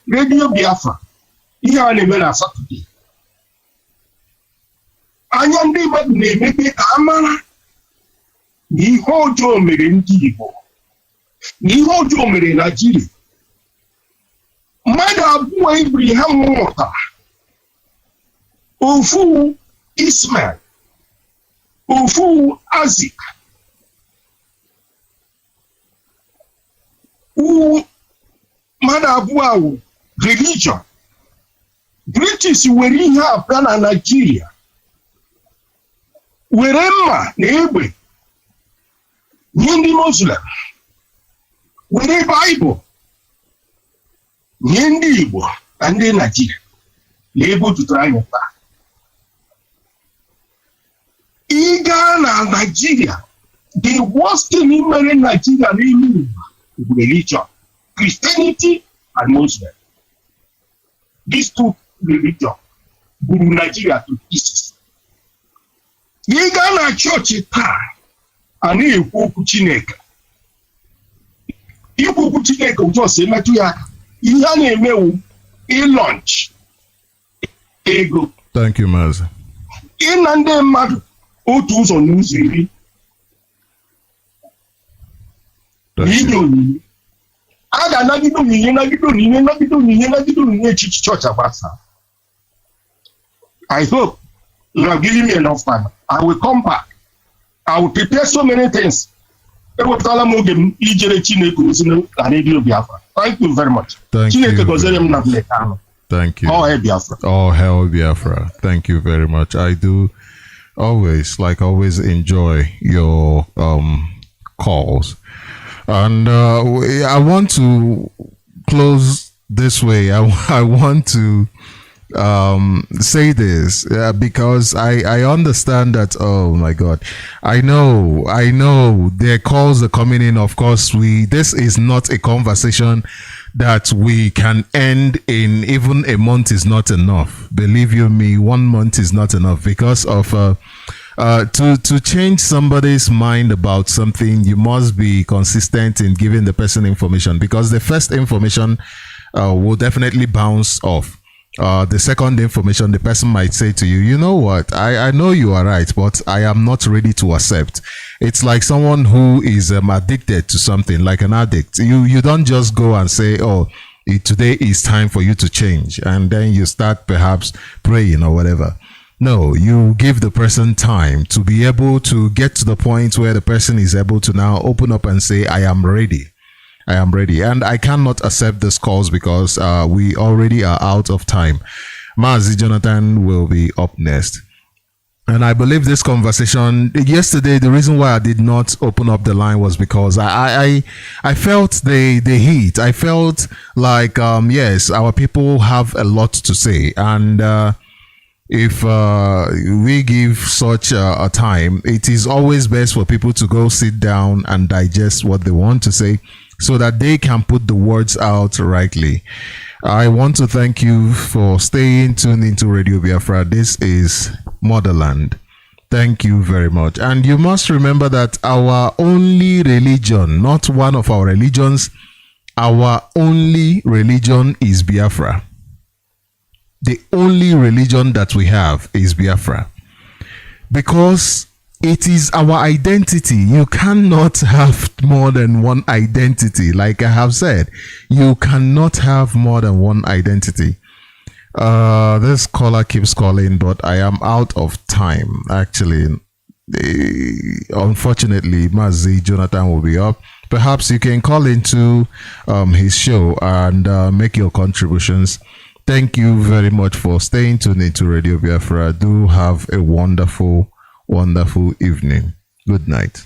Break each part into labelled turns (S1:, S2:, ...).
S1: Radio Biafra. Ihe a na-eme na Saturday. Anya ndị mmadụ na-emepe ka amara na ihe ọjọọ mere ndị Igbo. Na ihe ọjọọ mere Nigeria. Mmadụ abụọ ibiri ha nwụtara. Ofu Ismail. Ofu Isaac. Mmadụ abụọ ahụ religion. British were ihe abịa na Nigeria. Were mma na egbe nye ndị Muslim. Were Bible nye ndị Igbo na ndị Nigeria. Na ebe jụtara anyị taa. Ị gaa na Nigeria, the worst thing in Nigeria is religion, Christianity and Muslim. These two religions buru Nigeria to pieces. Ị gaa na chọọchị taa, a na-ekwu okwu Chineke. Ikwu okwu Chineke ụjọ si emetụ ya aka. Ihe a na-emewu ịlọnch ego.
S2: Thank you, Mazi.
S1: Ịna ndị mmadụ otu ụzọ n'ụzọ iri. N'inye onyinye. A ga-anagide onyinye echichi chọọchị agbasa. I hope you have given me enough time. I will come back. I will prepare so many things. Ewepụtala m oge m ijere Chineke ozi na Radio Biafra. Thank you very much. Chineke gọzie m na Kanu.
S2: Thank you.
S1: All hail Biafra.
S2: All hail Biafra. Thank you very much. I do always enjoy your calls. And I want to close this way. I want to say this because I understand that. Oh my God, I know their calls are coming in. Of course, this is not a conversation that we can end in. Even a month is not enough. Believe you me, 1 month is not enough because of to change somebody's mind about something. You must be consistent in giving the person information, because the first information will definitely bounce off. The second information, the person might say to you, you know what, I know you are right, but I am not ready to accept. It's like someone who is addicted to something, like an addict. You don't just go and say, oh, today is time for you to change, and then you start perhaps praying or whatever. No, you give the person time to be able to get to the point where the person is able to now open up and say, I am ready. I am ready. And I cannot accept this calls because we already are out of time. Mazi Jonathan will be up next. And I believe this conversation yesterday, the reason why I did not open up the line was because I felt the heat. I felt like, yes, our people have a lot to say. And if we give such a time, it is always best for people to go sit down and digest what they want to say, so that they can put the words out rightly. I want to thank you for staying tuned into Radio Biafra. This is Motherland. Thank you very much. And you must remember that our only religion, not one of our religions, our only religion is Biafra. The only religion that we have is Biafra. Because it is our identity. You cannot have more than one identity. Like I have said, you cannot have more than one identity. This caller keeps calling, but I am out of time. Actually, unfortunately, Mazi Jonathan will be up. Perhaps you can call into his show and make your contributions. Thank you very much for staying tuned into Radio Biafra. Do have a wonderful evening. Good night.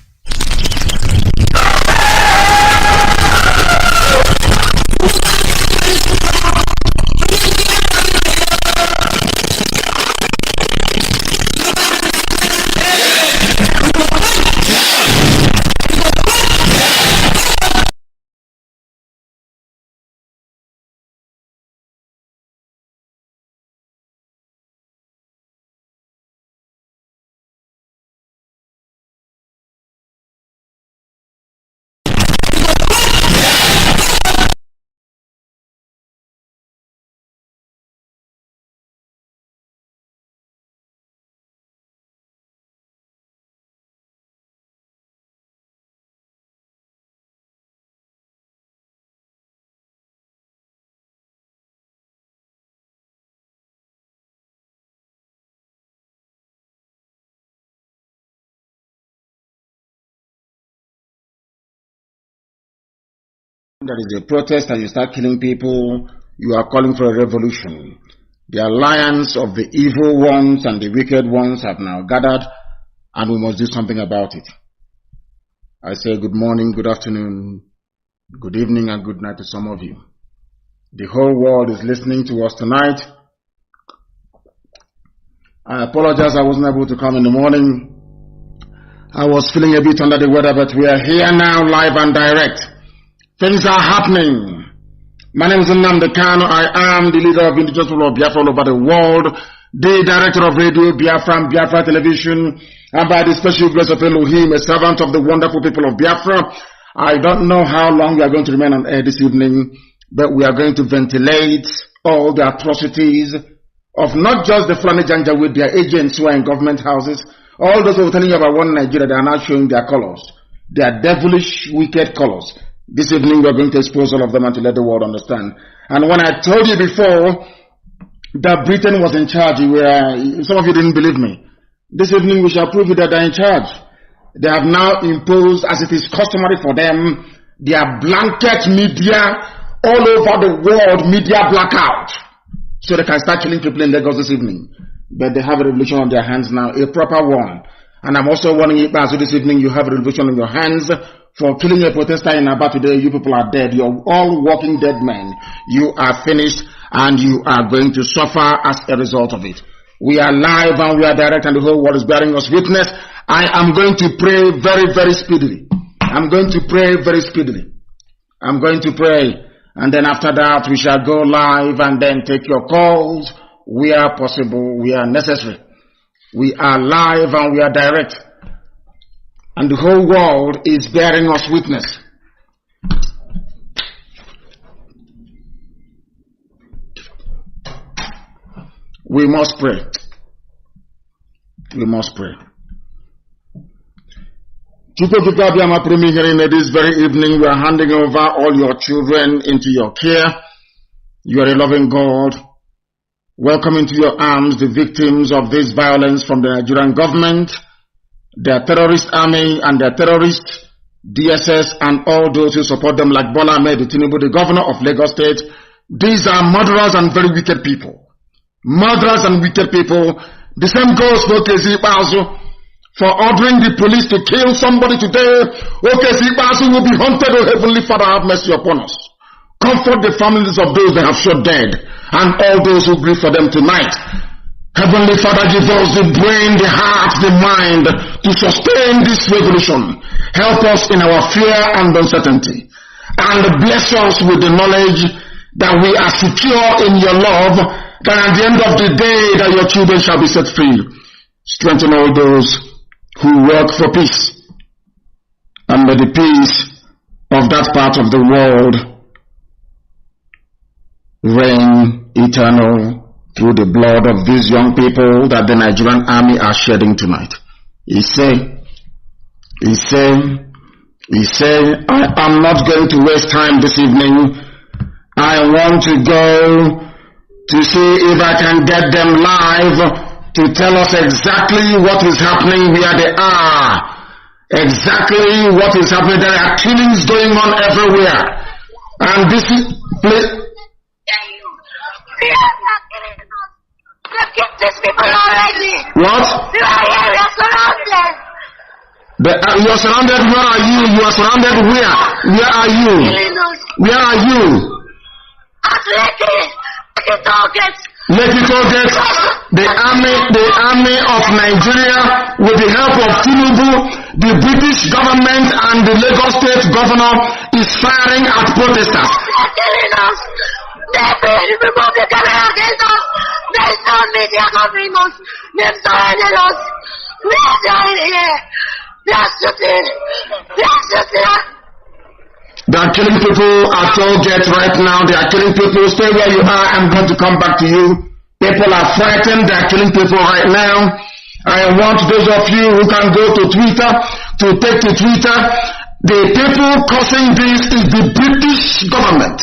S3: there is a protest and you start killing people, you are calling for a revolution. The alliance of the evil ones and the wicked ones have now gathered, and we must do something about it. I say good morning, good afternoon, good evening, and good night to some of you. The whole world is listening to us tonight. I apologize I wasn't able to come in the morning. I was feeling a bit under the weather, but we are here now, live and direct. Things are happening. My name is Nnamdi Kanu. I am the leader of indigenous people of Biafra all over the world, the director of radio Biafra and Biafra television, and by the special grace of Elohim, a servant of the wonderful people of Biafra. I don't know how long we are going to remain on air this evening, but we are going to ventilate all the atrocities of not just the Fulani Janja with their agents who are in government houses. All those who are telling you about one Nigeria, they are now showing their colors. Their devilish, wicked colors. This evening we are going to expose all of them and to let the world understand. And when I told you before that Britain was in charge, some of you didn't believe me. This evening we shall prove you that they are in charge. They have now imposed, as it is customary for them, their blanket media all over the world, media blackout. So they can start killing people in Lagos this evening. But they have a revolution on their hands now, a proper one. And I'm also warning you, so this evening you have a revolution on your hands for killing a protester in Aba today. You people are dead. You're all walking dead men. You are finished and you are going to suffer as a result of it. We are live and we are direct and the whole world is bearing us witness. I am going to pray very, very speedily. I'm going to pray very speedily. I'm going to pray. And then after that, we shall go live and then take your calls where possible, where necessary. We are live and we are direct. And the whole world is bearing us witness. We must pray. We must pray. This very evening, we are handing over all your children into your care. You are a loving God. Welcome into your arms the victims of this violence from the Nigerian government, their terrorist army and their terrorist DSS and all those who support them like Bola Ahmed Tinubu, the governor of Lagos State. These are murderers and very wicked people. Murderers and wicked people. The same goes for Kezi Basu. For ordering the police to kill somebody today, Okezi Basu will be haunted. Oh Heavenly Father, have mercy upon us. Comfort the families of those that have shot dead and all those who grieve for them tonight. Heavenly Father, give us the brain, the heart, the mind to sustain this revolution. Help us in our fear and uncertainty. And bless us with the knowledge that we are secure in your love, that at the end of the day that your children shall be set free. Strengthen all those who work for peace, and may the peace of that part of the world reign eternal through the blood of these young people that the Nigerian army are shedding tonight. He said, I am not going to waste time this evening. I want to go to see if I can get them live to tell us exactly what is happening where they are. Exactly what is happening. There are killings going on everywhere. And this is... What? We are surrounded. You are surrounded. Where are you? You are surrounded where? Where are you? Where are you? Let it all get the army of Nigeria with the help of Chinedu, the British government and the Lagos State governor is firing at protesters. They're killing us. They're removing the camera against us. There is no media covering us. They're surrounding us. We are dying here. They are shooting. They are shooting us. They are killing people at all get right now. They are killing people. Stay where you are. I'm going to come back to you. People are frightened. They are killing people right now. I want those of you who can go to Twitter to take to Twitter. The people causing this is the British government.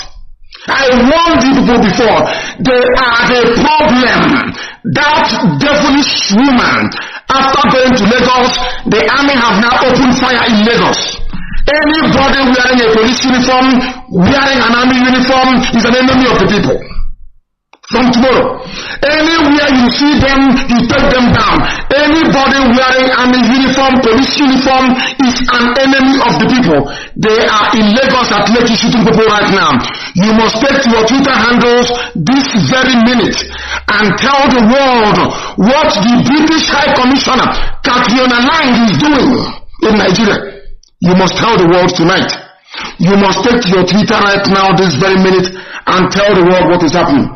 S3: I warned you people before. They are the problem. That devilish woman, after going to Lagos, the army have now opened fire in Lagos. Anybody wearing a police uniform, wearing an army uniform is an enemy of the people. From tomorrow, anywhere you see them, you take them down. Anybody wearing army uniform, police uniform is an enemy of the people. They are in Lagos at Lekki shooting people right now. You must take to your Twitter handles this very minute and tell the world what the British High Commissioner, Katriona Lang, is doing in Nigeria. You must tell the world tonight. You must take to your Twitter right now this very minute and tell the world what is happening.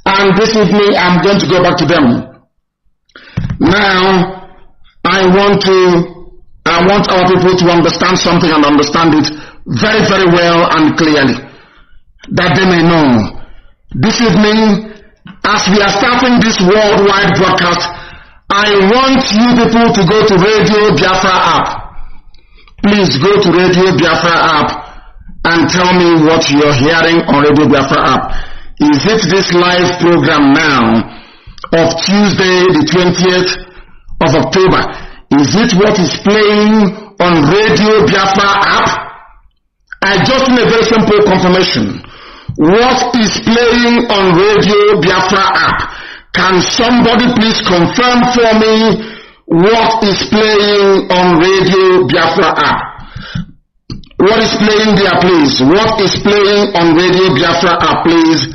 S3: And this evening, I'm going to go back to them. Now, I want our people to understand something and understand it very, very well and clearly, that they may know. This evening, as we are starting this worldwide broadcast, I want you people to go to Radio Biafra app. Please go to Radio Biafra app and tell me what you're hearing on Radio Biafra app. Is it this live program now of Tuesday the 20th of October? Is it what is playing on Radio Biafra app? I just need a very simple confirmation. What is playing on Radio Biafra app? Can somebody please confirm for me what is playing on Radio Biafra app? What is playing there, please? What is playing on Radio Biafra app, please?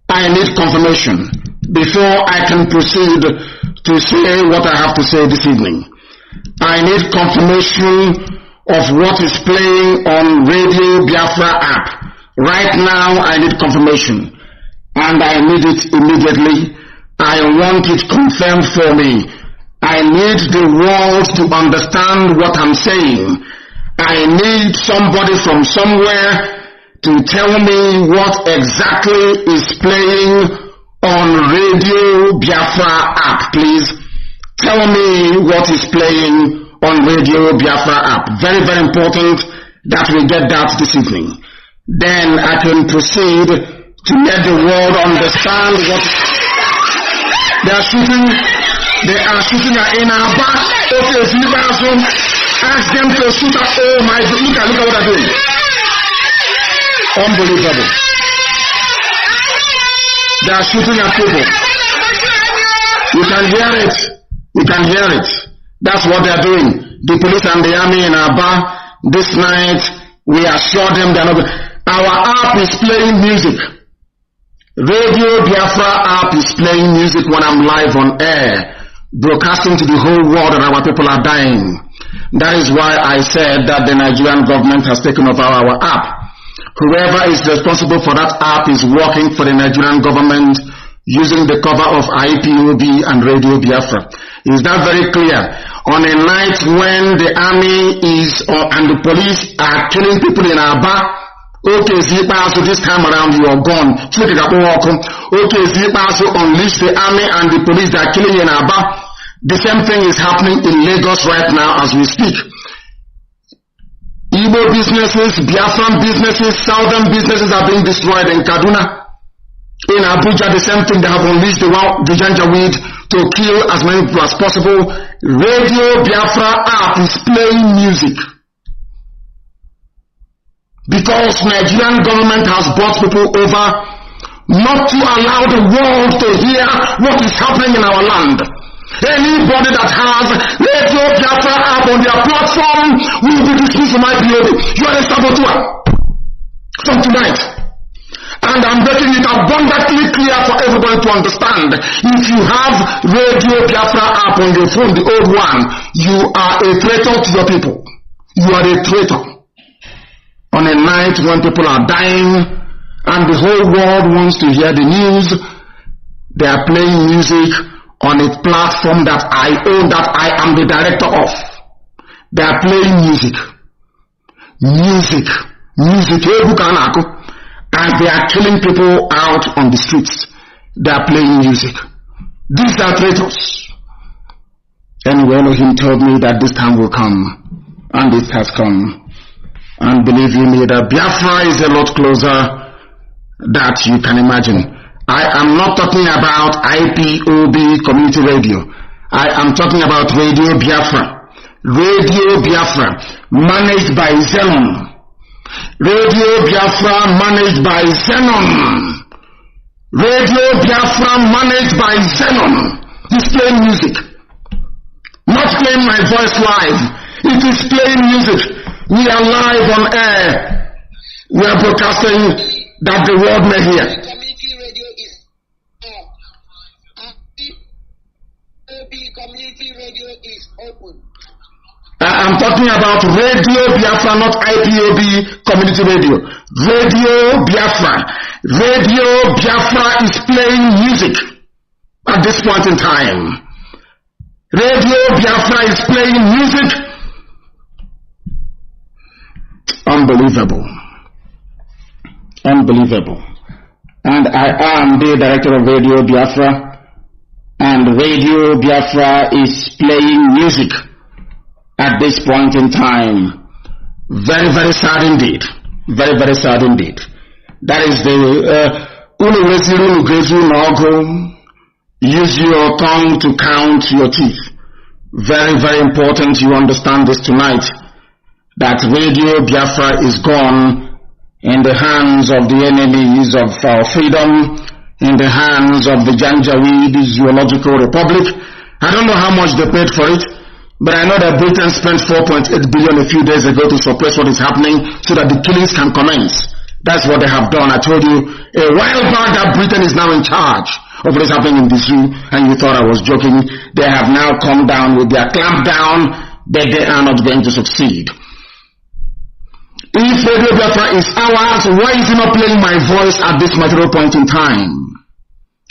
S3: I need confirmation before I can proceed to say what I have to say this evening. I need confirmation of what is playing on Radio Biafra app. Right now, I need confirmation, and I need it immediately. I want it confirmed for me. I need the world to understand what I'm saying. I need somebody from somewhere to tell me what exactly is playing on Radio Biafra app, please. Tell me what is playing on Radio Biafra app. Very, very important that we get that this evening. Then I can proceed to let the world understand what they are shooting. They are shooting in our back. Okay, ask them to shoot at. Oh my God, look at what they're doing. Unbelievable. They are shooting at people. You can hear it. You can hear it. That's what they are doing. The police and the army in Aba, this night, we assure them they are not. Our app is playing music. Radio Biafra app is playing music when I'm live on air, broadcasting to the whole world that our people are dying. That is why I said that the Nigerian government has taken over our app. Whoever is responsible for that app is working for the Nigerian government using the cover of IPOB and Radio Biafra. Is that very clear? On a night when the army is and the police are killing people in Aba, okay, Zipaso, this time around you are gone. Okay, Zipaso, unleash the army and the police that are killing in Aba. The same thing is happening in Lagos right now as we speak. Igbo businesses, Biafran businesses, southern businesses are being destroyed in Kaduna. In Abuja, the same thing. They have unleashed the Janjaweed to kill as many people as possible. Radio Biafra app is playing music. Because Nigerian government has brought people over not to allow the world to hear what is happening in our land. Anybody that has Radio Biafra app on their platform will be dismissed from IPOB. You are a saboteur from tonight. And I'm making it abundantly clear for everybody to understand. If you have Radio Biafra app on your phone, the old one, you are a traitor to your people. You are a traitor. On a night when people are dying and the whole world wants to hear the news, they are playing music on a platform that I own, that I am the director of. They are playing music. Music. And they are killing people out on the streets. They are playing music. These are traitors. Anyway, Elohim told me that this time will come. And it has come. And believe you me, that Biafra is a lot closer than you can imagine. I am not talking about IPOB community radio. I am talking about Radio Biafra. Radio Biafra. managed by Xenon. Radio Biafra managed by Xenon. Radio Biafra managed by Xenon. It's playing music. Not playing my voice live. It is playing music. We are live on air. We are broadcasting that the world may hear.
S4: Community radio is community radio is open.
S3: I'm talking about Radio Biafra, not IPOB community radio. Radio Biafra. Radio Biafra is playing music at this point in time. Radio Biafra is playing music. Unbelievable. Unbelievable. And I am the director of Radio Biafra, and Radio Biafra is playing music at this point in time. Very, very sad indeed. Very, very sad indeed. That is the use your tongue to count your teeth. Very, very important you understand this tonight, that Radio Biafra is gone in the hands of the enemies of our freedom, in the hands of the Janjaweed Zoological Republic. I don't know how much they paid for it, but I know that Britain spent 4.8 billion a few days ago to suppress what is happening so that the killings can commence. That's what they have done. I told you a while back that Britain is now in charge of what is happening in the zoo, and you thought I was joking. They have now come down with their clampdown, but they are not going to succeed. If Radio Biafra is ours, why is it not playing my voice at this material point in time?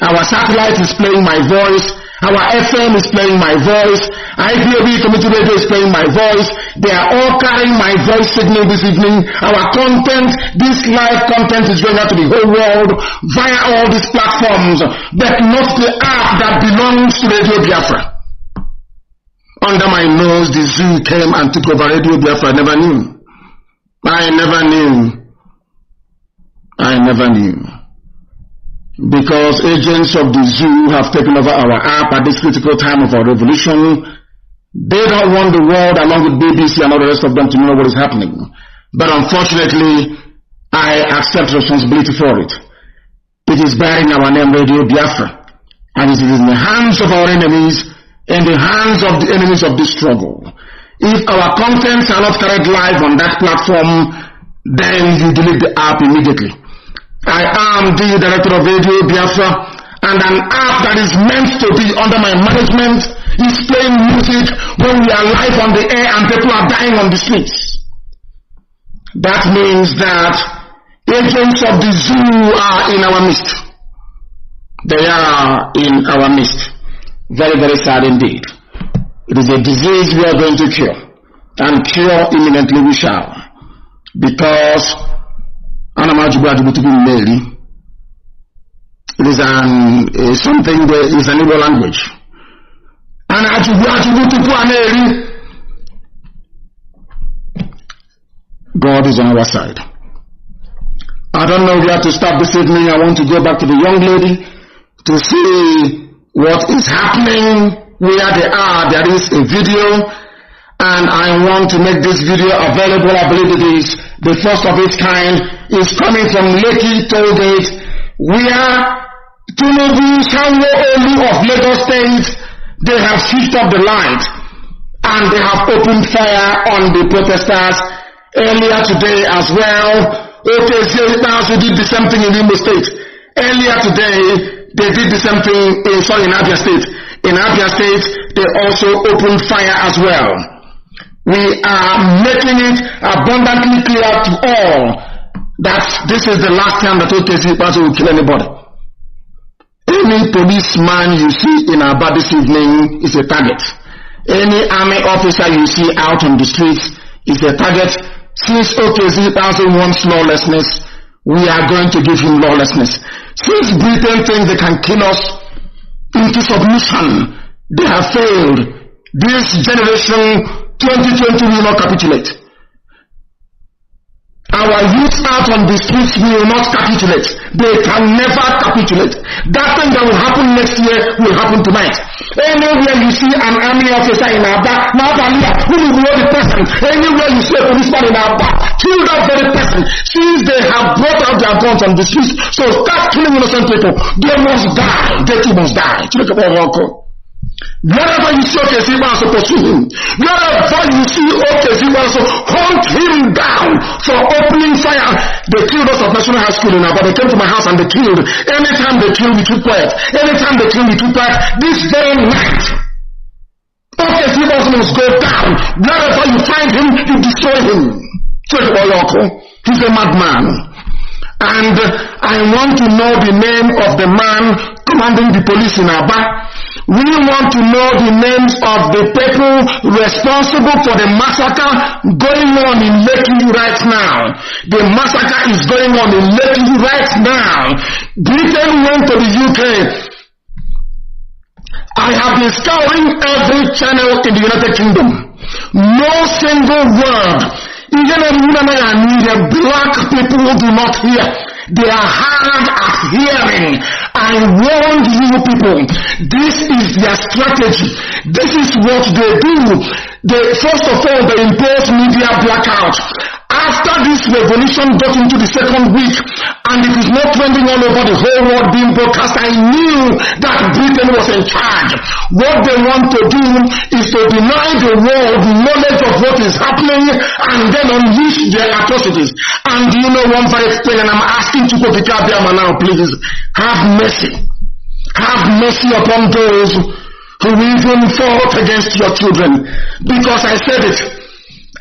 S3: Our satellite is playing my voice. Our FM is playing my voice. IPOB community radio is playing my voice. They are all carrying my voice signal this evening. Our content, this live content is going out to the whole world via all these platforms, but not the app that belongs to Radio Biafra. Under my nose, the zoo came and took over Radio Biafra. I never knew. Because agents of the zoo have taken over our app at this critical time of our revolution. They don't want the world, along with BBC and all the rest of them, to know what is happening. But unfortunately, I accept responsibility for it. It is bearing our name, Radio Biafra. And it is in the hands of our enemies, in the hands of the enemies of this struggle. If our contents are not carried live on that platform, then you delete the app immediately. I am the director of Radio Biafra, and an app that is meant to be under my management is playing music when we are live on the air and people are dying on the streets. That means that agents of the zoo are in our midst. They are in our midst. Very, very sad indeed. It is a disease we are going to cure, and cure imminently we shall, because it is something that is an Igbo language. And God is on our side. I don't know where to stop this evening. I want to go back to the young lady to see what is happening. Where they are, there is a video, and I want to make this video available. I believe it is the first of its kind. Is coming from Lekki Tollgate, where Chinedu of Lagos State, they have switched off the light and they have opened fire on the protesters earlier today as well. HAUSA did the same thing in Imo State. Earlier today, they did the same thing in Abia State. In Abia State, they also opened fire as well. We are making it abundantly clear to all that this is the last time that OKC will kill anybody. Any policeman you see in Aba this evening is a target. Any army officer you see out on the streets is a target. Since OKC wants lawlessness, we are going to give him lawlessness. Since Britain thinks they can kill us into submission, they have failed. This generation 2020 will not capitulate. Our youth out on the streets will not capitulate. They can never capitulate. That thing that will happen next year will happen tonight. Anywhere you see an army officer in Aba, who will know the person, anywhere you see a policeman in Aba, kill that very person. Since they have brought out their guns on the streets, so start killing innocent people. They must die. They too must die. Wherever you see Okeziwa, so pursue him. Wherever you see Okeziwa, so hunt him down for opening fire. They killed us at National High School in Aba. They came to my house and they killed. Anytime they kill, we keep quiet. Anytime they kill, we keep quiet. This very night, Okeziwa must go down. Wherever you find him, you destroy him. He's a madman. And I want to know the name of the man commanding the police in Aba. We want to know the names of the people responsible for the massacre going on in Lekki right now. The massacre is going on in Lekki right now. Britain went to the UK. I have been scouring every channel in the United Kingdom. No single word. Even black people do not hear. They are hard at hearing. I warned you people, this is their strategy. This is what they do. First of all, they impose media blackout. After this revolution got into the second week, and it is not trending all over the whole world being broadcast, I knew that Britain was in charge. What they want to do is to deny the world the knowledge of what is happening and then unleash their atrocities. And you know one very thing, and I'm asking Chukwu Abiyama now, please, have mercy. Have mercy upon those who even fought against your children. Because I said it.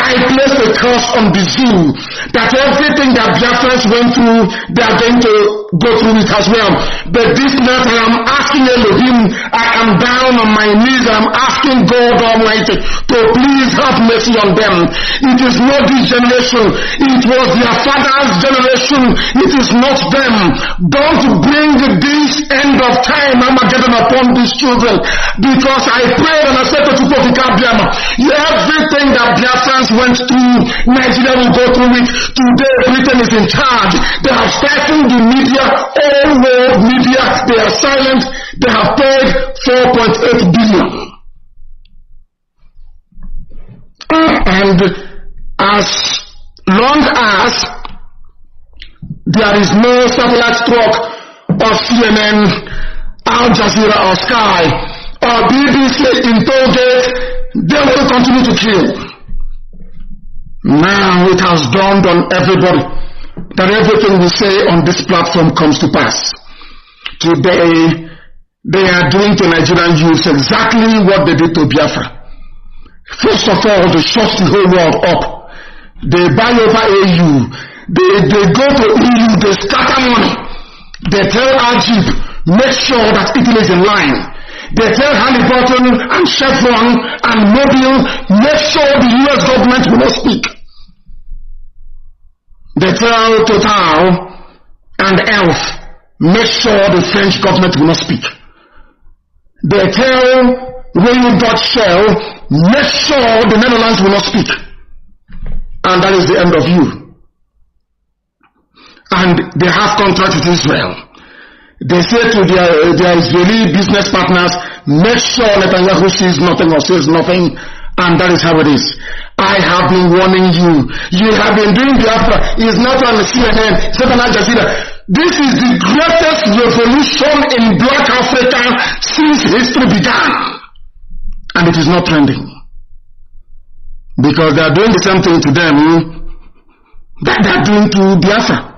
S3: I placed a curse on the zoo that everything that Biafrans went through, they are going to go through it as well. But this night I am asking Elohim, I am down on my knees, I am asking God Almighty to please have mercy on them. It is not this generation, it was their father's generation, it is not them. Don't bring this end of time Armageddon upon these children, because I prayed and I said to Chukwu Abiyama, everything that Biafrans went through, Nigeria will go through it. Today, Britain is in charge. They have stifled the media, all world media. They are silent. They have paid 4.8 billion. And as long as there is no satellite stroke of CNN, Al Jazeera or Sky or BBC in Tollgate, they will continue to kill. Now it has dawned on everybody that everything we say on this platform comes to pass. Today, they are doing to Nigerian youths exactly what they did to Biafra. First of all, they shut the whole world up. They buy over AU. They go to EU, they scatter money. They tell Ajib, make sure that Italy is in line. They tell Halliburton and Chevron and Mobil, make sure the US government will not speak. They tell Total and ELF, make sure the French government will not speak. They tell Royal Dutch Shell, make sure the Netherlands will not speak. And that is the end of you. And they have contract with Israel. They say to their Israeli business partners, make sure Netanyahu sees nothing or says nothing, and that is how it is. I have been warning you. You have been doing Biafra. It's not on CNN, it's not on Al Jazeera. This is the greatest revolution in Black Africa since history began. And it is not trending. Because they are doing the same thing to them that they are doing to Biafra.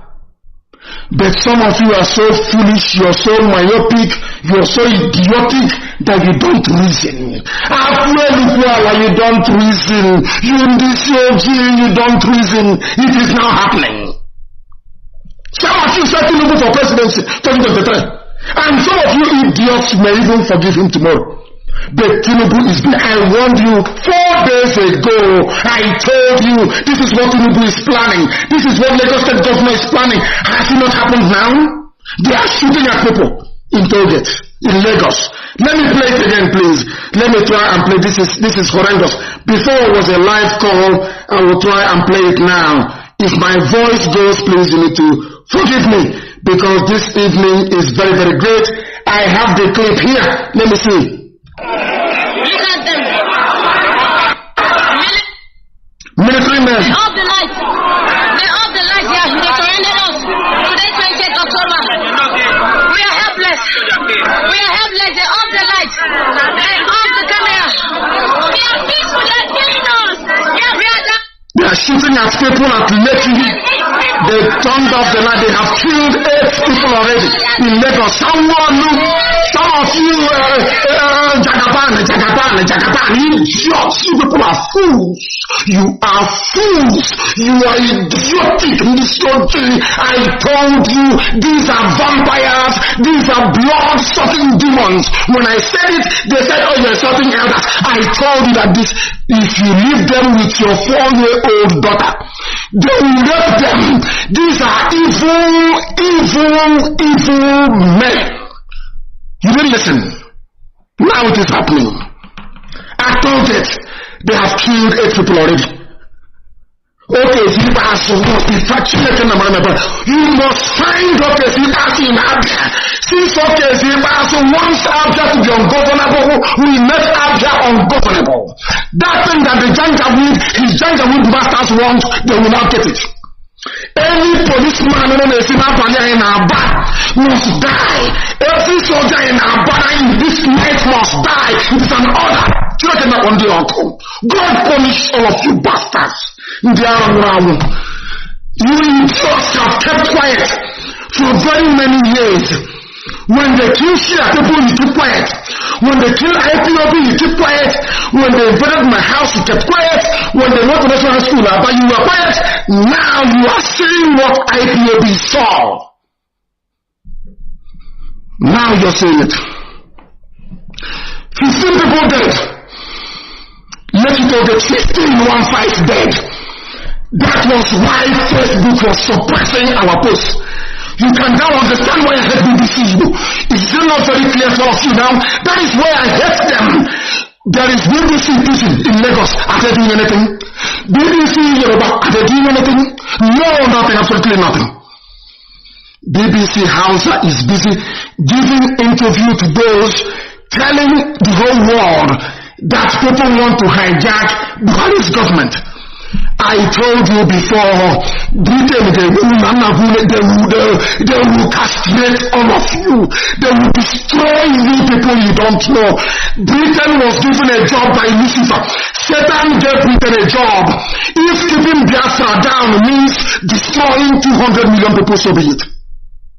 S3: But some of you are so foolish, you are so myopic, you are so idiotic that you don't reason. You don't reason. You don't reason. It is now happening. Some of you said Tinubu for presidency 2023. And some of you idiots may even forgive him tomorrow. But Tinubu is there. I warned you 4 days ago. I told you this is what Tinubu is planning. This is what Lagos State government is planning. Has it not happened now? They are shooting at people in Tollgate, in Lagos. Let me play it again, please. Let me try and play. This is horrendous. Before it was a live call. I will try and play it now. If my voice goes, please, you need to forgive me, because this evening is very, very great. I have the clip here. Let me see. Military men.
S5: They off the lights. They off the lights. They surrendered us. Today, 28th October. We are helpless. We are helpless. They off the lights. They off the camera. We are peaceful. They are killing us.
S3: They are shooting at people at Lekki. They turned off the light. They have killed 8 people already in Lagos. Some of you, Jagaban, idiots. You people are fools. You are fools. You are idiotic in this country. I told you, these are vampires. These are blood-sucking demons. When I said it, they said, oh, you're insulting elders. I told you that this, if you leave them with your 4-year-old daughter, they will rape them. These are evil men. You didn't listen. Now it is happening. I told it. They have killed 8 people already. Okay, you must find in Abia. Since wants Abia to be ungovernable, we make Abia ungovernable. That thing that the his Janjaweed masters want, they will not get it. Any policeman in Aba must die. Every soldier in Aba in this night must die. It is an order. God punish all of you bastards. You idiots have kept quiet for very many years. When they kill Shia people, you keep quiet. When they kill IPOB, you keep quiet. When they invaded my house, you kept quiet. When they went to national school, but you were quiet. Now you are seeing what IPOB saw. Now you're saying it. 15 people dead. Let it go get 15 dead. That was why Facebook was suppressing our posts. You can now understand why I hate BBC. Is it not very clear for you now? That is why I hate them. There is BBC prison in Lagos. Are they doing anything? BBC Yoruba, are they doing anything? No, nothing, absolutely nothing. BBC Hausa is busy giving interview to those telling the whole world that people want to hijack Buhari's government. I told you before, Britain, they will castrate all of you. They will destroy you people you don't know. Britain was given a job by Lucifer. Satan gave Britain a job. If keeping Biafra down means destroying 200 million people, so be it.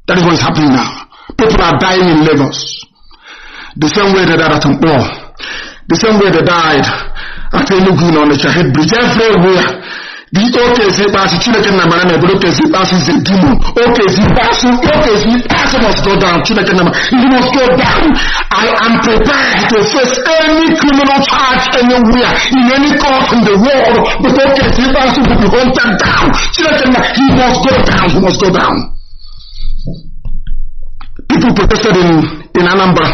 S3: That is what is happening now. People are dying in Lagos. The same way they died at Mpo. The same way they died at Enugu on the Shahid Bridge. Everywhere. The OKC pass, Chineke Namara, but OKC pass is a demon. OKC pass must go down. Chineke Namara, he must go down. I am prepared to face any criminal charge anywhere, in any court in the world, but OKC pass will be hunted down. Chineke Namara, he must go down. He must go down. People protested in Anambra.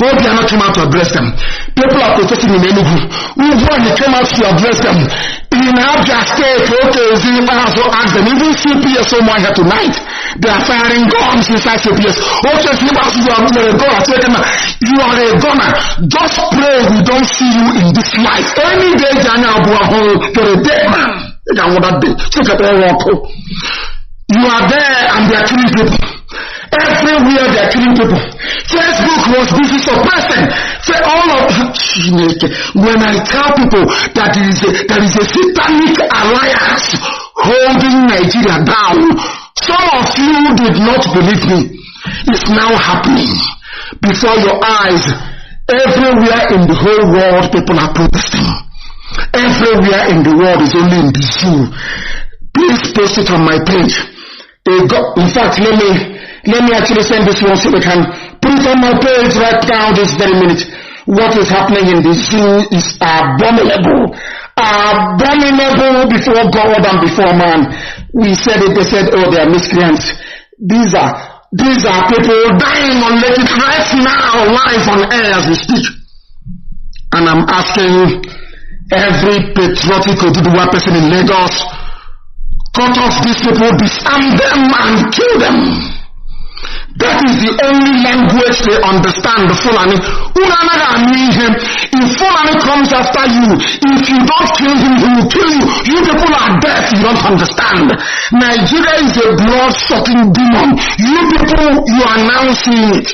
S3: Obiano came out to address them. People are protesting in Enugu. He came out to address them. In Abia State, also asked them, even CPS somewhere here tonight, they are firing guns inside CPS. You are a gunner. Just pray we don't see you in this life. Any day, you're a dead man. You are there and they are killing people. Everywhere they are killing people. Facebook was busy suppressing. When I tell people that there is a satanic alliance holding Nigeria down, some of you did not believe me. It's now happening before your eyes. Everywhere in the whole world, people are protesting. Everywhere in the world is only in the zoo. Please post it on my page. In fact, let me actually send this one so we can put it on my page right now this very minute. What is happening in the zoo is abominable. Abominable before God and before man. We said it, they said, oh, they are miscreants. These are people dying on Lekki right now, live on air as we speak. And I'm asking every patriotic Oduduwa person in Lagos, cut off these people, disarm them and kill them. That That is the only language they understand, the Fulani. If Fulani comes after you, if you don't kill him, he will kill you. You people are deaf, you don't understand. Nigeria is a blood-sucking demon. You people, you are now seeing it.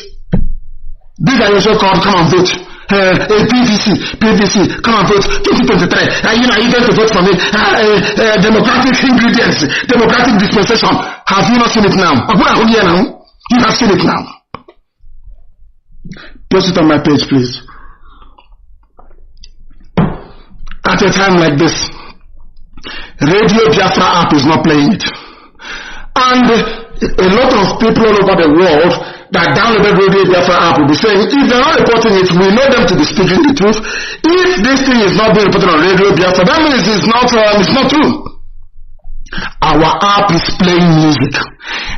S3: These are your so-called, come and vote. PVC, come and vote, 2023. You going to vote for me? Democratic ingredients, democratic dispensation. Have you not seen it now? You have seen it now. Post it on my page, please. At a time like this, Radio Biafra app is not playing it. And a lot of people all over the world that downloaded Radio Biafra app will be saying, if they're not reporting it, we know them to be speaking the truth. If this thing is not being reported on Radio Biafra, that means it's not true. Our app is playing music.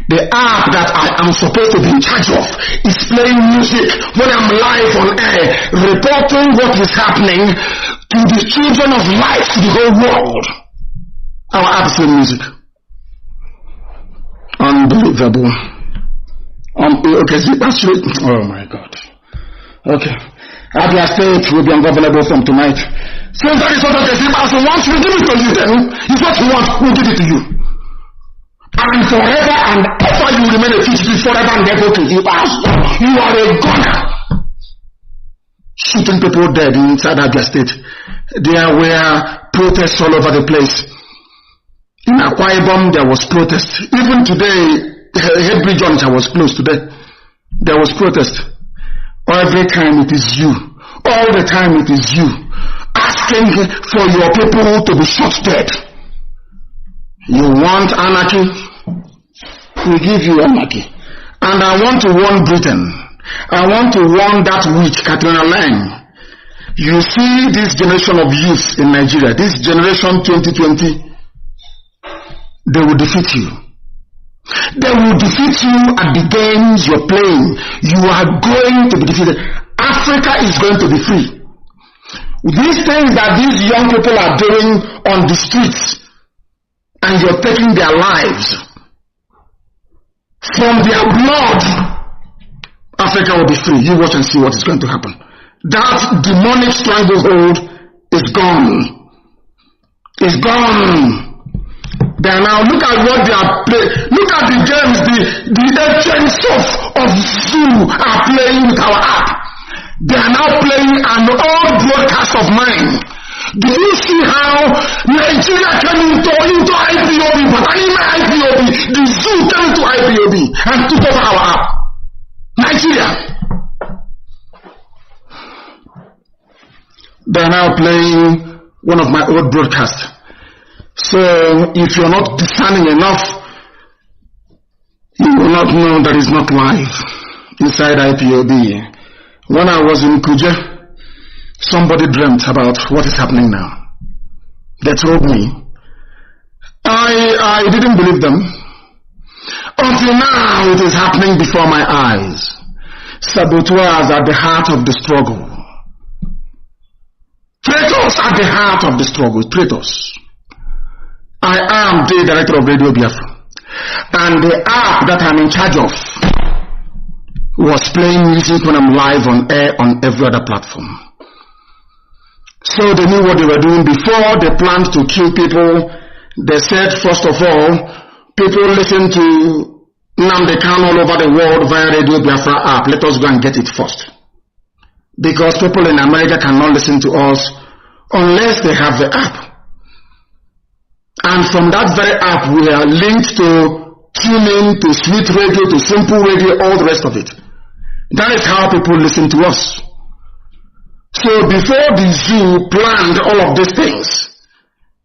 S3: The app that I am supposed to be in charge of is playing music when I'm live on air, reporting what is happening to the children of life, to the whole world. Our app is playing music. Unbelievable. Okay, oh my God. Okay. Abia State will be ungovernable from tonight. Since that is what the wants, we'll give it to you then. If what you want, we'll give it to you. And forever and ever you remain a fugitive, forever and ever to you. You are a gunner. Shooting people dead inside Abia State. There were protests all over the place. In Akwa Ibom, there was protest. Even today, Headbridge Johnson was closed today. There was protest. Every time it is you. All the time it is you. Asking for your people to be shot dead. You want anarchy? We give you anarchy. And I want to warn Britain. I want to warn that witch, Katrina Lang. You see this generation of youth in Nigeria, this generation 2020, they will defeat you. They will defeat you at the games you're playing. You are going to be defeated. Africa is going to be free. These things that these young people are doing on the streets, and you're taking their lives from their blood, Africa will be free. You watch and see what is going to happen. That demonic stranglehold is gone. It's gone. Then now look at what they are playing. Look at the games the agents of Zoo are playing with our app. They are now playing an old broadcast of mine. Do you see how Nigeria came into IPOB, but IPOB, the Zoo came into IPOB and took over our app? Nigeria. They are now playing one of my old broadcasts. So if you're not discerning enough, you will not know that it's not live inside IPOB. When I was in Kuje, somebody dreamt about what is happening now. They told me. I didn't believe them. Until now it is happening before my eyes. Saboteurs at the heart of the struggle. Traitors at the heart of the struggle. Traitors. I am the director of Radio Biafra, and the app that I'm in charge of was playing music when I'm live on air on every other platform. So they knew what they were doing. Before they planned to kill people, they said, first of all, people listen to Nnamdi Kanu all over the world via Radio Biafra app. Let us go and get it first. Because people in America cannot listen to us unless they have the app. And from that very app, we are linked to TuneIn, to Sweet Radio, to Simple Radio, all the rest of it. That is how people listen to us. So before the Zoo planned all of these things,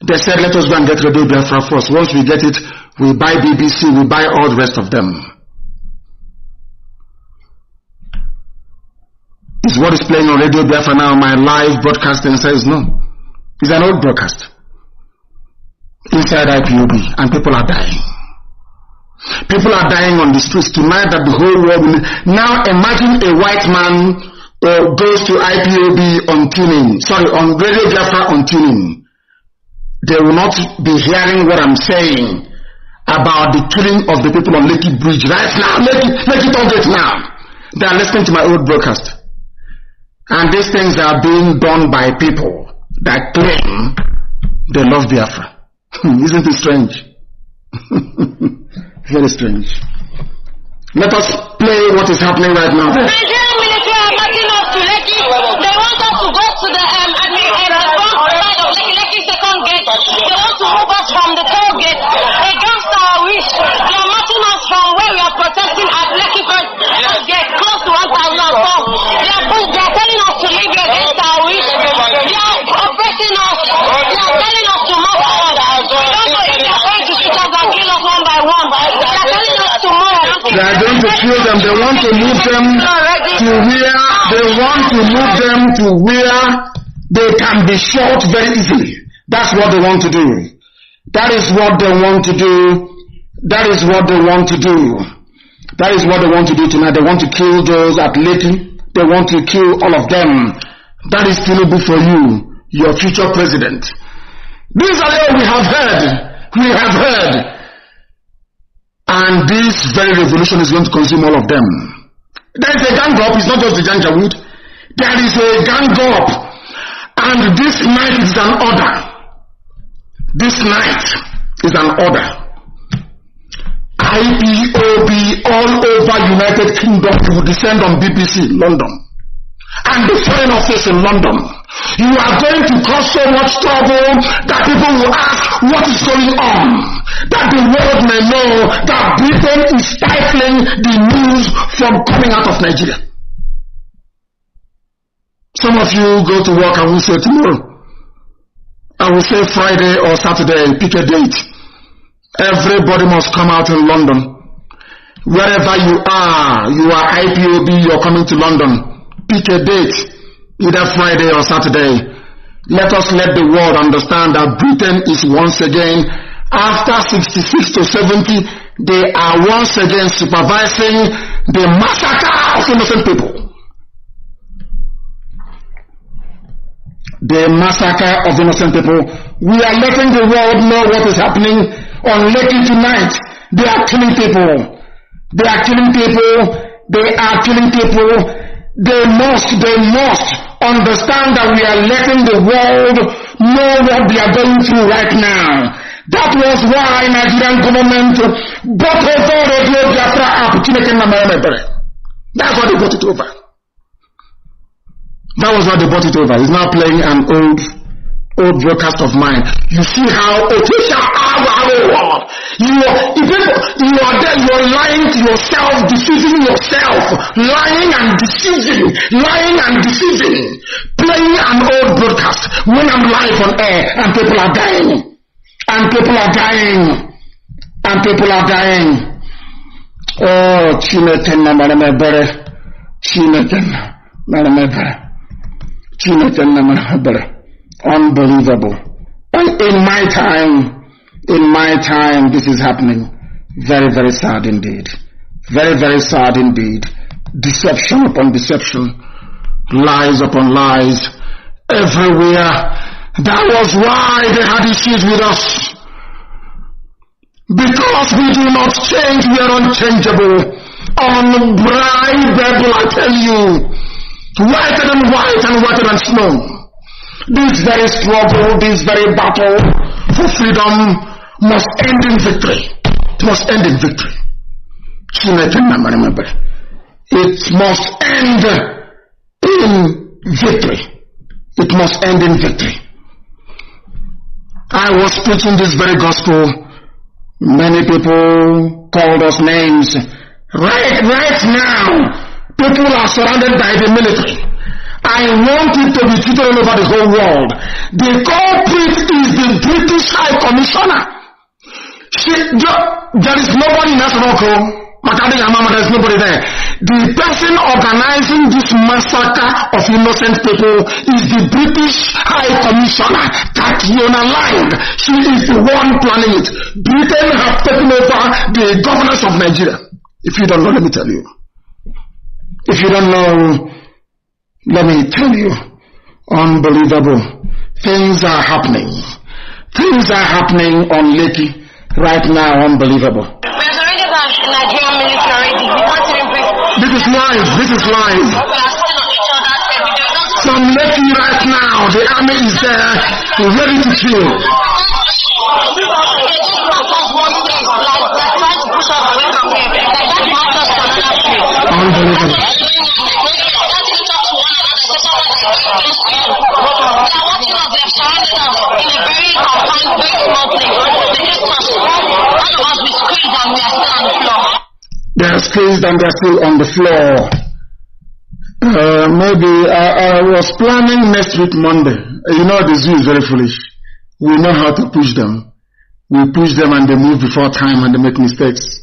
S3: they said, let us go and get Radio Biafra first. Once we get it, we buy BBC, we buy all the rest of them. Is what is playing on Radio Biafra now, my live broadcasting says no. It's an old broadcast. Inside IPOB, and people are dying. People are dying on the streets tonight that the whole world will... Now imagine a white man goes to IPOB on tuning, on Radio Biafra on tuning. They will not be hearing what I'm saying about the killing of the people on Lekki Bridge right now. Make it all get now. They are listening to my old broadcast. And these things are being done by people that claim they love Biafra. Isn't it strange? Very strange. Let us play what is happening right now.
S5: Nigerian military are marching us to Lekki. They want us to go to the front side of Lekki second gate. They want to move us from the third gate against our wish. They are marching us from where we are protesting at Lekki first gate, close to 1,004. They are telling us to leave against our wish. They are oppressing us. They are telling us to move forward. We don't know if they are going to shoot us and kill us one by one. They are telling us to move.
S3: They are going to kill them. They want to move them to where they can be shot very easily. That's what they want to do. That is what they want to do. That is what they want to do. That is what they want to do tonight. They want to kill those at Lekki. They want to kill all of them. That is Chinedu for you, your future president. These are all we have heard. We have heard. And this very revolution is going to consume all of them. There is a gang up. It's not just the Janjaweed. There is a gang up. And this night is an order. This night is an order. IPOB all over United Kingdom will descend on BBC London and the Foreign Office in London. You are going to cause so much trouble that people will ask what is going on, that the world may know that Britain is stifling the news from coming out of Nigeria. Some of you go to work and will say tomorrow, I will say Friday or Saturday, pick a date. Everybody must come out in London. Wherever you are IPOB, you're coming to London. Pick a date, either Friday or Saturday. Let us let the world understand that Britain is once again, after 66 to 70, they are once again supervising the massacre of innocent people. The massacre of innocent people. We are letting the world know what is happening on Lekki tonight. They are killing people. They are killing people. They are killing people. They must understand that we are letting the world know what they are going through right now. That was why Nigerian government bought over Radio Biafra app. That's why they bought it over. That was why they bought it over. It's now playing an old broadcast of mine. You see how official you are there, you are lying to yourself, deceiving yourself, lying and deceiving, playing an old broadcast when I'm live on air and people are dying. Oh, Chineke na maramebere. Unbelievable. And in my time, this is happening. Very, very sad indeed. Very, very sad indeed. Deception upon deception. Lies upon lies. Everywhere. That was why they had issues with us. Because we do not change, we are unchangeable. Unbribable, I tell you. Whiter than white and whiter than snow. This very struggle, this very battle for freedom must end in victory. It must end in victory. It must end in victory. It must end in victory. I was preaching this very gospel. Many people called us names. Right now, people are surrounded by the military. I want it to be treated all over the whole world. The culprit is the British High Commissioner. There is nobody in Nasroko. There is nobody there. The person organizing this massacre of innocent people is the British High Commissioner, Tatiana Lang. She is the one planning it. Britain have taken over the governance of Nigeria. If you don't know, let me tell you. If you don't know, let me tell you. Unbelievable. Things are happening. Things are happening on Lekki right now. Unbelievable.
S5: Nigerian military. We can't even breathe.
S3: is live. This is live. From Lekki right now, the army is there, ready to kill. Unbelievable. They are squeezed and they are still on the floor. Maybe I was planning next week Monday. You know the zoo is very foolish. We know how to push them. We push them and they move before time and they make mistakes.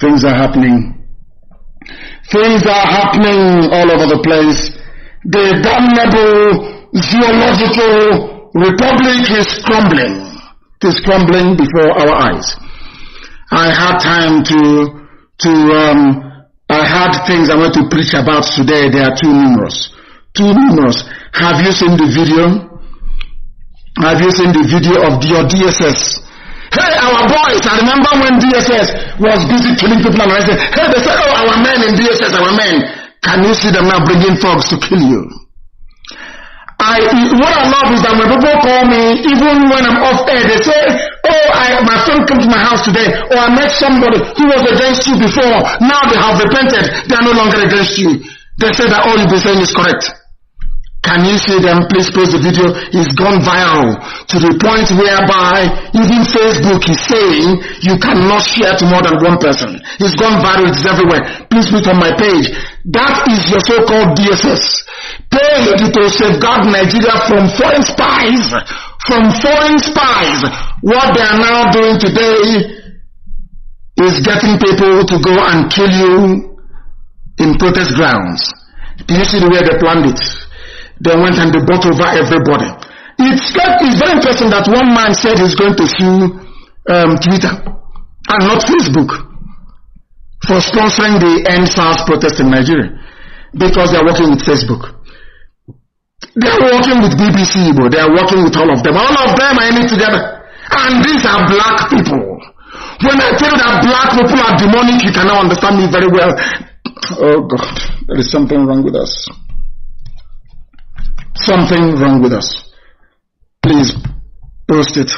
S3: Things are happening. Things are happening all over the place. The damnable zoological republic is crumbling. It is crumbling before our eyes. I had time I had things I want to preach about today. They are too numerous. Too numerous. Have you seen the video? Have you seen the video of your DSS? Hey, our boys, I remember when DSS was busy killing people and I said, hey, they said, oh, our men in DSS, our men. Can you see them now bringing thugs to kill you? What I love is that when people call me, even when I'm off air, they say, oh, my friend came to my house today, or I met somebody who was against you before. Now they have repented. They are no longer against you. They say that all you've been saying is correct. Can you see them? Please post the video. It's gone viral to the point whereby even Facebook is saying you cannot share to more than one person. It's gone viral. It's everywhere. Please put it on my page. That is your so-called DSS. Paid to safeguard Nigeria from foreign spies. From foreign spies. What they are now doing today is getting people to go and kill you in protest grounds. Do you see the way they planned it? They went and they bought over everybody. It's very interesting that one man said he's going to sue Twitter and not Facebook for sponsoring the End SARS protest in Nigeria because they are working with Facebook. They are working with BBC, but they are working with all of them. All of them are in it together. And these are black people. When I tell you that black people are demonic, you can now understand me very well. Oh God, there is something wrong with us. Something wrong with us. Please post it.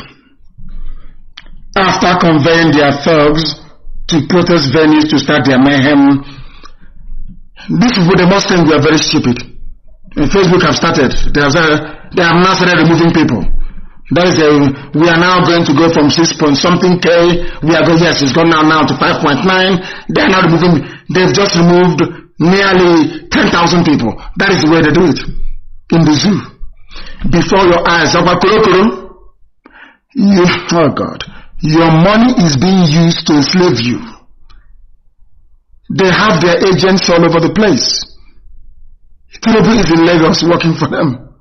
S3: After conveying their thugs to protest venues to start their mayhem, these people, they must think we are very stupid. And Facebook have started. They have now started removing people. That is we are now going to go from 6-point-something K. We are going, yes, it's gone now to 5.9. They are now removing. They've just removed nearly 10,000 people. That is the way they do it. In the zoo. Before your eyes. Oh God. Your money is being used to enslave you. They have their agents all over the place. Tinubu is in Lagos working for them.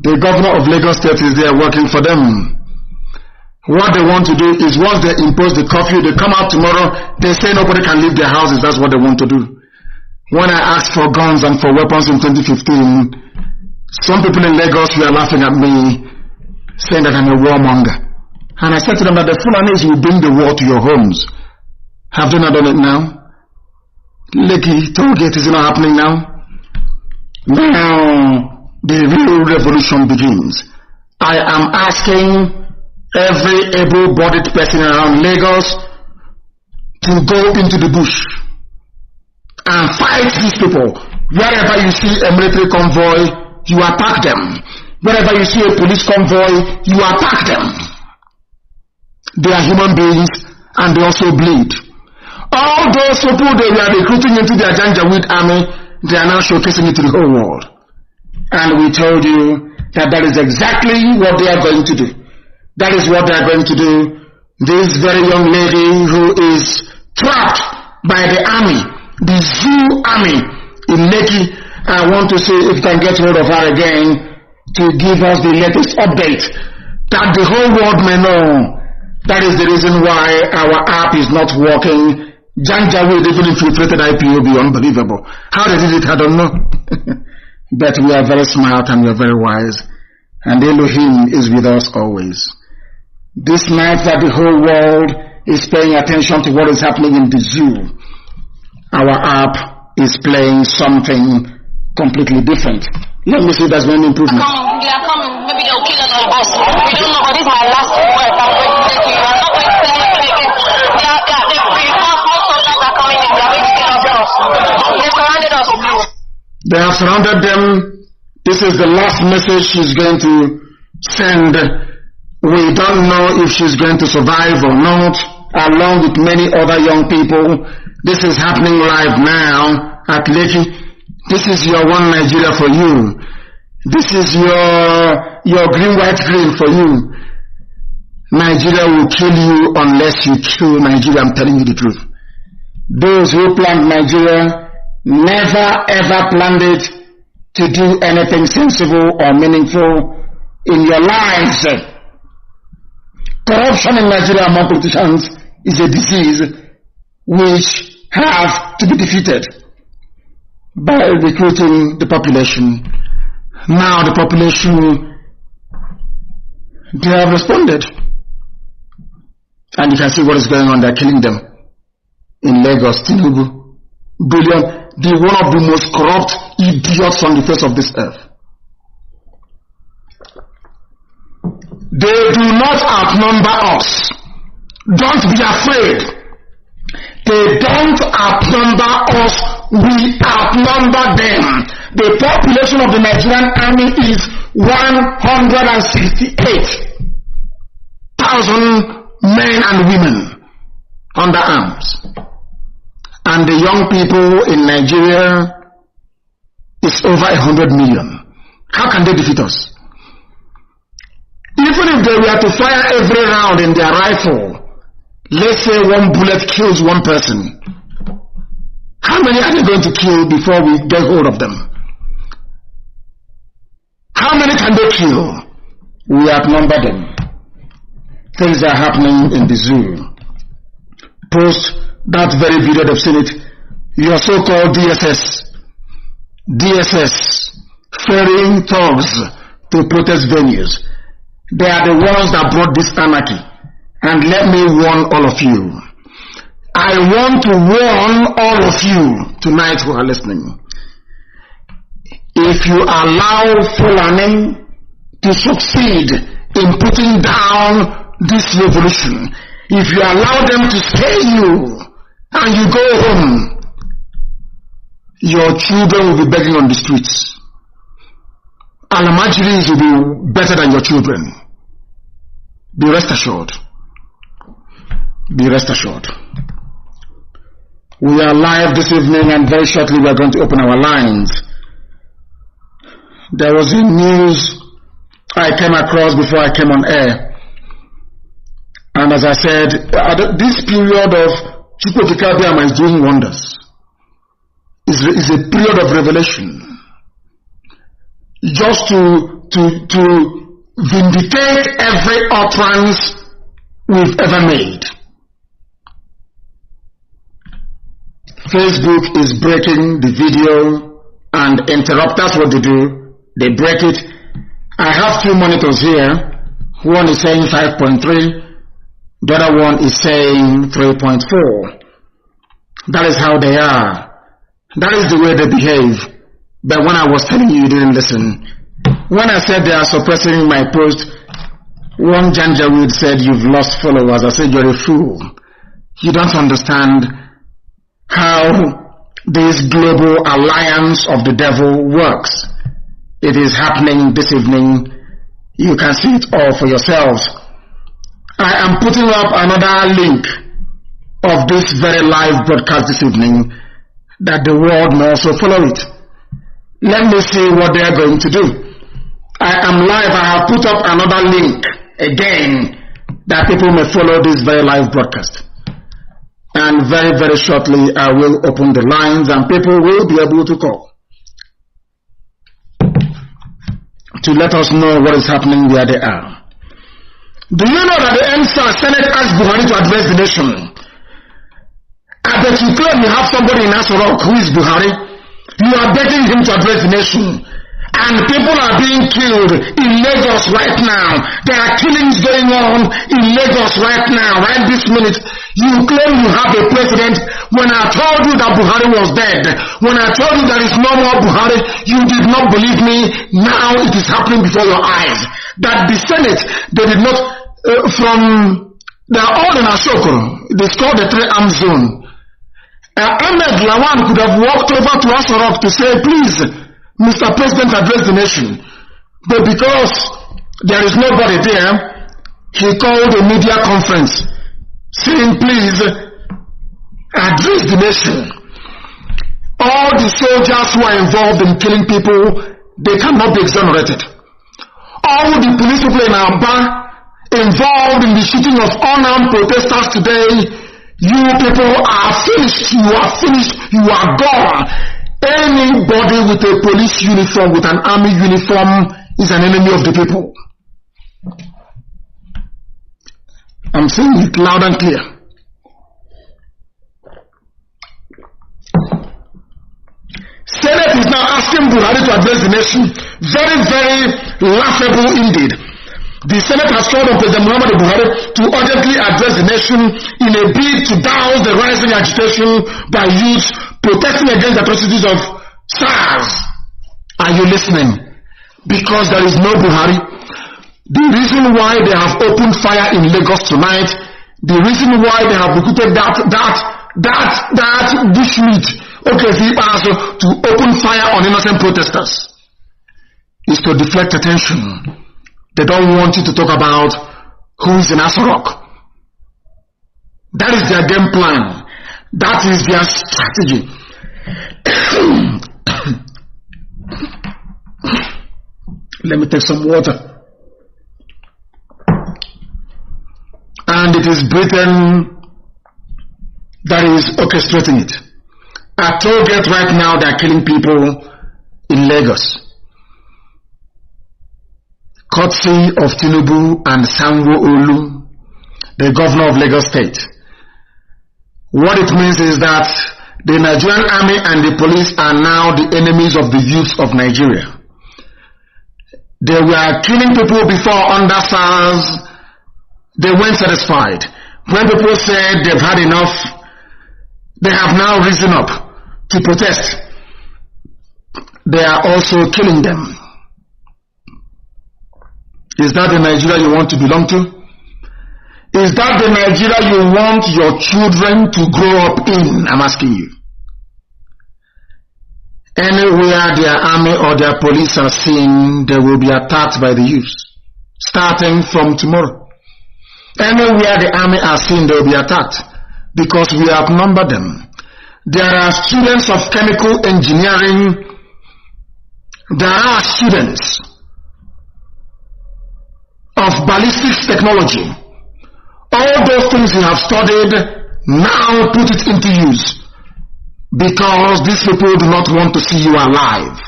S3: The governor of Lagos State is there working for them. What they want to do is once they impose the curfew, they come out tomorrow, they say nobody can leave their houses. That's what they want to do. When I asked for guns and for weapons in 2015, some people in Lagos were laughing at me, saying that I'm a warmonger. And I said to them that the Fulanis will bring the war to your homes. Have they not done it now? Lekki Tollgate is not happening now. Now the real revolution begins. I am asking every able-bodied person around Lagos to go into the bush and fight these people. Wherever you see a military convoy, you attack them. Wherever you see a police convoy, you attack them. They are human beings and they also bleed. All those people they were recruiting into their Janjaweed army, they are now showcasing it to the whole world. And we told you that that is exactly what they are going to do. That is what they are going to do. This very young lady who is trapped by the army, the zoo army in Lekki, I want to see if we can get hold of her again to give us the latest update that the whole world may know. That is the reason why our app is not working. Janjaweed even infiltrated IPOB, unbelievable. How they did it, I don't know. But we are very smart and we are very wise. And Elohim is with us always. This night that the whole world is paying attention to what is happening in the zoo, our app is playing something completely different. Let me see if there's any improvement.
S5: They are coming. Maybe they'll kill all of us. We don't know, but this is my last word. I'm going to say to you. I'm not going to say anything again. We have more soldiers are coming in. They are going to kill us. They surrounded us.
S3: They have surrounded them. This is the last message she's going to send. We don't know if she's going to survive or not, along with many other young people. This is happening live now at Lekki. This is your one Nigeria for you. This is your green, white, green for you. Nigeria will kill you unless you kill Nigeria. I'm telling you the truth. Those who planned Nigeria never ever planned it to do anything sensible or meaningful in your lives. Corruption in Nigeria among politicians is a disease which has to be defeated by recruiting the population. Now the population, they have responded. And you can see what is going on. They're killing them. In Lagos, Chinedu, brilliant, one of the most corrupt idiots on the face of this earth. They do not outnumber us. Don't be afraid. They don't outnumber us, we outnumber them. The population of the Nigerian army is 168,000 men and women under arms. And the young people in Nigeria is over 100 million. How can they defeat us? Even if they were to fire every round in their rifle, let's say one bullet kills one person. How many are they going to kill before we get hold of them? How many can they kill? We outnumber them. Things are happening in the zoo. Post that very video, they've seen it. Your so-called DSS, ferrying thugs to protest venues. They are the ones that brought this anarchy. And let me warn all of you. I want to warn all of you tonight who are listening. If you allow Fulani to succeed in putting down this revolution, if you allow them to scare you and you go home, your children will be begging on the streets. Alamajiris will be better than your children. Be rest assured. Be rest assured. We are live this evening and very shortly we are going to open our lines. There was a news I came across before I came on air. And as I said, this period of Chukwukabiyama is doing wonders. Is a period of revelation. Just to vindicate every utterance we've ever made. Facebook is breaking the video and interrupt. That's what they do. They break it. I have two monitors here. One is saying 5.3. The other one is saying 3.4. That is how they are. That is the way they behave. But when I was telling you, you didn't listen. When I said they are suppressing my post, one Janjaweed said, "You've lost followers." I said, "You're a fool. You don't understand how this global alliance of the devil works. It is happening this evening. You can see it all for yourselves." I am putting up another link of this very live broadcast this evening that the world may also follow it. Let me see what they are going to do. I am live. I have put up another link again that people may follow this very live broadcast. And very, very shortly I will open the lines and people will be able to call to let us know what is happening where they are. Do you know that the MSA Senate asked Buhari to address the nation? I bet you claim you have somebody in Aso Rock who is Buhari. You are begging him to address the nation. And people are being killed in Lagos right now. There are killings going on in Lagos right now, right this minute. You claim you have a president. When I told you that Buhari was dead, when I told you there is no more Buhari, you did not believe me. Now it is happening before your eyes. That the Senate, they did not, they are all in Ashokoro. It's called the 3-arm zone. Ahmed Lawan could have walked over to Asorok to say, please, Mr. President, address the nation. But because there is nobody there, he called a media conference saying, please, address the nation. All the soldiers who are involved in killing people, they cannot be exonerated. All the police people in Aba involved in the shooting of unarmed protesters today, you people are finished. You are finished. You are gone. Anybody with a police uniform, with an army uniform, is an enemy of the people. I'm saying it loud and clear. Senate is now asking Buhari to address the nation. Very, very laughable indeed. The Senate has called on President Muhammadu Buhari to urgently address the nation in a bid to douse the rising agitation by youth protesting against the atrocities of SARS. Are you listening? Because there is no Buhari. The reason why they have opened fire in Lagos tonight, the reason why they have recruited that bushmeat, to open fire on innocent protesters, is to deflect attention. They don't want you to talk about who is in Asorok. That is their game plan. That is their strategy. Let me take some water. And it is Britain that is orchestrating it. At toll gate right now, they are killing people in Lagos. Courtesy of Chinedu and Sanwo-Olu, the governor of Lagos State. What it means is that the Nigerian army and the police are now the enemies of the youth of Nigeria. They were killing people before under SARS. They weren't satisfied. When people said they've had enough, they have now risen up to protest. They are also killing them. Is that the Nigeria you want to belong to? Is that the Nigeria you want your children to grow up in? I'm asking you. Anywhere their army or their police are seen, they will be attacked by the youth, starting from tomorrow. Anywhere the army are seen, they will be attacked because we outnumber them. There are students of chemical engineering. There are students of ballistics technology. All those things you have studied, now put it into use. Because these people do not want to see you alive.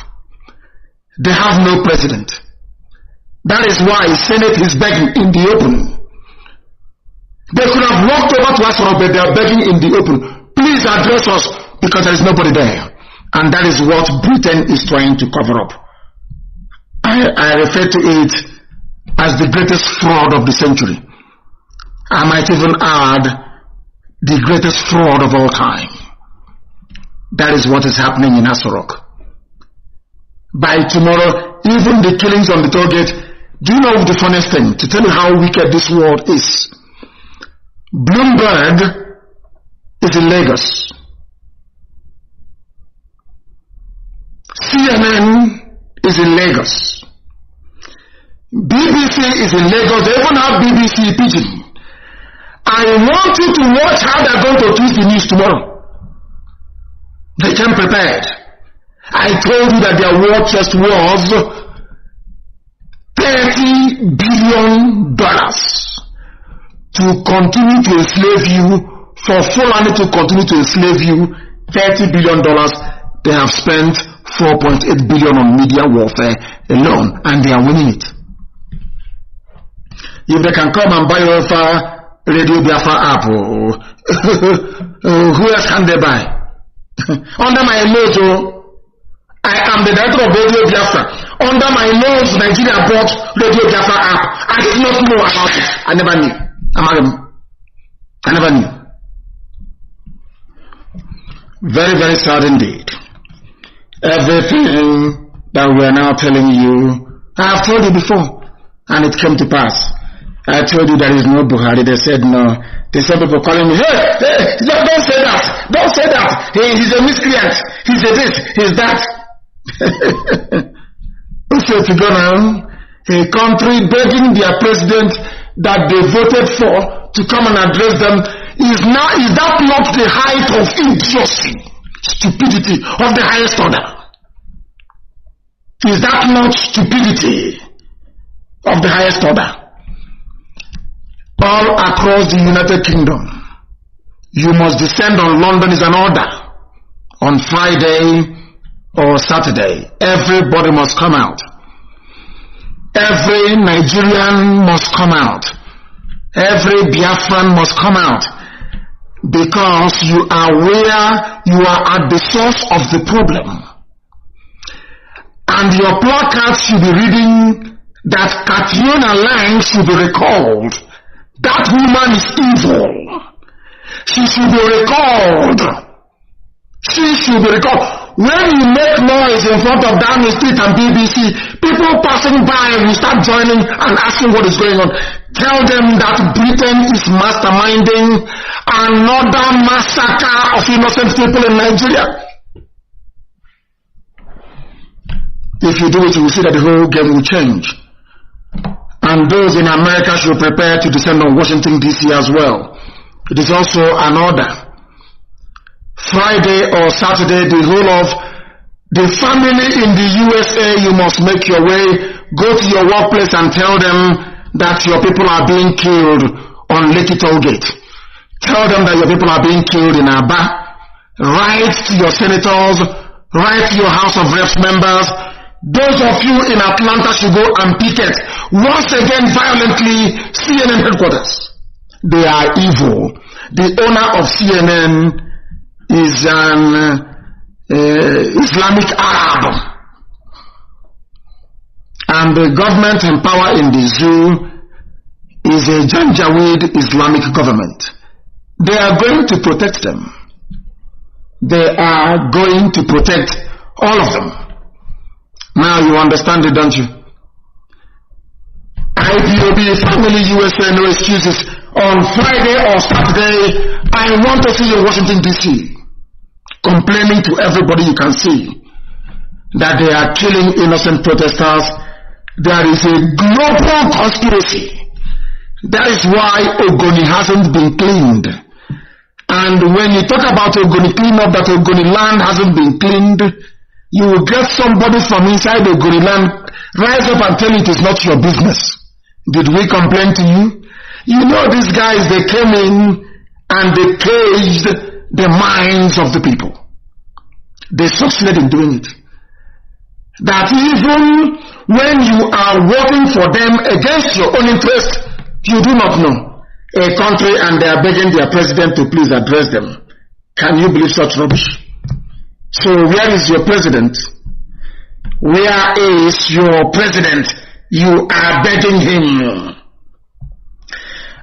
S3: They have no president. That is why Senate is begging in the open. They could have walked over to us, but they are begging in the open. Please address us, because there is nobody there. And that is what Britain is trying to cover up. I refer to it as the greatest fraud of the century. I might even add the greatest fraud of all time. That is what is happening in Asorok. By tomorrow, even the killings on the toll gate. Do you know the funniest thing? To tell you how wicked this world is. Bloomberg is in Lagos. CNN is in Lagos. BBC is in Lagos. They even have BBC Pidgin. I want you to watch how they are going to twist the news tomorrow. They came prepared. I told you that their war chest was $30 billion to continue to enslave you, for Fulani to continue to enslave you. $30 billion. They have spent $4.8 billion on media warfare alone, and they are winning it. If they can come and buy over Radio Biafra app, who else can they buy? Under my motto, I am the director of Radio Biafra. Under my nose, Nigeria bought Radio Biafra app. I did not know about it. I never knew. I never knew. Very, very sad indeed. Everything that we are now telling you, I have told you before, and it came to pass. I told you there is no Buhari. They said no. They said people calling me, hey, don't say that. Don't say that. He's a miscreant. He's a this, he's that. So to go now, a country begging their president that they voted for to come and address them, is that not the height of idiocy, stupidity of the highest order? Is that not stupidity of the highest order? All across the United Kingdom, you must descend on London is an order. On Friday or Saturday, everybody must come out. Every Nigerian must come out. Every Biafran must come out. Because you are where you are at the source of the problem. And your placards should be reading that Catriona Lang should be recalled. That woman is evil. She should be recalled. She should be recalled. When you make noise in front of Downing Street and BBC, people passing by will start joining and asking what is going on. Tell them that Britain is masterminding another massacre of innocent people in Nigeria. If you do it, you will see that the whole game will change. And those in America should prepare to descend on Washington, D.C. as well. It is also an order. Friday or Saturday, the whole of the family in the USA, you must make your way, go to your workplace and tell them that your people are being killed on Lekki Toll Gate. Tell them that your people are being killed in Aba. Write to your senators, write to your House of Reps members. Those of you in Atlanta should go and picket once again violently CNN headquarters. They are evil. The owner of CNN is an Islamic Arab. And the government in power in the zoo is a Janjaweed Islamic government. They are going to protect them. They are going to protect all of them. Now you understand it, don't you? IPOB, Family USA, no excuses. On Friday or Saturday, I want to see you in Washington, D.C. complaining to everybody you can see that they are killing innocent protesters. There is a global conspiracy. That is why Ogoni hasn't been cleaned. And when you talk about Ogoni cleanup, that Ogoni land hasn't been cleaned, you will get somebody from inside Ogoni land rise up and tell you it is not your business. Did we complain to you? You know these guys, they came in and they caged the minds of the people. They succeeded in doing it. That even when you are working for them against your own interest, you do not know a country and they are begging their president to please address them. Can you believe such rubbish? So where is your president? Where is your president? You are begging him.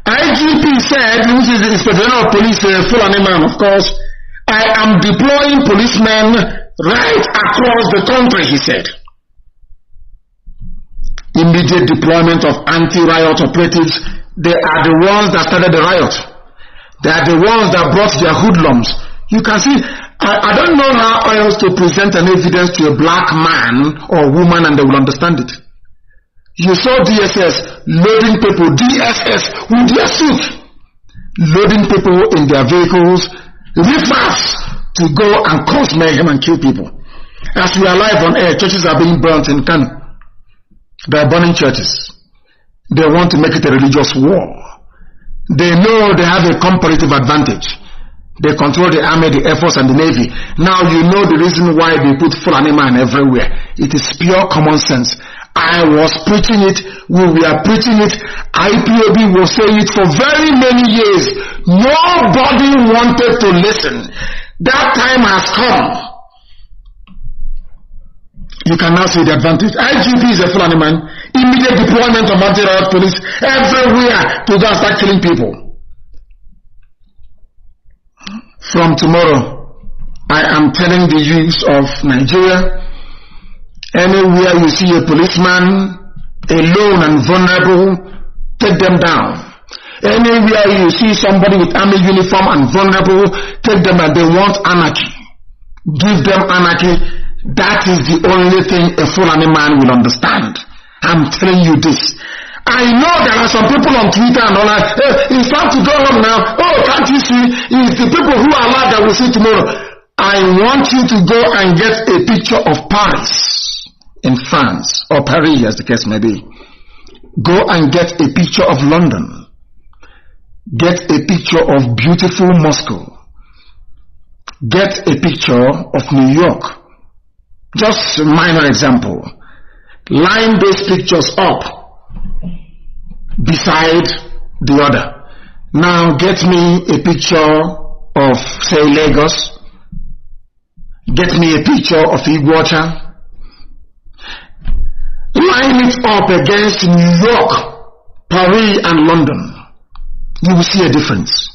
S3: IGP said, which is the Inspector General of Police, Fulani man, of course, I am deploying policemen right across the country, he said. Immediate deployment of anti-riot operatives. They are the ones that started the riot. They are the ones that brought their hoodlums. You can see, I don't know how else to present an evidence to a black man or woman and they will understand it. You saw DSS loading people, DSS with their suits, loading people in their vehicles, riffraffs to go and cause mayhem and kill people. As we are live on air, churches are being burnt in Kanu. They are burning churches. They want to make it a religious war. They know they have a comparative advantage. They control the army, the air force, and the navy. Now you know the reason why they put Fulani man everywhere. It is pure common sense. I was preaching it, we were preaching it, IPOB was saying it for very many years. Nobody wanted to listen. That time has come. You can now see the advantage. IGP is a Fulani man. Immediate deployment of anti-riot police everywhere to just start killing people. From tomorrow, I am telling the youths of Nigeria, anywhere you see a policeman alone and vulnerable, take them down. Anywhere you see somebody with army uniform and vulnerable, take them and they want anarchy. Give them anarchy. That is the only thing a Fulani man will understand. I'm telling you this. I know there are some people on Twitter and all that. Hey, it's time to go home now. Oh, can't you see? It's the people who are alive that will see tomorrow. I want you to go and get a picture of Paris in France, or Paris as the case may be. Go and get a picture of London. Get a picture of beautiful Moscow. Get a picture of New York. Just a minor example. Line those pictures up beside the other. Now get me a picture of, say, Lagos. Get me a picture of Iguacha. Line it up against New York, Paris, and London. You will see a difference.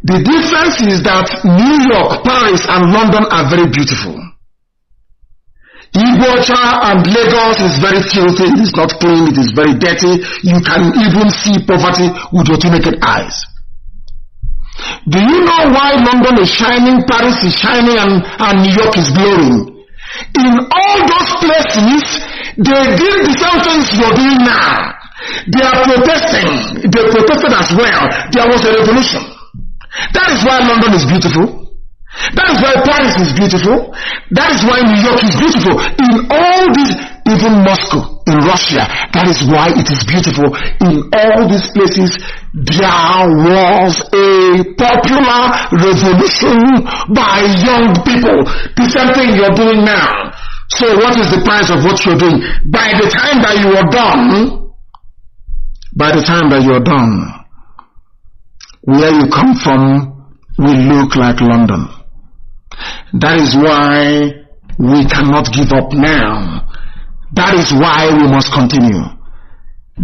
S3: The difference is that New York, Paris, and London are very beautiful. Iguacha and Lagos is very filthy, it is not clean, it is very dirty. You can even see poverty with your two naked eyes. Do you know why London is shining, Paris is shining, and New York is glowing? In all those places, they did the same things you're doing now. They are protesting. They protested as well. There was a revolution. That is why London is beautiful. That is why Paris is beautiful. That is why New York is beautiful. In all these, even Moscow in Russia, that is why it is beautiful. In all these places, there was a popular revolution by young people. The same thing you're doing now. So what is the price of what you're doing? By the time that you are done, where you come from will look like London. That is why we cannot give up now. That is why we must continue.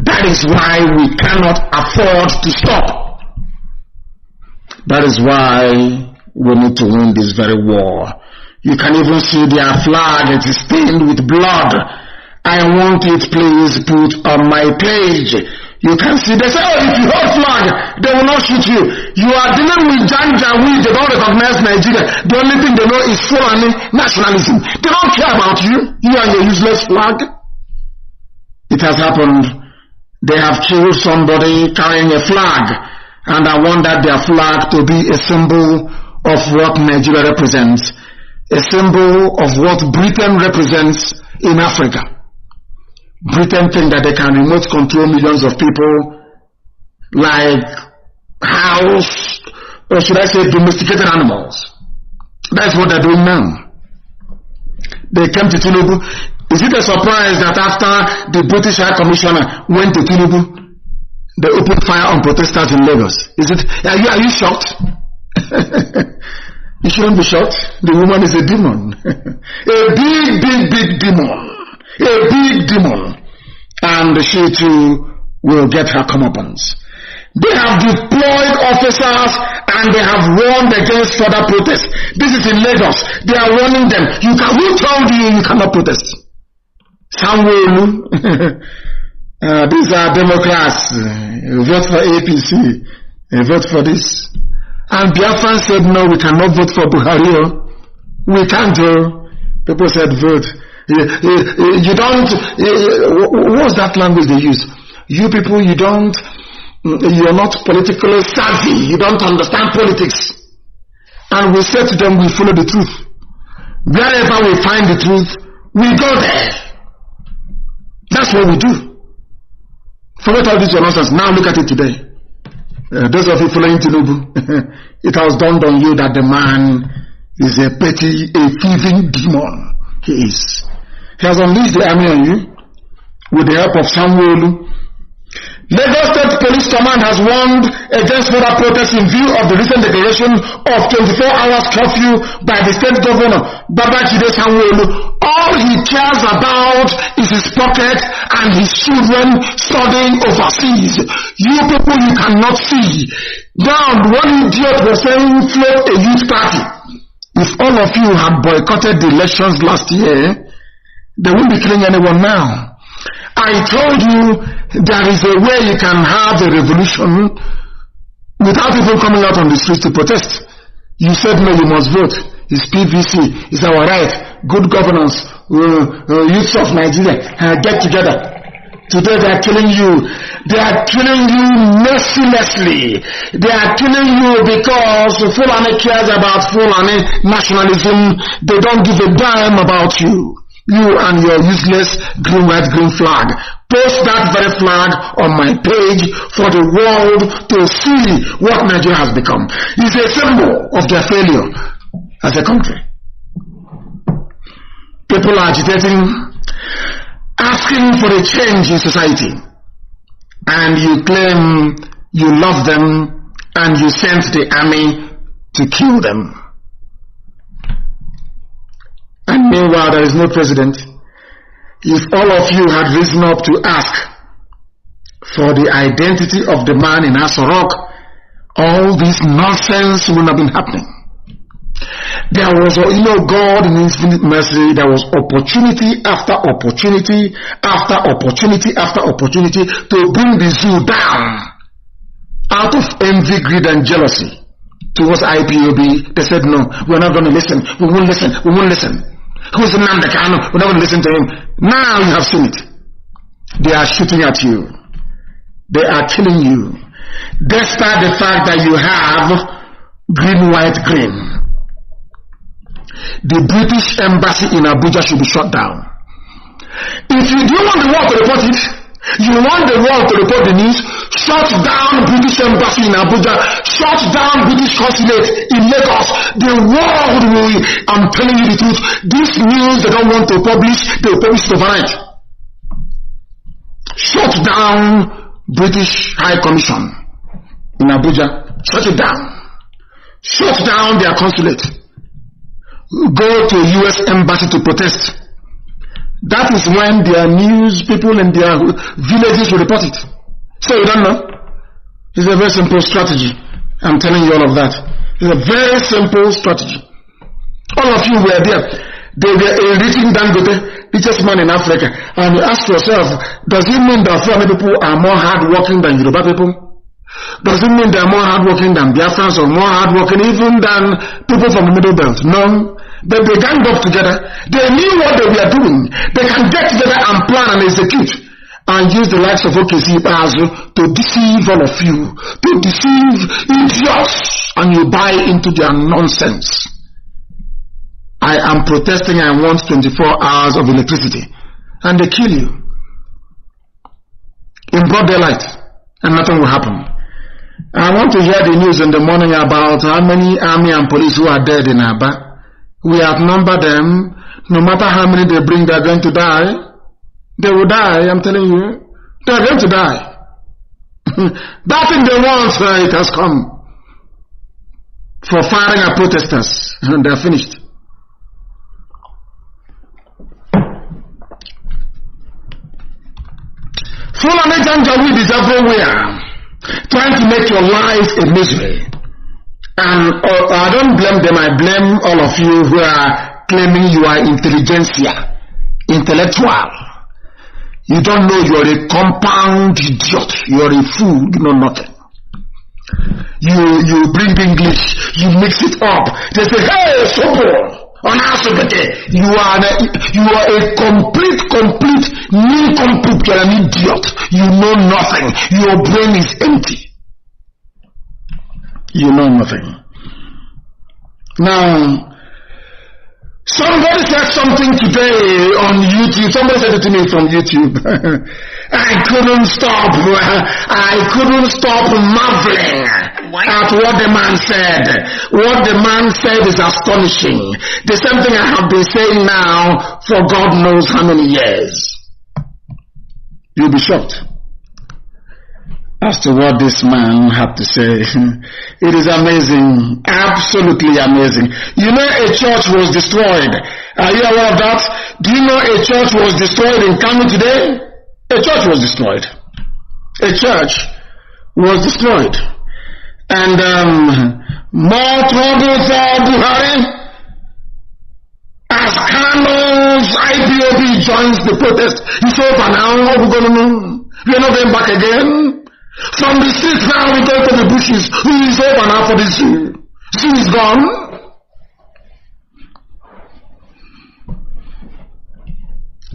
S3: That is why we cannot afford to stop. That is why we need to win this very war. You can even see their flag, it is stained with blood. I want it please put on my page. You can see, they say, oh, if you hold flag, they will not shoot you. You are dealing with Janjaweed, they don't recognize Nigeria. The only thing they know is Fulani nationalism. They don't care about you and your useless flag. It has happened. They have killed somebody carrying a flag, and I want that their flag to be a symbol of what Nigeria represents, a symbol of what Britain represents in Africa. Britain think that they can remote control millions of people like house, or should I say domesticated animals. That's what they're doing now. They came to Chinedu. Is it a surprise that after the British High Commissioner went to Chinedu, they opened fire on protesters in Lagos? Are you shocked? You shouldn't be shocked. The woman is a demon. A big demon. A big demon, and she too will get her comeuppance. They have deployed officers and they have warned against further protests. This is in Lagos. They are warning them. Who told you cannot protest? Samuel. These are Democrats. Vote for APC. Vote for this. And Biafra said, no, we cannot vote for Buhari. We can't. People said vote. You don't, what's that language they use? You people, you're not politically savvy. You don't understand politics. And we say to them, we follow the truth. Wherever we find the truth, we go there. That's what we do. Forget all this nonsense. Now look at it today. Those of you following Chinedu, it has dawned on you that the man is a thieving demon. He is. He has unleashed the army on you with the help of Samuel. Lagos State Police Command has warned against further protests in view of the recent declaration of 24 hours curfew by the state governor, Babajide Sanwo-Olu. All he cares about is his pocket and his children studying overseas. You people, you cannot see. Now, one idiot was saying float a youth party. If all of you had boycotted the elections last year, they won't be killing anyone now. I told you there is a way you can have a revolution without people coming out on the streets to protest. You said no, you must vote. It's PVC. It's our right. Good governance. Youths of Nigeria, get together. Today they are killing you. They are killing you mercilessly. They are killing you because Fulani cares about Fulani nationalism. They don't give a damn about you. You and your useless green, white, green flag. Post that very flag on my page for the world to see what Nigeria has become. It's a symbol of their failure as a country. People are agitating, asking for a change in society. And you claim you love them and you sent the army to kill them. And meanwhile, there is no president. If all of you had risen up to ask for the identity of the man in Aso-Rock, all this nonsense would not have been happening. There was, God in infinite mercy, there was opportunity after opportunity after opportunity after opportunity to bring the zoo down out of envy, greed, and jealousy towards IPOB. They said, no, we're not going to listen. We won't listen. We won't listen. Who's Nnamdi Kanu? We're not going to listen to him. Now you have seen it. They are shooting at you. They are killing you. Despite the fact that you have green, white, green. The British embassy in Abuja should be shut down. If you do want the world to report it, you want the world to report the news, shut down British embassy in Abuja, shut down British consulate in Lagos. The world will, I'm telling you the truth, this news they don't want to publish, they will publish it overnight. Shut down British High Commission in Abuja. Shut it down. Shut down their consulate. Go to US embassy to protest. That is when their news people in their villages will report it. So you don't know? It's a very simple strategy. I'm telling you all of that. It's a very simple strategy. All of you were there. They were enriching Dangote, richest man in Africa. And you ask yourself, does it mean that Fulani people are more hardworking than Yoruba people? Does it mean they are more hardworking than Biafrans or more hardworking even than people from the Middle Belt? No. But they ganged up together. They knew what they were doing. They can get together and plan and execute and use the likes of OKC to deceive all of you, to deceive idiots, and you buy into their nonsense. I am protesting. I want 24 hours of electricity, and they kill you in broad daylight, and nothing will happen. I want to hear the news in the morning about how many army and police who are dead in Aba. We outnumber them. No matter how many they bring, they are going to die. They will die, I'm telling you. They are going to die. That thing they want, it has come. For firing at protesters. And they are finished. Fulani Janjaweed is everywhere, trying to make your life a misery. And I don't blame them, I blame all of you who are claiming you are intelligentsia, intellectual. You don't know, you're a compound idiot, you're a fool, you know nothing. You bring English, you mix it up. They say, hey, Sopo, on Asubete, you are a complete nincompoop, you're an idiot. You know nothing. Your brain is empty. You know nothing. Now, somebody said something today on YouTube. Somebody said it to me from YouTube. I couldn't stop marveling at what the man said. What the man said is astonishing. The same thing I have been saying now for God knows how many years. You'll be shocked. as to what this man had to say. It is amazing, absolutely amazing. You know a church was destroyed. Are you aware of that? Do you know a church was destroyed in Kanu today? A church was destroyed. A church was destroyed. And more trouble for Buhari as Kanu's IPOB joins the protest. It's over now. What are we going to do? We are not going back again. From the streets now we go to the bushes. Who is over now for the zoo? Zoo is gone.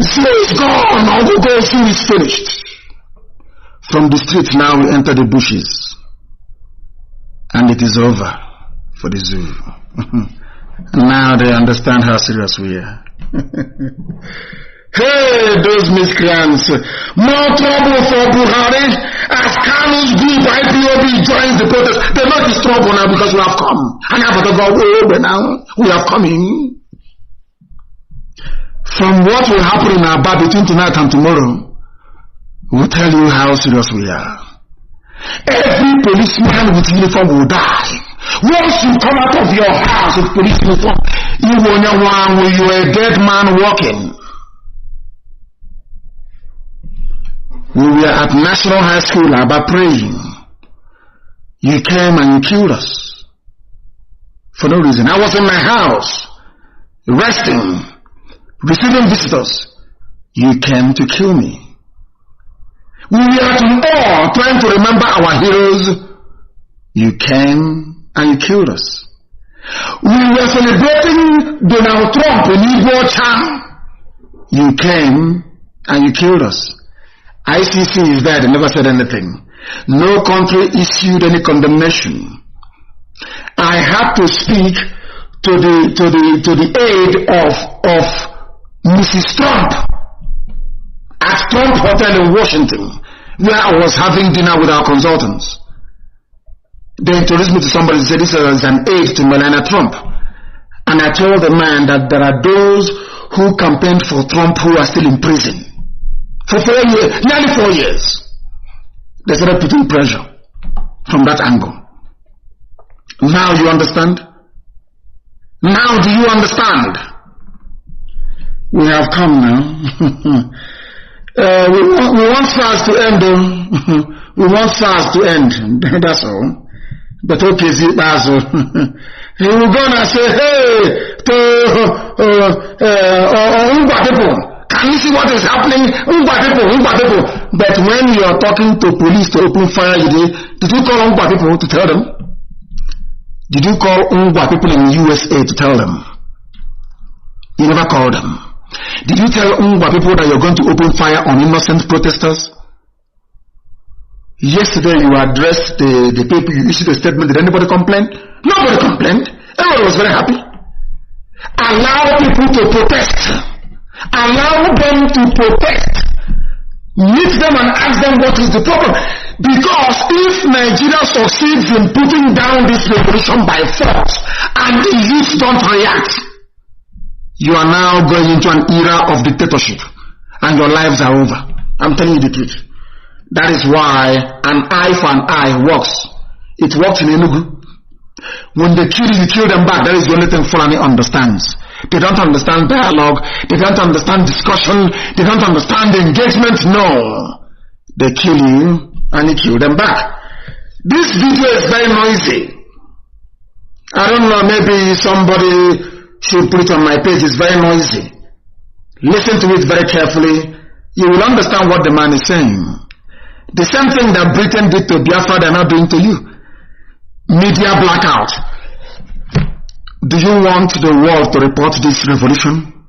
S3: Zoo is gone. Now we go, zoo is finished. From the streets now we enter the bushes. And it is over for the zoo. Now they understand how serious we are. Hey, those miscreants. More trouble for Buhari as Kanu's group IPOB joins the protest. They know it's trouble now because we have come. And now we have come in. From what will happen in our bar between tonight and tomorrow, we'll tell you how serious we are. Every policeman with uniform will die. Once you come out of your house with police uniform, you are a dead man walking. We were at National High School about praying. You came and you killed us. For no reason. I was in my house, resting, receiving visitors. You came to kill me. We were at war trying to remember our heroes. You came and you killed us. We were celebrating Donald Trump in Igbo Chan. You came and you killed us. ICC is there, they never said anything. No country issued any condemnation. I had to speak to the aid of Mrs. Trump at Trump Hotel in Washington, where I was having dinner with our consultants. They introduced me to somebody and said this is an aide to Melania Trump. And I told the man that there are those who campaigned for Trump who are still in prison. For 4 years, nearly 4 years. They started putting pressure from that angle. Now you understand? Now do you understand? We have come now. We want SARS to end. We want SARS to end. That's all. But okay, that's all. He will go and say, hey, to people. Can you see what is happening? People. But when you are talking to police to open fire, did you call Ungwa people to tell them? Did you call Ungwa people in the USA to tell them? You never called them. Did you tell Ungwa people that you're going to open fire on innocent protesters? Yesterday you addressed the people, you issued a statement. Did anybody complain? Nobody complained. Everybody was very happy. Allow people to protest. Allow them to protest. Meet them and ask them what is the problem. Because if Nigeria succeeds in putting down this revolution by force and the youth don't react, you are now going into an era of dictatorship and your lives are over. I'm telling you the truth. That is why an eye for an eye works. It works in Enugu. When they kill you, you kill them back. That is the only thing Fulani understands. They don't understand dialogue. They don't understand discussion. They don't understand engagement. No. They kill you and you kill them back. This video is very noisy. I don't know, maybe somebody should put it on my page. It's very noisy. Listen to it very carefully. You will understand what the man is saying. The same thing that Britain did to Biafra, they're not doing to you. Media blackout. Do you want the world to report this revolution?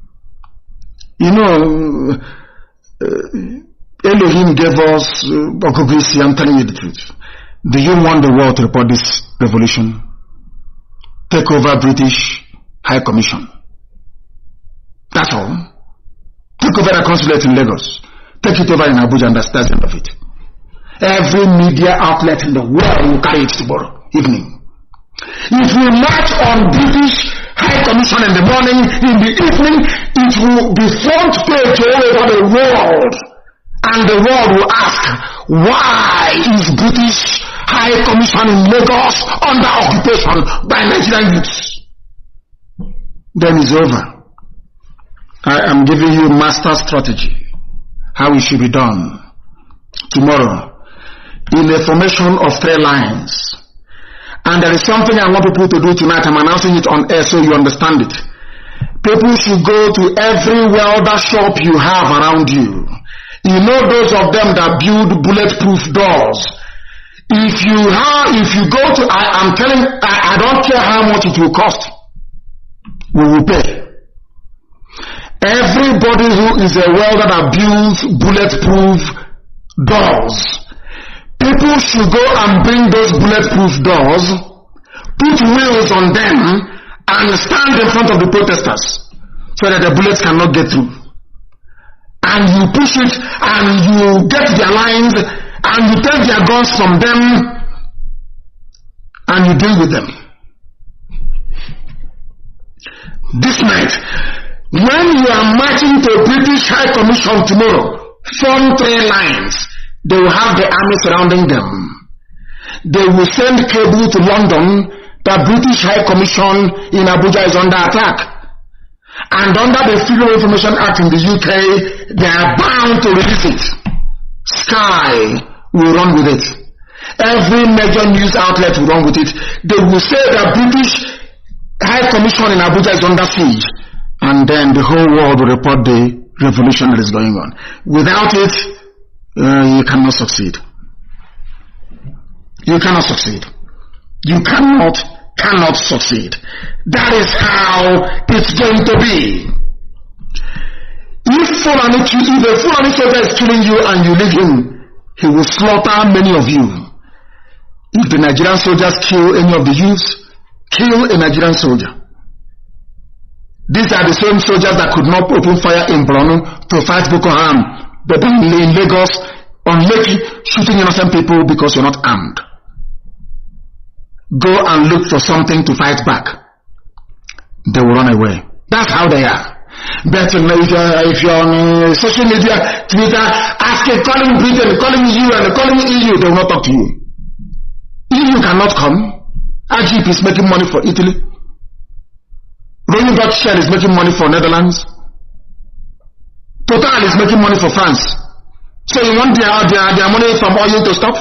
S3: You know, Elohim gave us Okogisi, I'm telling you the truth. Do you want the world to report this revolution? Take over British High Commission. That's all. Take over the consulate in Lagos. Take it over in Abuja, and that's the end of it. Every media outlet in the world will carry it tomorrow evening. If we march on British High Commission in the morning, in the evening, it will be front page all over the world. And the world will ask, why is British High Commission in Lagos under occupation by Nigerian youths? Then it's over. I am giving you master strategy, how it should be done. Tomorrow, in a formation of 3 lines. And there is something I want people to do tonight. I'm announcing it on air so you understand it. People should go to every welder shop you have around you. You know those of them that build bulletproof doors. If you go to, I don't care how much it will cost. We will pay. Everybody who is a welder that builds bulletproof doors, people should go and bring those bulletproof doors, put wheels on them, and stand in front of the protesters so that the bullets cannot get through. And you push it, and you get their lines, and you take their guns from them, and you deal with them. This night, when you are marching to British High Commission tomorrow, form 3 lines. They will have the army surrounding them. They will send cable to London that British High Commission in Abuja is under attack. And under the Freedom of Information Act in the UK, they are bound to release it. Sky will run with it. Every major news outlet will run with it. They will say that British High Commission in Abuja is under siege. And then the whole world will report the revolution that is going on. Without it, you cannot succeed. You cannot succeed. You cannot succeed. That is how it's going to be. If a Fulani soldier is killing you and you leave him, he will slaughter many of you. If the Nigerian soldiers kill any of the youths, kill a Nigerian soldier. These are the same soldiers that could not open fire in Borno to fight Boko Haram. But then in Lagos, on Lekki, shooting innocent people because you're not armed. Go and look for something to fight back. They will run away. That's how they are. But if you're on social media, Twitter, calling Britain, calling you and calling EU, they will not talk to you. EU cannot come. Egypt is making money for Italy. Rolling Dutch Shell is making money for Netherlands. Total is making money for France. So you want their money from oil to stop?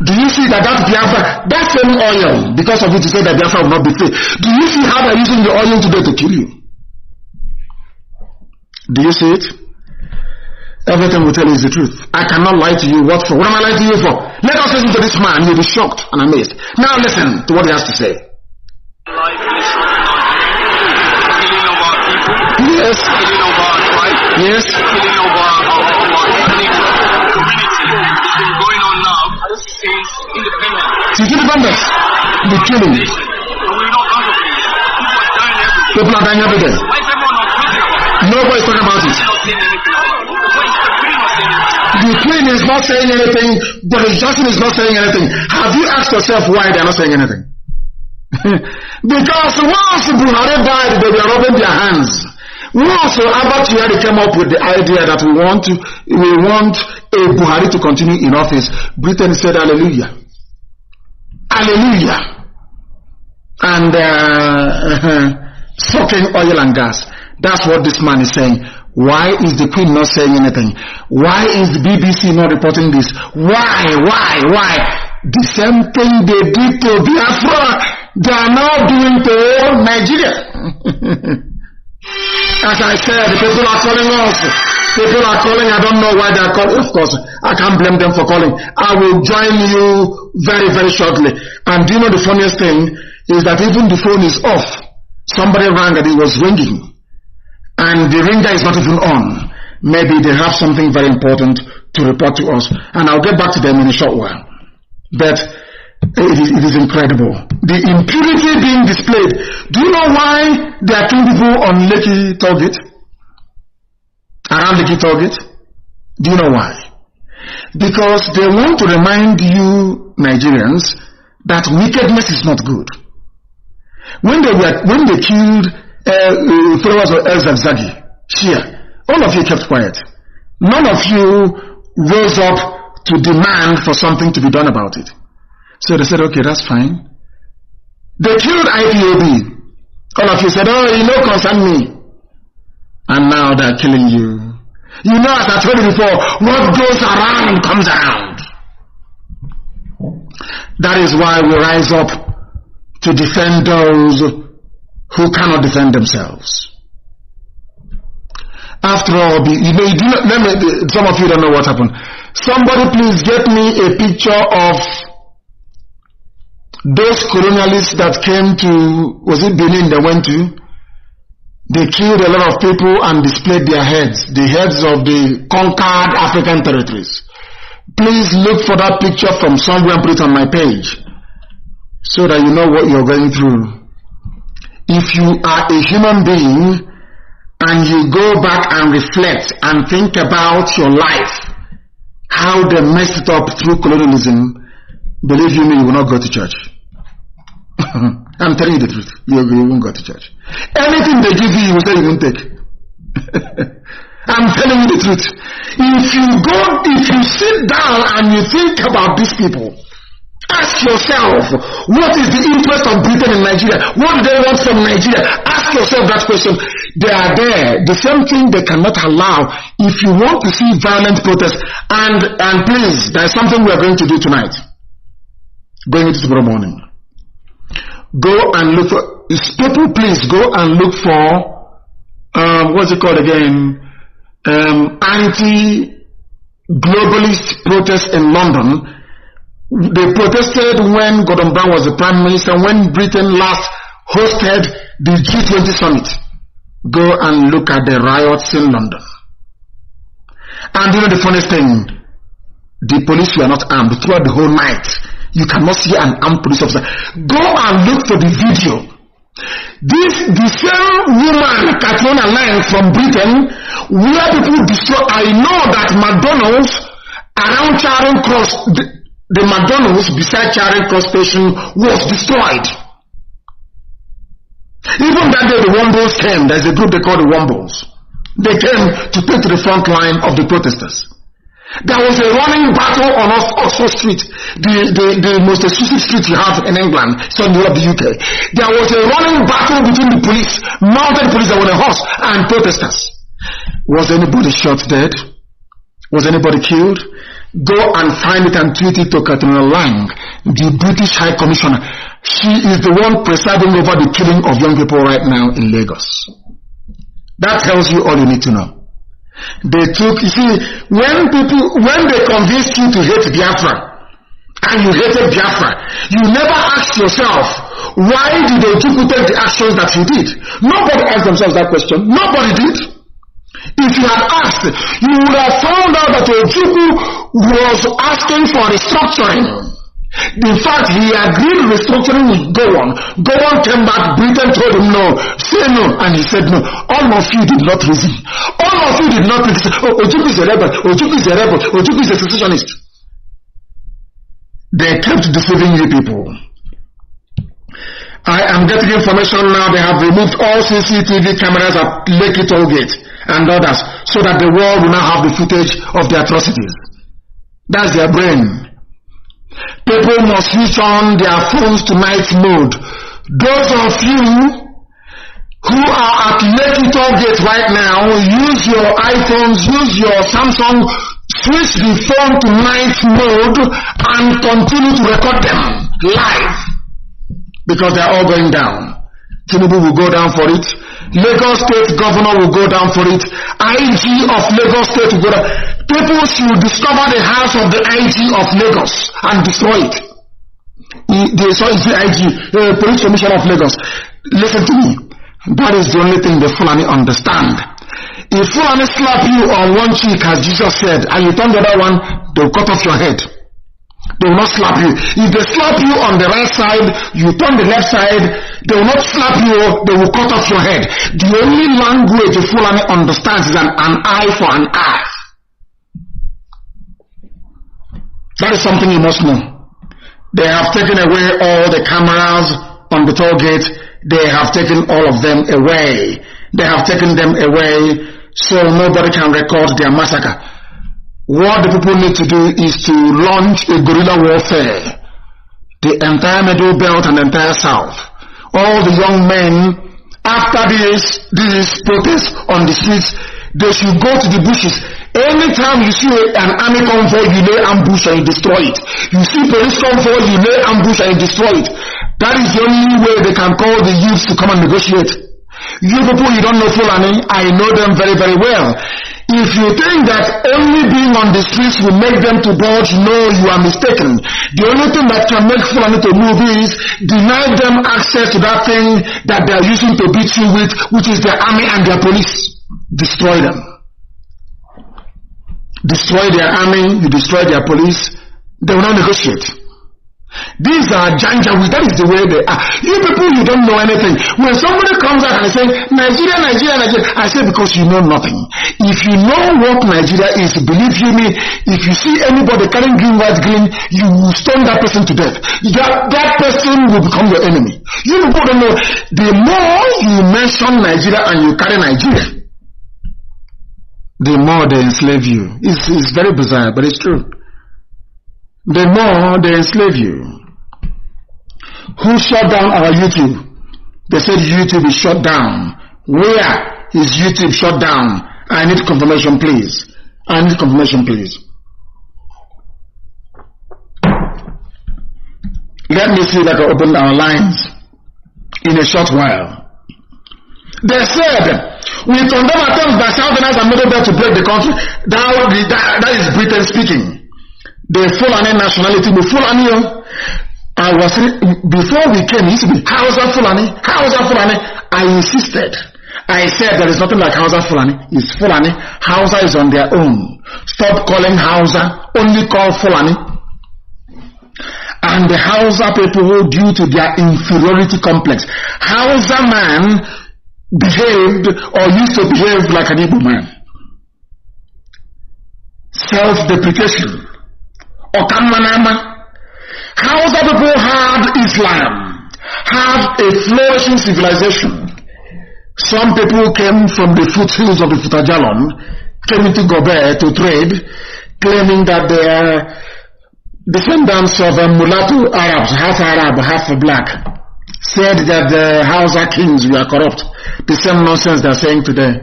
S3: Do you see that Biafra, that same oil, because of it you say that Biafra will not be free. Do you see how they're using the oil today to kill you? Do you see it? Everything we tell you is the truth. I cannot lie to you. What for? What am I lying to you for? Let us listen to this man. You'll be shocked and amazed. Now listen to what he has to say.
S6: Killing of our people.
S3: Yes.
S6: Killing of our tribe.
S3: Yes.
S6: Killing of our ethnic community. It's been going on now since independence.
S3: Since independence, the killing.
S6: And we're not going to finish. People are dying every day.
S3: People are dying every day.
S6: Why is everyone not talking about it?
S3: Nobody's talking about it.
S6: Not saying anything about it. Why is the Queen not saying anything?
S3: The Queen is not saying anything. Boris Johnson is not saying anything. Have you asked yourself why they are not saying anything? Because once Buhari died, they were rubbing their hands. Once Albert Chinedu came up with the idea that we want a Buhari to continue in office, Britain said hallelujah. Hallelujah. And sucking oil and gas. That's what this man is saying. Why is the Queen not saying anything? Why is the BBC not reporting this? Why? The same thing they did to Biafra, they are now doing to Nigeria. As I said, people are calling us. People are calling. I don't know why they are calling. Of course, I can't blame them for calling. I will join you very, very shortly. And do you know the funniest thing is that even the phone is off. Somebody rang and it was ringing. And the ringer is not even on. Maybe they have something very important to report to us. And I'll get back to them in a short while. But it is incredible. The impunity being displayed. Do you know why there are 2 people on Lekki Tollgate? Around Lekki Tollgate? Do you know why? Because they want to remind you Nigerians that wickedness is not good. When they killed followers of El Zagzagi, Shia, all of you kept quiet. None of you rose up to demand for something to be done about it. So they said, okay, that's fine. They killed IPOB. All of you said, oh, you know, concern me. And now they're killing you. You know, as I told you before, what goes around comes around. That is why we rise up to defend those who cannot defend themselves. After all, some of you don't know what happened. Somebody please get me a picture of those colonialists that came to, was it Benin they went to? They killed a lot of people and displayed their heads, the heads of the conquered African territories. Please look for that picture from somewhere and put it on my page so that you know what you're going through. If you are a human being and you go back and reflect and think about your life, how they messed it up through colonialism, believe you me, you will not go to church. I'm telling you the truth. You won't go to church. Anything they give you, you will say you won't take. I'm telling you the truth. If you sit down and you think about these people, ask yourself, what is the interest of Britain in Nigeria? What do they want from Nigeria? Ask yourself that question. They are there. The same thing they cannot allow. If you want to see violent protest, and please, there's something we are going to do tonight. Going into tomorrow morning. Go and look for, people please go and look for, what's it called again? Anti-globalist protest in London. They protested when Gordon Brown was the Prime Minister, when Britain last hosted the G20 summit. Go and look at the riots in London. And you know the funniest thing? The police were not armed throughout the whole night. You cannot see an armed police officer. Go and look for the video. The same woman, Katrina Lang from Britain, where people destroy. I know that McDonald's around Charing Cross, the McDonald's beside Charing Cross station was destroyed. Even that day the Wombos came. There's a group they call the Wombos. They came to take to the front line of the protesters. There was a running battle on Oxford Street, the most exclusive street you have in England, so in the UK. There was a running battle between the police, mounted police that were on a horse, and protesters. Was anybody shot dead? Was anybody killed? Go and find it and tweet it to Katrina Lang, the British High Commissioner. She is the one presiding over the killing of young people right now in Lagos. That tells you all you need to know. They took, you see, when they convinced you to hate Biafra, and you hated Biafra, you never asked yourself, why did Ojukwu take the actions that he did? Nobody asked themselves that question. Nobody did. If you had asked, you would have found out that Ojukwu was asking for restructuring. In fact, he agreed restructuring would go on. Go on came back, Britain told him no, say no, and he said no. All of you did not reason. All of you did not think, oh, Ojukwu is a rebel, Ojukwu is a rebel, Ojukwu is a secessionist. They kept deceiving you people. I am getting information now, they have removed all CCTV cameras at Lekki Toll Gate and others, so that the world will now have the footage of the atrocities. That's their brain. People must switch on their phones to night mode. Those of you who are at Lekki Toll Gate right now, use your iPhones, use your Samsung, switch the phone to night mode and continue to record them live. Because they are all going down. Chinedu will go down for it. Lagos State Governor will go down for it. IG of Lagos State will go down. People should discover the house of the IG of Lagos and destroy it. The IG, Police Commissioner of Lagos. Listen to me. That is the only thing the Fulani understand. If Fulani slap you on one cheek, as Jesus said, and you turn the other one, they will cut off your head. They will not slap you. If they slap you on the right side, you turn the left side, they will not slap you, they will cut off your head. The only language the Fulani understands is an eye for an eye. That is something you must know. They have taken away all the cameras on the toll gate. They have taken all of them away. They have taken them away. so nobody can record their massacre. What the people need to do is to launch a guerrilla warfare. The entire Middle Belt and the entire South. All the young men, after this protest on the streets, they should go to the bushes. Anytime you see an army convoy, you lay ambush and you destroy it. You see police convoy, you lay ambush and you destroy it. That is the only way they can call the youth to come and negotiate. You people, you don't know Fulani, I know them very, very well. If you think that only being on the streets will make them to budge, no, you are mistaken. The only thing that can make Fulani to move is deny them access to that thing that they are using to beat you with, which is their army and their police. Destroy them. Destroy their army, you destroy their police, they will not negotiate. These are janjaweed, that is the way they are. You people, you don't know anything. When somebody comes out and say, Nigeria, Nigeria, Nigeria, I say because you know nothing. If you know what Nigeria is, believe you me, if you see anybody carrying green, white, green, you will stone that person to death. That person will become your enemy. You people don't know. The more you mention Nigeria and you carry Nigeria, the more they enslave you. It's very bizarre, but it's true. The more they enslave you. Who shut down our YouTube? They said YouTube is shut down. Where is YouTube shut down? I need confirmation, please. I need confirmation, please. Let me see if I can open our lines in a short while. They said, we condemn attempts by Southerners and Middle Belt to break the country. That is Britain speaking. The Fulani nationality, the Fulani. Before we came, it used to be Hausa Fulani, Hausa Fulani. I insisted. I said there is nothing like Hausa Fulani. It's Fulani. Hausa is on their own. Stop calling Hausa. Only call Fulani. And the Hausa people, due to their inferiority complex, Hausa man behaved or used to behave like an Igbo man. Self-deprecation. Okanmanama. Hausa people had Islam, had a flourishing civilization. Some people came from the foothills of the Futajalon, came into Gobe to trade, claiming that they are descendants of mulatto Arabs, half Arab, half black. Said that the Hausa kings were corrupt. The same nonsense they are saying today.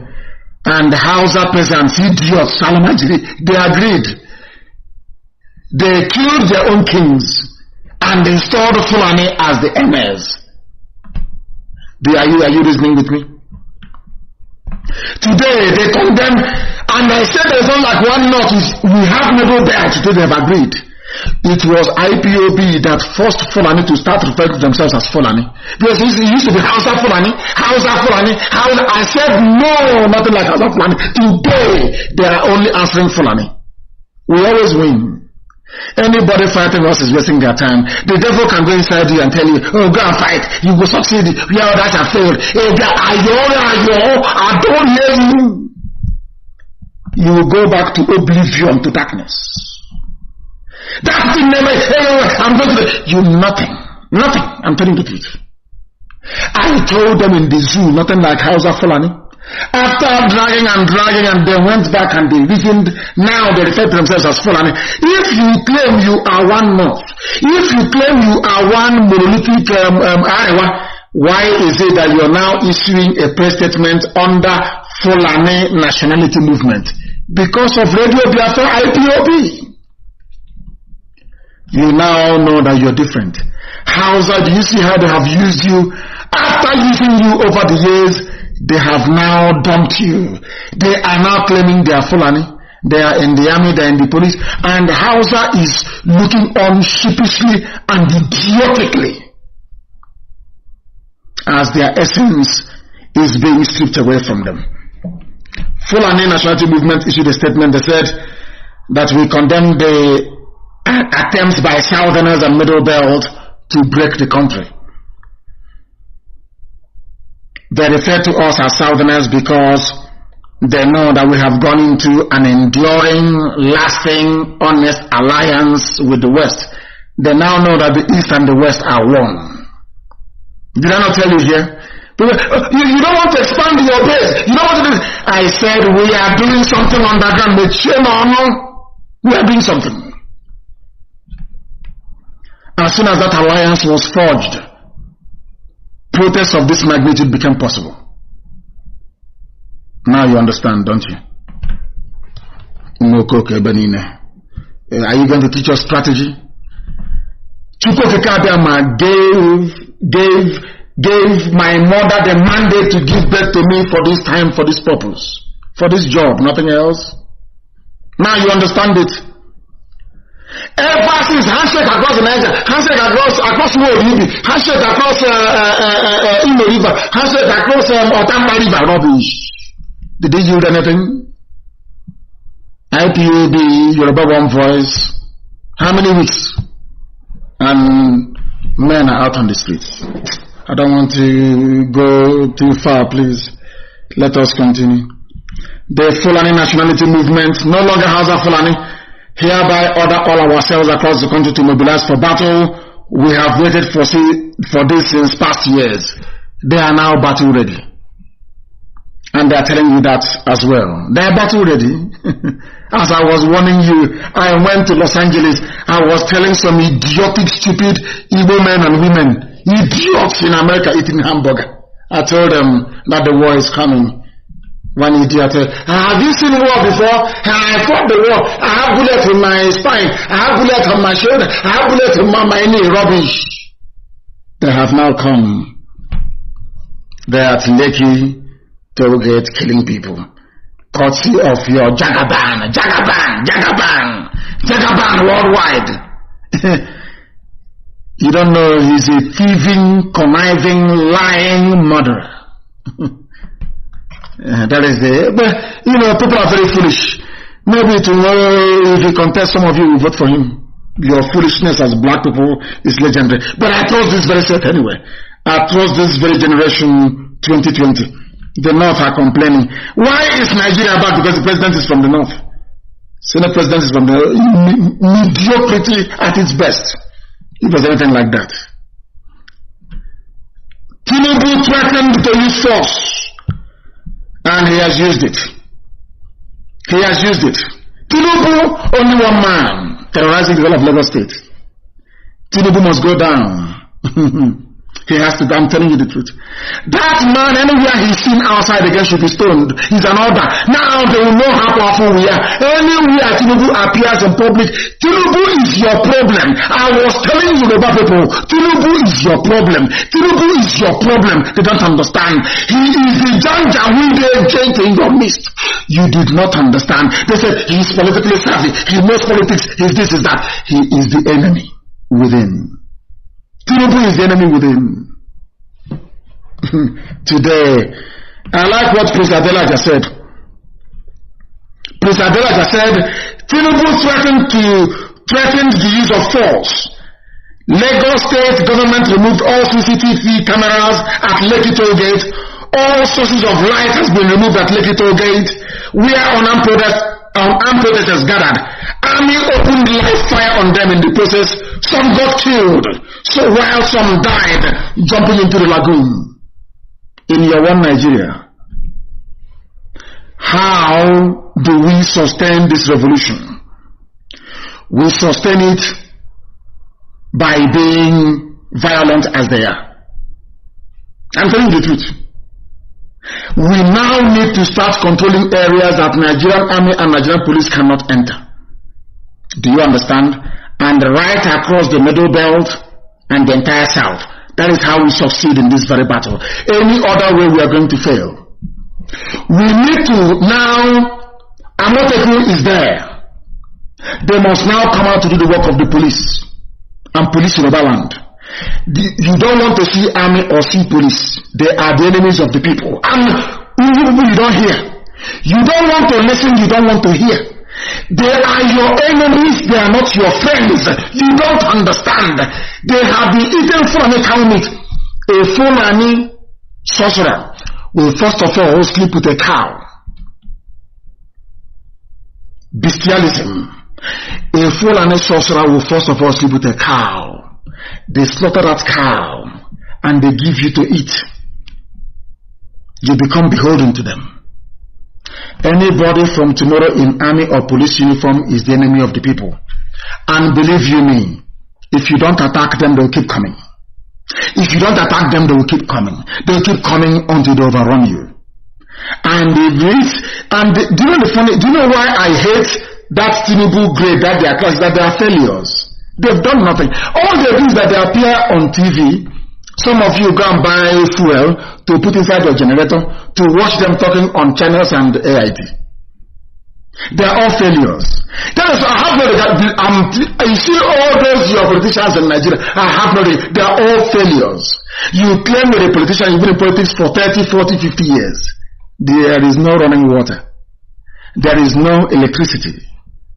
S3: And the Hausa peasants, idiots, Salamajiri, they agreed. They killed their own kings and installed Fulani as the emirs. Are you reasoning with me? Today they condemn, and I said there's not like one knot. We have Middle Belt. Today they have agreed. It was IPOB that forced Fulani to start referring to themselves as Fulani. Because it used to be Hausa Fulani, Hausa Fulani, Hausa. I said no, nothing like Hausa Fulani. Today they are only answering Fulani. We always win. Anybody fighting us is wasting their time. The devil can go inside you and tell you, oh, go and fight. You will succeed. We are that have failed. I don't hear you. You will go back to oblivion, to darkness. That's the name. I'm going to you nothing. Nothing. I'm telling the truth. I told them in the zoo, nothing like Hausa Fulani. After dragging and they went back and they reasoned, now they refer to themselves as Fulani. If you claim you are one North, if you claim you are one monolithic Arewa, why is it that you are now issuing a press statement under Fulani nationality movement? Because of Radio Biafra IPOB. You now know that you're different. Hausa, do you see how they have used you? After using you over the years, they have now dumped you. They are now claiming they are Fulani. They are in the army, they are in the police. And Hausa is looking on sheepishly and idiotically as their essence is being stripped away from them. Fulani Nationality Movement issued a statement. They said that we condemn the attempts by Southerners and Middle Belt to break the country. They refer to us as Southerners because they know that we have gone into an enduring, lasting, honest alliance with the West. They now know that the East and the West are one. Did I not tell you here? You don't want to expand your base. You don't want to do. I said we are doing something underground. We are doing something. As soon as that alliance was forged, protests of this magnitude became possible. Now you understand, don't you? Are you going to teach us strategy? Chukwukabiyama gave my mother the mandate to give birth to me for this time, for this purpose, for this job, nothing else. Now you understand it. Ever since handshake across the Niger, handshake across World, handshake across Imo River, handshake across Otamba River, rubbish. Did they yield anything? IPOB, Yoruba One Voice, how many weeks? And men are out on the streets. I don't want to go too far, please. Let us continue. The Fulani nationality movement, no longer Hausa Fulani, hereby order all ourselves across the country to mobilize for battle. We have waited for this since past years. They are now battle ready. And they are telling you that as well. They are battle ready. As I was warning you, I went to Los Angeles. I was telling some idiotic, stupid Igbo men and women, idiots in America eating hamburger. I told them that the war is coming. One idiot said, have you seen war before? I fought the war. I have bullets in my spine. I have bullets on my shoulder. I have bullets in my knee. Rubbish. They have now come. They are at Lekki tollgate killing people. Courtesy of your Jagaban worldwide. You don't know he's a thieving, conniving, lying murderer. That is but people are very foolish. Maybe tomorrow if you contest, some of you will vote for him. Your foolishness as black people is legendary. But I trust this very set anyway. I trust this very generation 2020. The North are complaining. Why is Nigeria bad? Because the president is from the North. Senate president is from the mediocrity at its best. It was anything like that. Chinedu threatened to use force, and he has used it. He has used it. Chinedu, only one man, terrorizing the whole of Lagos State. Chinedu must go down. He has to, I'm telling you the truth. That man, anywhere he's seen outside again should be stoned. He's an order. Now they will know how powerful we are. Anywhere Chinedu appears in public, Chinedu is your problem. I was telling you about people, Chinedu is your problem. Chinedu is your problem. They don't understand. He is the Janjaweed agent in your midst. You did not understand. They said he is politically savvy. He knows politics. He's this, is that. He is the enemy within. Chinedu is the enemy within. Today, I like what Prince Adelaja said. Prince Adelaja said, Chinedu threatened the use of force. Lagos State government removed all CCTV cameras at Lekki Toll Gate. All sources of light has been removed at Lekki Toll Gate. Where unarmed protesters gathered. Army opened live fire on them in the process. Some got killed. So while some died jumping into the lagoon. In your one Nigeria. How do we sustain this revolution? We sustain it by being violent as they are. I'm telling you the truth. We now need to start controlling areas that Nigerian army and Nigerian police cannot enter. Do you understand? And right across the middle belt and the entire south. That is how we succeed in this very battle. Any other way we are going to fail. We need to now, Amotekun is there. They must now come out to do the work of the police. And police in other land. You don't want to see army or see police. They are the enemies of the people. And you don't hear. You don't want to listen, you don't want to hear. They are your enemies, they are not your friends. You don't understand. They have been eaten from a cow meat. A Fulani sorcerer will first of all sleep with a cow. Bestialism. A Fulani sorcerer will first of all sleep with a cow. They slaughter that cow and they give you to eat. you become beholden to them. Anybody from tomorrow in army or police uniform is the enemy of the people. And believe you me, if you don't attack them, they'll keep coming. If you don't attack them, they will keep coming. They'll keep coming until they overrun you. And do you know why I hate that Chinedu grade that they are class, that they are failures? They've done nothing. All they do is that they appear on TV. Some of you go and buy fuel to put inside your generator to watch them talking on channels and AIT. They are all failures. That is, I have no regard. You see all those your politicians in Nigeria, I have no regard. They are all failures. You claim you're a politician, you've been in politics for 30, 40, 50 years. There is no running water. There is no electricity.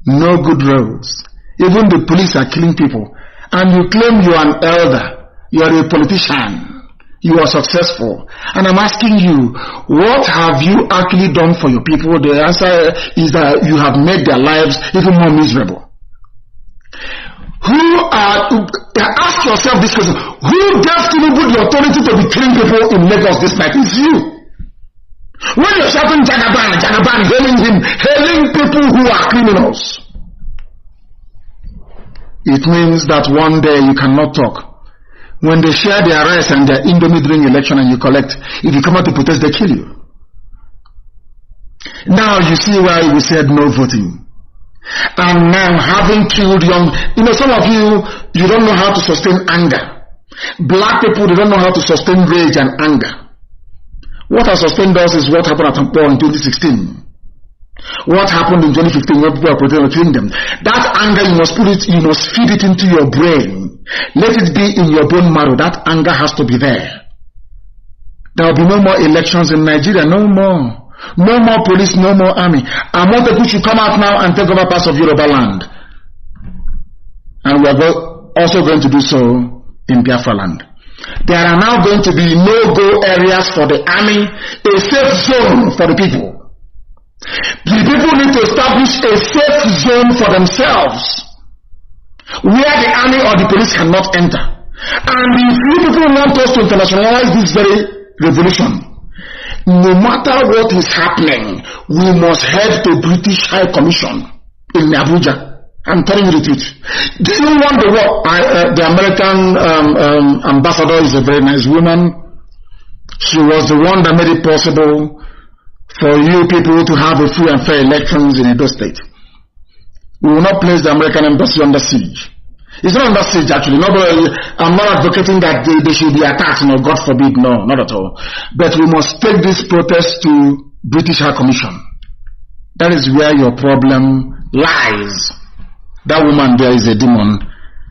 S3: No good roads. Even the police are killing people. And you claim you are an elder. You are a politician. You are successful. And I'm asking you, what have you actually done for your people? The answer is that you have made their lives even more miserable. Ask yourself this question. Who gave Chinedu the authority to be killing people in Lagos this night? It's you. When you're shouting Jagaban, Jagaban, hailing people who are criminals, it means that one day you cannot talk. When they share their rice and their indomie during election and you collect, if you come out to protest, they kill you. Now you see why we said no voting. And now having killed young, some of you don't know how to sustain anger. Black people, they don't know how to sustain rage and anger. What has sustained us is what happened at Tampo in 2016. What happened in 2015 when people are protecting them. That anger, you must feed it into your brain. Let it be in your bone marrow. That anger has to be there. There will be no more elections in Nigeria. No more. No more police, no more army. And more people should come out now and take over parts of Yoruba land. And we are also going to do so in Biafra land. There are now going to be no-go areas for the army, a safe zone for the people. The people need to establish a safe zone for themselves where the army or the police cannot enter. And if you people want us to internationalize this very revolution, no matter what is happening, we must head to British High Commission in Abuja. I'm telling you the truth. Do you want the war? The American ambassador is a very nice woman. She was the one that made it possible for you people to have a free and fair elections in Edo State. We will not place the American embassy under siege. It's not under siege actually. I'm not advocating that they should be attacked, God forbid, no, not at all. But we must take this protest to British High Commission. That is where your problem lies. That woman there is a demon,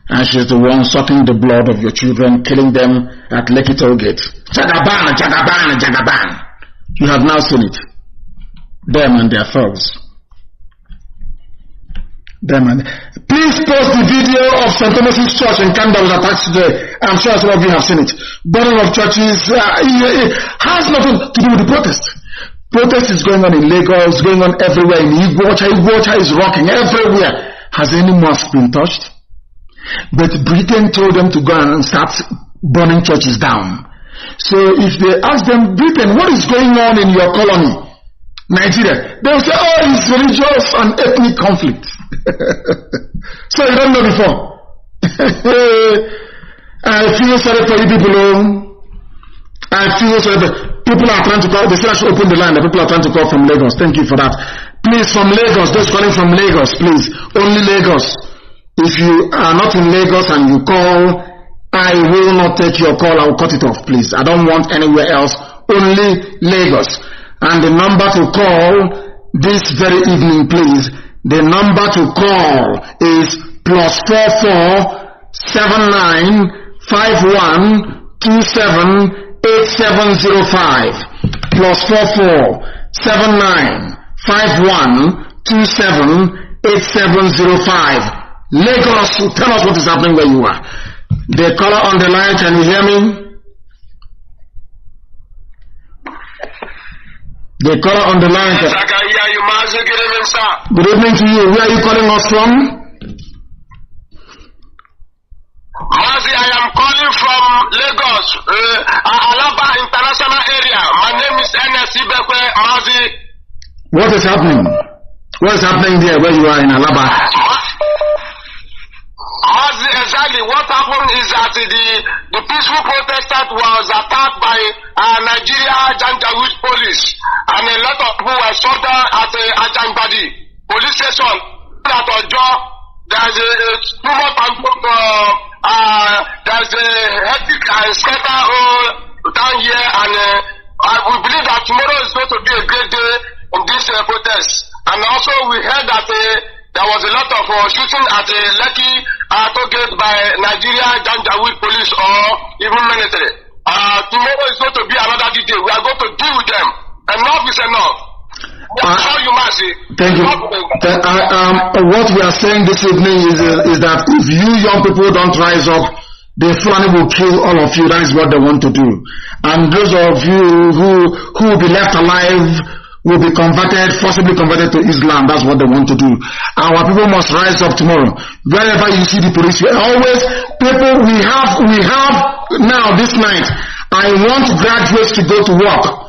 S3: and she's the one sucking the blood of your children, killing them at Lekki Toll Gate. Jagaban, Jagaban, Jagaban. You have now seen it. Them and their thugs. Please post the video of St. Thomas's Church in Canada was attached today. I'm sure some of you have seen it. Burning of churches it has nothing to do with the protest. Protest is going on in Lagos, going on everywhere. In Igbocha is rocking everywhere. Has any mosque been touched? But Britain told them to go and start burning churches down. So if they ask them, Britain, what is going on in your colony, Nigeria? They'll say, oh, it's religious and ethnic conflict. So you don't know before. I feel sorry for you people. I feel sorry for people are trying to call. They say I should open the line. The people are trying to call from Lagos. Thank you for that. Please, from Lagos, those calling from Lagos, please, only Lagos. If you are not in Lagos and you call, I will not take your call. I will cut it off, please. I don't want anywhere else. Only Lagos. And the number to call this very evening, please. The number to call is +44 79 51 27 8705. +44 79 51278705. Lagos, tell us what is happening where you are. The caller on the line, can you hear me? The caller on the line.
S6: Yes, I can hear you, Mazi. Good evening, sir.
S3: Good evening to you. Where are you calling us from?
S6: Mazi, I am calling from Lagos. Lagos, Alaba International Area. My name is NSC Bekwe Mazi.
S3: What is happening? What is happening there where you are in Alaba?
S6: Mazi, exactly. What happened is that the peaceful protesters was attacked by Nigeria Janjaweed police, and a lot of people were shot down at Ajangbadi police station. At Ojo, there's too much there's a hectic scatter down here, and we believe that tomorrow is going to be a great day in this protest. And also we heard that there was a lot of shooting at Lekki target by Nigeria Janjaweed police or even military. Tomorrow is going to be another day. We are going to deal with them. Enough is enough.
S3: Thank you. What we are saying this evening is that if you young people don't rise up, the Fulani will kill all of you. That is what they want to do. And those of you who will be left alive will be forcibly converted to Islam. That's what they want to do. Our people must rise up tomorrow. Wherever you see the police, always people we have now this night. I want graduates to go to work.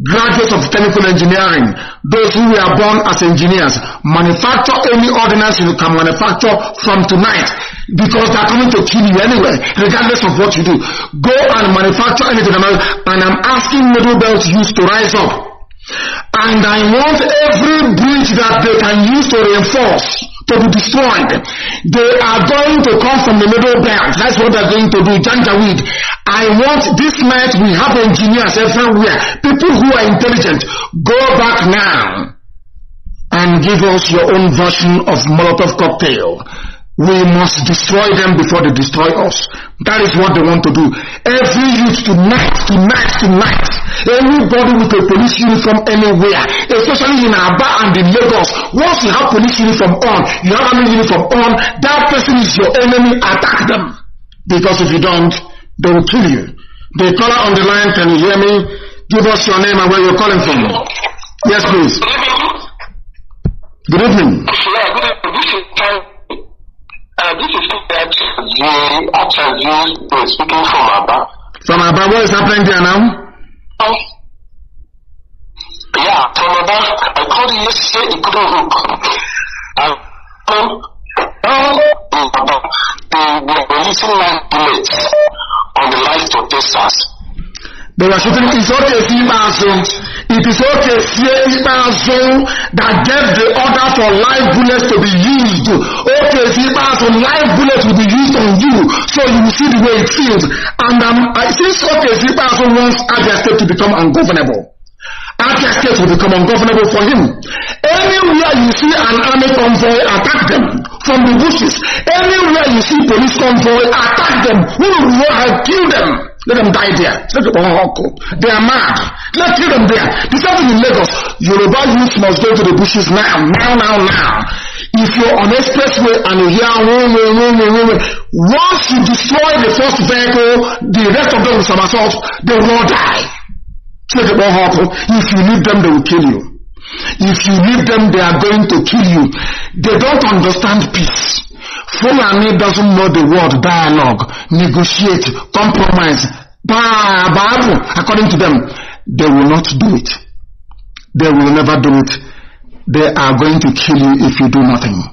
S3: Graduates of chemical engineering, those who were born as engineers, manufacture any ordinance you can manufacture from tonight, because they're coming to kill you anyway, regardless of what you do. Go and manufacture anything, and I'm asking middle belt youth to rise up. And I want every bridge that they can use to reinforce to be destroyed. They are going to come from the middle belt. That's what they're going to do. Janjaweed. I want this night we have engineers everywhere. People who are intelligent. Go back now and give us your own version of Molotov cocktail. We must destroy them before they destroy us. That is what they want to do. Every youth tonight. Everybody with a police uniform anywhere, especially in Aba and in Lagos. Once you have police uniform on, you have army uniform on, that person is your enemy. Attack them. Because if you don't, they will kill you. The caller on the line, can you hear me? Give us your name and where you're calling from. Yes, please. Good evening.
S6: This is speaking from Aba.
S3: From Aba, what is happening there now?
S6: Yeah, from Aba. I called you yesterday, it couldn't hook. They were releasing 9 bullets on the live protesters.
S3: They were shooting. It's okay, it is okay, that gave the order for live bullets to be used. Okay, live bullets will be used on you, so you will see the way it feels. And since okay, wants Abia State to become ungovernable, Abia State will become ungovernable for him. Anywhere you see an army convoy, attack them from the bushes. Anywhere you see police convoy, attack them. Who will kill them? Let them die there. They are mad. Let's kill them there. The same thing in Lagos. Yoruba youth must go to the bushes now. If you're on expressway and you hear once you destroy the first vehicle, the rest of them will somersault, they will all die. If you leave them, they will kill you. If you leave them, they are going to kill you. They don't understand peace. Fulani doesn't know the word dialogue, negotiate, compromise. According to them, they will not do it. They will never do it. They are going to kill you if you do nothing.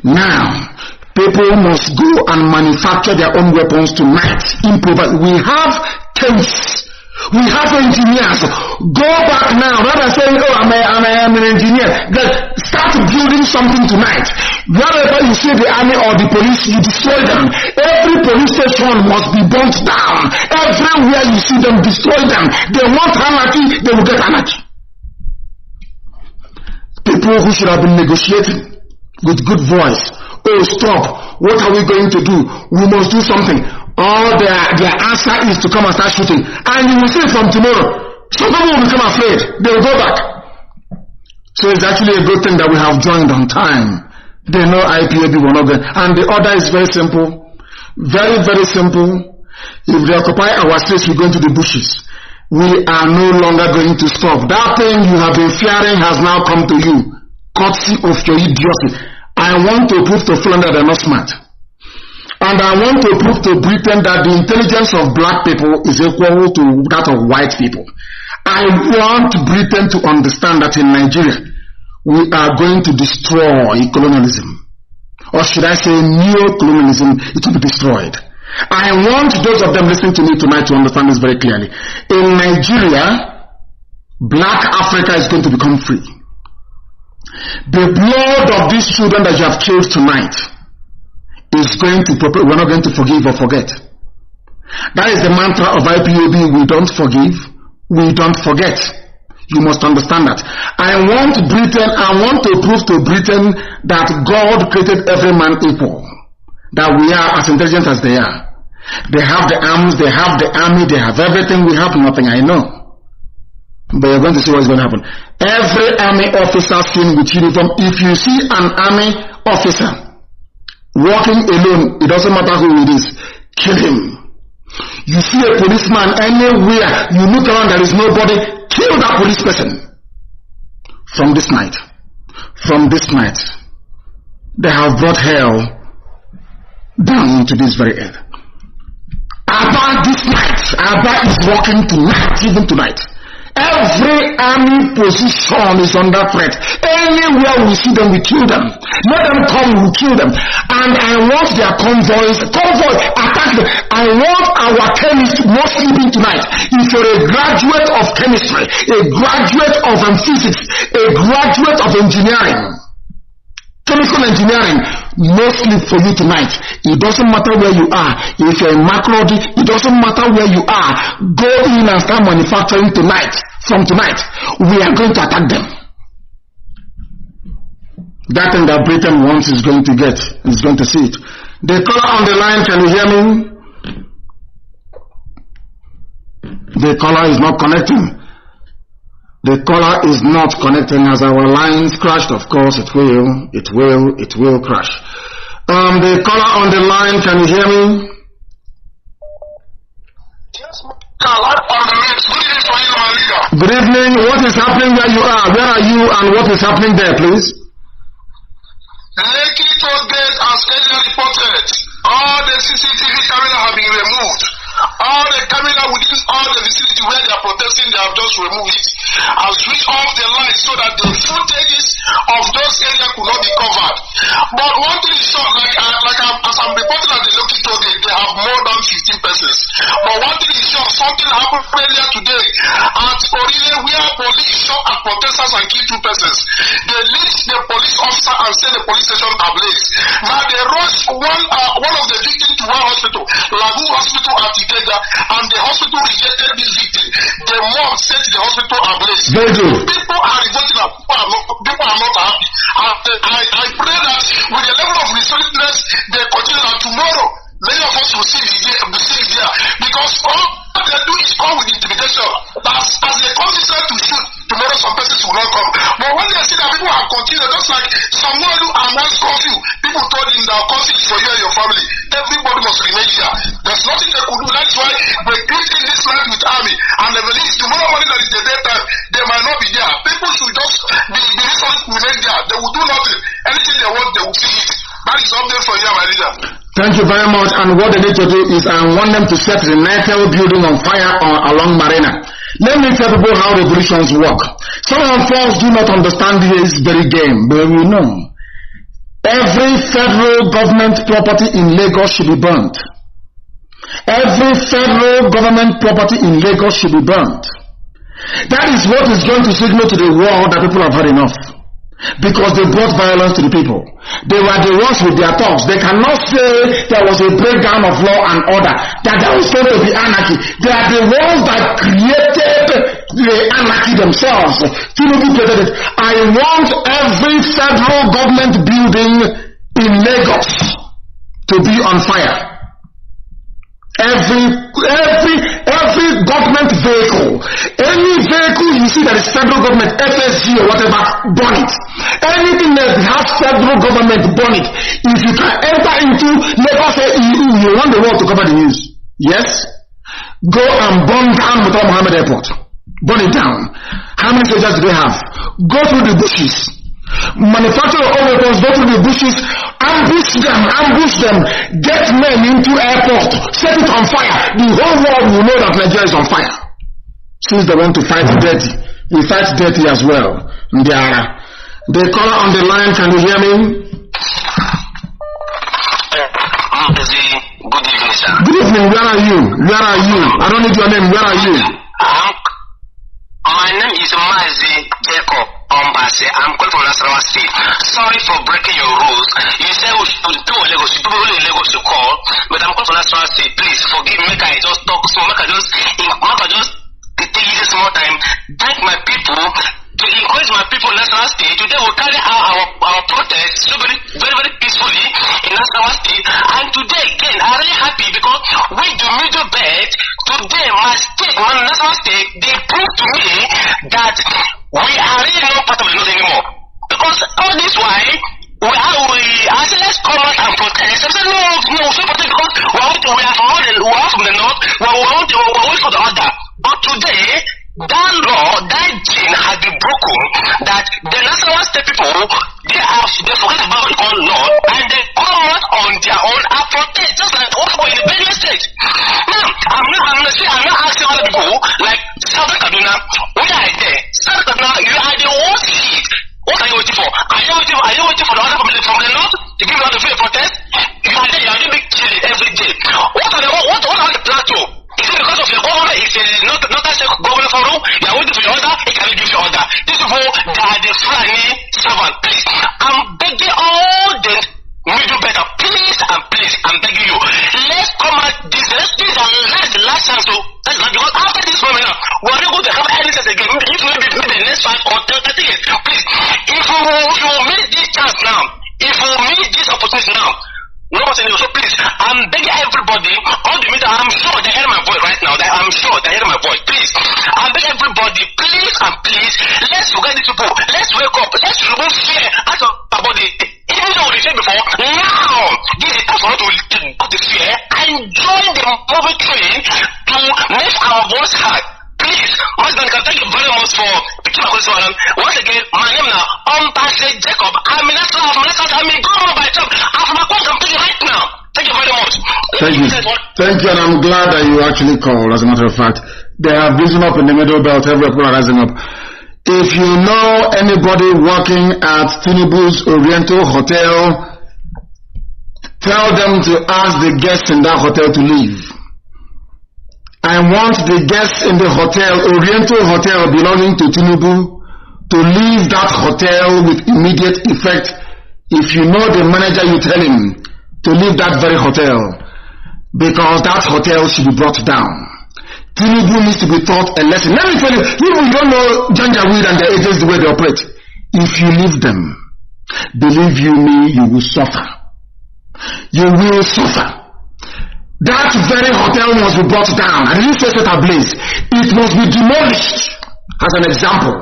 S3: Now, people must go and manufacture their own weapons tonight. Improvise. We have tanks. We have engineers. Go back now. Rather than saying, I'm an engineer. Start building something tonight. Wherever you see the army or the police, you destroy them. Every police station must be burnt down. Everywhere you see them, destroy them. They want anarchy, they will get anarchy. People who should have been negotiating with good voice. Oh, stop. What are we going to do? We must do something. All their answer is to come and start shooting. And you will see from tomorrow, some people will become afraid. They will go back. So it's actually a good thing that we have joined on time. They know IPAB will not get. And the order is very simple. Very, very simple. If they occupy our streets, we go into the bushes. We are no longer going to stop. That thing you have been fearing has now come to you. Courtesy of your idiocy. I want to prove to Fulani that they're not smart. I And I want to prove to Britain that the intelligence of black people is equal to that of white people. I want Britain to understand that in Nigeria, we are going to destroy colonialism. Or should I say neo-colonialism, it will be destroyed. I want those of them listening to me tonight to understand this very clearly. In Nigeria, black Africa is going to become free. The blood of these children that you have killed tonight is going to, we're not going to forgive or forget. That is the mantra of IPOB. We don't forgive, we don't forget. You must understand that. I want to prove to Britain that God created every man equal. That we are as intelligent as they are. They have the arms, they have the army, they have everything, we have nothing, I know. But you're going to see what's going to happen. Every army officer seen with uniform, if you see an army officer walking alone, it doesn't matter who it is, kill him. You see a policeman anywhere, you look around, there is nobody, kill that police person. From this night, they have brought hell down into this very earth. Abba this night, Abba is walking tonight, even tonight. Every army position is under threat. Anywhere we see them, we kill them. Let them come, we kill them. And I want their convoy, attack them. I want our chemists not sleeping tonight. If you're a graduate of chemistry, a graduate of physics, a graduate of engineering, chemical engineering, no sleep for you tonight. It doesn't matter where you are. If you're in Macaroni, it doesn't matter where you are. Go in and start manufacturing tonight. From tonight, we are going to attack them. That thing that Britain wants is going to get, is going to see it. The caller on the line, can you hear me? The caller is not connecting. The caller is not connecting. As our lines crashed, of course it will crash. The caller on the line, can you hear me?
S6: Yes, on the line.
S3: Good evening. What is happening where you are? Where are you and what is happening there, please?
S6: Lekki toll gate, as earlier reported, all the CCTV cameras have been removed. All the camera within all the vicinity where they are protesting, they have just removed it and switched off the lights so that the footages of those areas could not be covered. But one thing is sure, as I'm reporting at the Lekki toll gate, they have more than 15 persons. But one thing is sure, something happened earlier today at Orile where police shot at protesters and killed 2 persons. They lynched the police officer and set the police station ablaze. Now they rushed one of the victims to one hospital, Lagu Hospital at Ikeda, and the hospital rejected this victim. The mom set the hospital ablaze. People are revolting and people are not happy. I pray that with the level of resolutiveness they continue, that tomorrow many of us will see it there, because all they do is come with intimidation. As they come inside to shoot, tomorrow some persons will not come. But when they see that people have continued, just like someone who announced curfew, people told him that curfew is for you and your family. Everybody must remain here. There's nothing they could do. That's why they greet in this land with army. And they believe tomorrow morning that is the daytime, they might not be there. People should just be resolute, remain there. They will do nothing. Anything they want, they will see it. That is update for you, my leader.
S3: Thank you very much. And what they need to do is I want them to set the Nitel building on fire along Marina. Let me tell people how revolutions work. Some of us do not understand this very game, but we know. Every federal government property in Lagos should be burnt. Every federal government property in Lagos should be burnt. That is what is going to signal to the world that people have had enough. Because they brought violence to the people. They were the ones with their talks. They cannot say there was a breakdown of law and order, that there was going to be anarchy. They are the ones that created the anarchy themselves. Chinedu created it. I want every federal government building in Lagos to be on fire. Every government vehicle, any vehicle you see that is federal government, FSG or whatever, burn it. Anything that has federal government, burn it. If you can enter into Lagos, you want the world to cover the news. Yes? Go and burn down Murtala Mohammed Airport. Burn it down. How many soldiers do they have? Go through the bushes. Manufacture all weapons, go through the bushes. ambush them, get men into airport, set it on fire. The whole world will know that Nigeria is on fire. Since they want to fight dirty, we fight dirty as well. Ndiara. The caller on the line, can you hear me?
S6: Mazi, good evening, sir.
S3: Good evening, where are you? Where are you? I don't need your name, where are you?
S6: My name is Mazi Jacob Ombase. I'm calling from Nasarawa State. Sorry for breaking your rules. You said we should do Lagos, people in Lagos to call, but I'm calling from Nasarawa State. Please forgive me, make I just talk so make I just take this small time, thank my people, to encourage my people in Nasarawa State. Today we'll carry out our protest so very, very, very peacefully in Nasarawa State. And today again, I'm really happy because with the middle belt, today my state, my Nasarawa State, they prove to me that we are really not part of the North anymore. Because all this why I said let's come out and protest. I said no, we should protest because we are from the north, we're waiting for the order. But today, that law, that gene has been broken, that the National State people, they forget about it all law, and they come out on their own and protest, just like also in the Benue State. Now, I'm not asking other people, like South Kaduna, where are they? South Kaduna, you are the worst hit. What are you waiting for? Are you waiting for the order from the north to give you all the free protest? You are there, you are being killed every day. What are the plateau? Is it because of your government? If it is not a government for you, you are waiting for your order, it cannot give you order. These people, they are the Fulani servant. Please, I'm begging all the middle better, please and please, I'm begging you. Let's come at this the last chance to, that's not because after this moment, we're not going to have any sense again. If maybe the next 5 or 30 years, please, if you miss this chance now, if you miss this opportunity now, no one saying so please, I'm begging everybody, all the media, I'm sure they hear my voice right now, I'm sure they hear my voice, please, I'm begging everybody, please and please, let's forget these people, let's wake up, let's remove fear out of our body, even though we said before, now, this is time for us to put the fear and join the moving train to make our voice heard. Please, Mazi, thank you very much for picking my question. Once again, my name now, Ombase Jacob. I'm in Goma by job. I'm from a company right now. Thank you very much.
S3: Thank you, and I'm glad that you actually called. As a matter of fact, they have risen up in the middle belt, every people are rising up. If you know anybody working at Tinubu's Oriental Hotel, tell them to ask the guests in that hotel to leave. I want the guests in the hotel, Oriental Hotel belonging to Chinedu, to leave that hotel with immediate effect. If you know the manager, you tell him to leave that very hotel, because that hotel should be brought down. Chinedu needs to be taught a lesson. Let me tell you, you don't know Janjaweed and the agents the way they operate. If you leave them, believe you me, you will suffer. You will suffer. That very hotel must be brought down, and you set it ablaze. It must be demolished as an example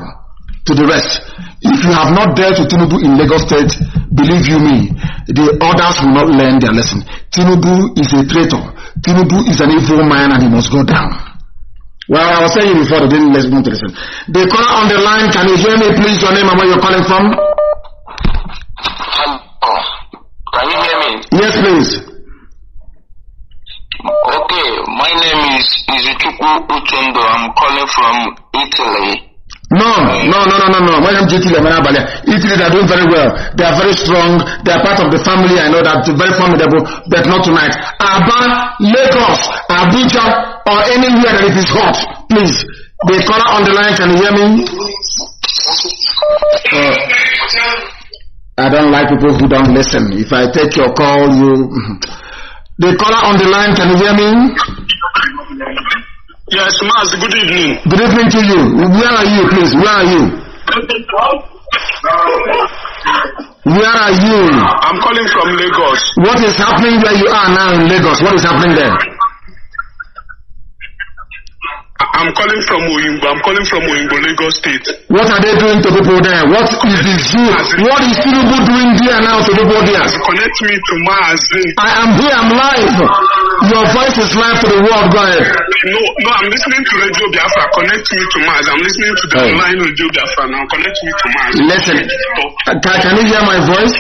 S3: to the rest. If you have not dealt with Tinubu in Lagos State, believe you me, the others will not learn their lesson. Tinubu is a traitor. Tinubu is an evil man, and he must go down. Well, I was saying before, they didn't want to listen. The caller on the line, can you hear me, please? Your name and where you're calling from?
S6: Can you hear me?
S3: Yes, please.
S6: Okay, my name is Izuchukwu Uchondo. I'm calling from Italy.
S3: No. Italy, they are doing very well. They are very strong. They are part of the family. I know that, very formidable, but not tonight. Aba, Lagos, Abuja, or anywhere that it is hot, please. The caller on the line, can you hear me? I don't like people who don't listen. If I take your call, you... The caller on the line, can you hear me?
S6: Yes, Mazi, good evening.
S3: Good evening to you. Where are you, please? Where are you? Where are you?
S6: I'm calling from Lagos.
S3: What is happening where you are now in Lagos? What is happening there?
S6: I'm calling from Oyingbo, Lagos State.
S3: What are they doing to people there? What is the zoo? What is Chinedu doing there now to people there?
S6: Connect me to Mazi.
S3: I am here, I'm live. Your voice is live to the world, go ahead.
S6: No, I'm listening to Radio Biafra. Connect me to Mazi. I'm listening to the online Radio Biafra now. Connect me to Mazi.
S3: Listen, can you hear my voice?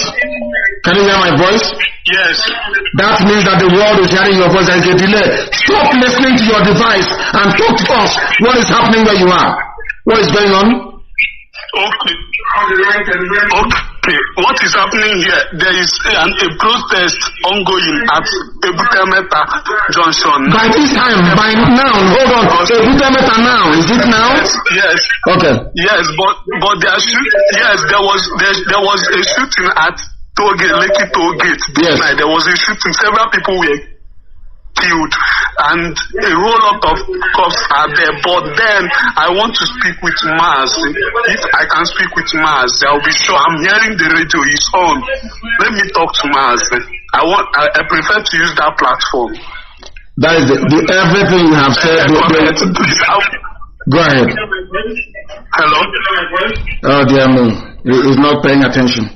S3: Can you hear my voice?
S6: Yes.
S3: That means that the world is hearing your voice. There is a delay. Stop listening to your device and talk to us. What is happening where you are? What is going on?
S6: Okay. Okay. What is happening here? There is a protest ongoing at Ebutemeta Junction.
S3: By this time, by now, hold on. Ebutemeta now. Is it now?
S6: Yes.
S3: Okay.
S6: Yes, but there was a shooting at Lekki Toll Gate.
S3: Yes.
S6: There was a shooting. Several people were killed, and a whole lot of cops are there. But then I want to speak with Mazi. If I can speak with Mazi, I'll be sure. I'm hearing the radio is on. Let me talk to Mazi. I prefer to use that platform.
S3: That is everything you have said. Go ahead.
S6: Hello.
S3: Oh dear me, he's not paying attention.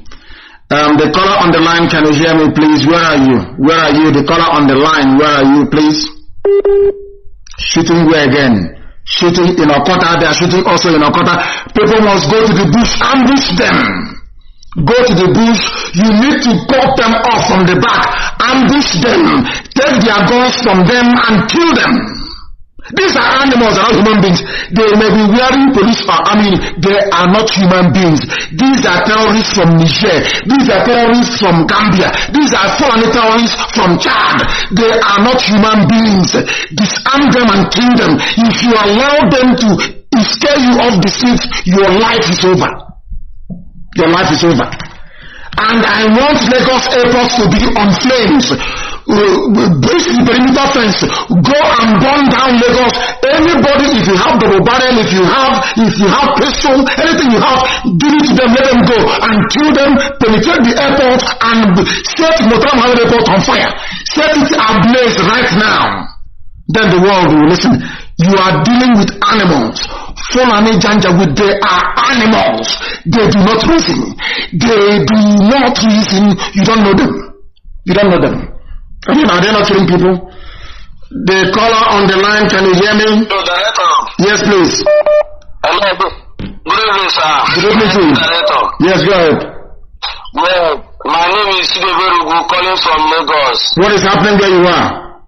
S3: The caller on the line, can you hear me, please? Where are you? Where are you? The caller on the line, where are you, please? Shooting where again? Shooting in Okota. They are shooting also in Okota. People must go to the bush, ambush them. Go to the bush. You need to cut them off from the back, ambush them, take their guns from them and kill them. These are animals, are not human beings. They may be wearing police they are not human beings. These are terrorists from Niger. These are terrorists from Gambia. These are foreign terrorists from Chad. They are not human beings. Disarm them and kill them. If you allow them to scare you off the streets, your life is over. Your life is over. And I want Lagos Airport to be on flames. Breach the perimeter fence, go and burn down Lagos. Anybody, if you have double barrel, if you have pistol, anything you have, give it to them, let them go and kill them, penetrate the airport and set Motam Airport on fire. Set it ablaze right now. Then the world will listen. You are dealing with animals. Fulani Janjaweed, they are animals. They do not reason. They do not reason. You don't know them. You don't know them. Are they not killing people? The caller on the line, can you hear me?
S6: No, Director.
S3: Yes, please.
S6: Hello. Good evening, sir.
S3: Good evening to you.
S6: Director.
S3: Yes, go ahead.
S6: Well, my name is Chinedu, calling from Lagos.
S3: What is happening where you are?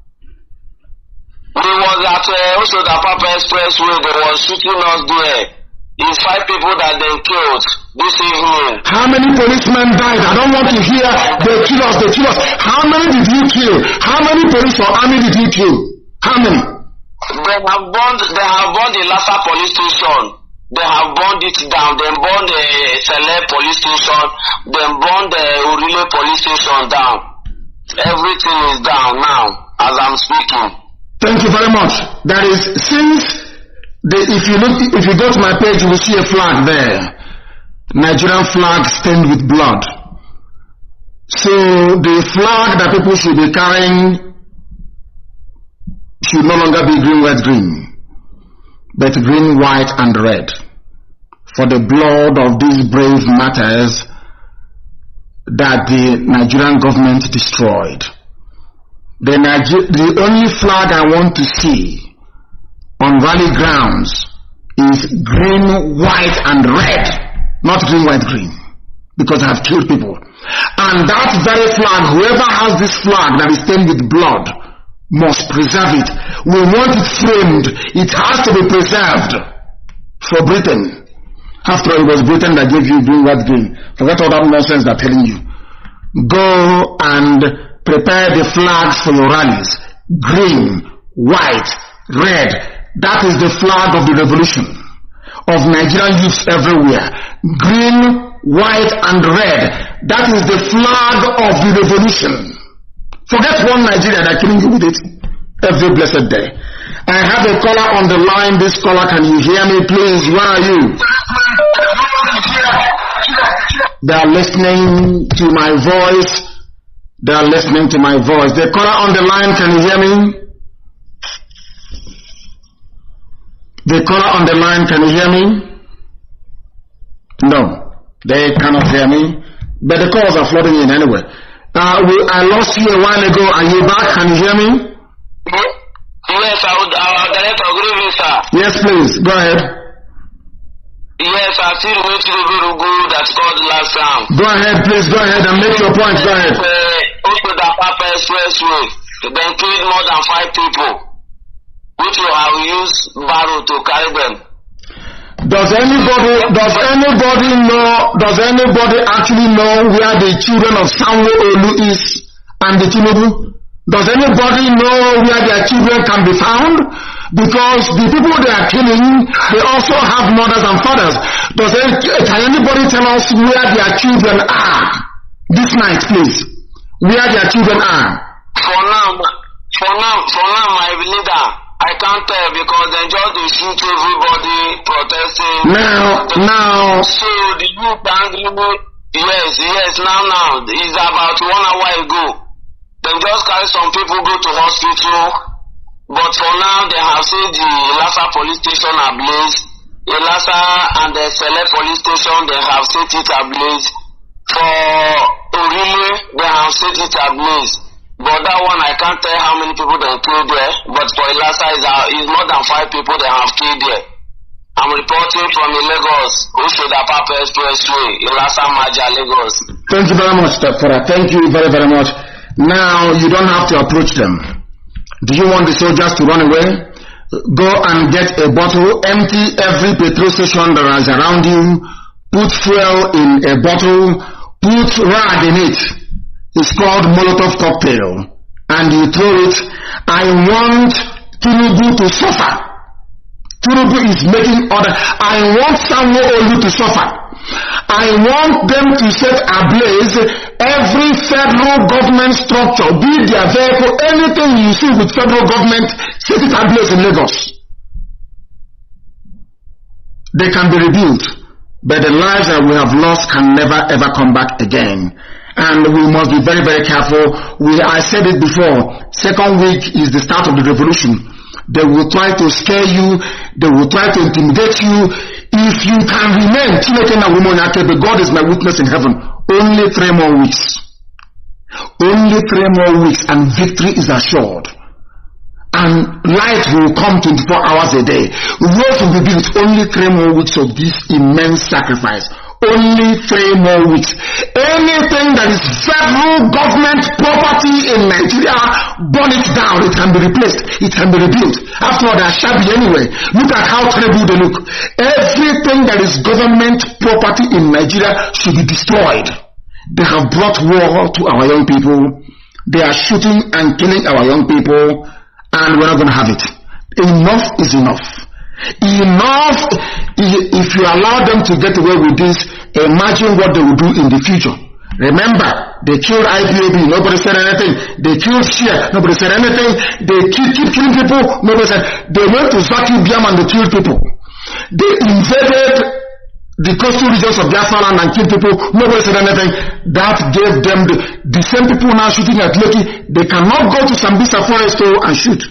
S6: We was at Osodapapa Expressway. They were shooting us there. It's 5 people that they killed this evening. How many
S3: policemen died? I don't want to hear they kill us. How many did you kill? How many police or army did you kill? How many?
S6: They have burned the Lassa police station. They have burned it down. They burned the Sele police station. They burned the Urile police station down. Everything is down now as I'm speaking.
S3: Thank you very much. That is, if you go to my page, you will see a flag there. Nigerian flag stained with blood. So the flag that people should be carrying should no longer be green, white, green, but green, white, and red. For the blood of these brave martyrs that the Nigerian government destroyed. The only flag I want to see on rally grounds is green, white, and red, not green, white, green, because I have killed people. And that very flag, whoever has this flag that is stained with blood, must preserve it. We want it framed. It has to be preserved for Britain. After all, it was Britain that gave you green, white, green. Forget all that nonsense they're telling you. Go and prepare the flags for your rallies. Green, white, red. That is the flag of the revolution of Nigerian youths everywhere. Green, white, and red. That is the flag of the revolution. Forget one Nigeria, they're killing you with it every blessed day. I have a caller on the line. This caller, can you hear me, please? Where are you? They are listening to my voice. They are listening to my voice. The caller on the line, can you hear me? The caller on the line, can you hear me? No, they cannot hear me. But the calls are flooding in anyway. I lost you a while ago. Are you back? Can you hear me?
S6: Yes, our director. Good evening, sir.
S3: Yes, please. Go ahead.
S6: Yes, I still remain Chinedu that scored the last round.
S3: Go ahead, please, go ahead and make your point. Go ahead.
S6: Also, the Papa Expressway, they killed more than 5 people, which will have used barrow to carry them.
S3: Does anybody actually know where the children of Sanwo-Olu is and the Chinedu? Does anybody know where their children can be found? Because the people they are killing, they also have mothers and fathers. Can anybody tell us where their children are this night, please? Where their children are?
S6: For now, my leader, I can't tell because they just shoot everybody protesting.
S3: Now.
S6: So the youth angry. Yes. Now. It's about 1 hour ago. They just carry some people go to hospital. But for now, they have said the Lhasa police station ablaze. The Lhasa and the Select police station, they have set it ablaze. For Orile, they have set it ablaze. But that one, I can't tell how many people they killed there. But for Lhasa, it's more than 5 people they have killed there. I'm reporting from Lagos, Oshodapapa Expressway, Lhasa Maja, Lagos.
S3: Thank you very much, Tafara. Thank you very, very much. Now, you don't have to approach them. Do you want the soldiers to run away? Go and get a bottle, empty every petrol station that is around you, put fuel in a bottle, put rag in it. It's called Molotov cocktail. And you throw it. I want Chinedu to suffer. Chinedu is making order. I want Sanwo-Olu to suffer. I want them to set ablaze every federal government structure, be it their vehicle, anything you see with federal government, set it ablaze in Lagos. They can be rebuilt, but the lives that we have lost can never ever come back again. And we must be very, very careful. I said it before, second week is the start of the revolution. They will try to scare you, they will try to intimidate you. If you can remain, but God is my witness in heaven, only 3 more weeks. Only 3 more weeks and victory is assured. And light will come 24 hours a day. Roads will be built. Only 3 more weeks of this immense sacrifice. Only 3 more weeks. Anything that is federal government property in Nigeria, burn it down. It can be replaced. It can be rebuilt. After all, they are shabby anyway. Look at how terrible they look. Everything that is government property in Nigeria should be destroyed. They have brought war to our young people. They are shooting and killing our young people, and we're not going to have it. Enough is enough. Enough. If you allow them to get away with this, imagine what they will do in the future. Remember, they killed IPOB, nobody said anything. They killed Shia, nobody said anything. They keep killing people, nobody said. They went to Zaki Biam and they killed people. They invaded the coastal regions of Biafra and killed people, nobody said anything. That gave them the same people now shooting at Lekki. They cannot go to Sambisa Forest and shoot.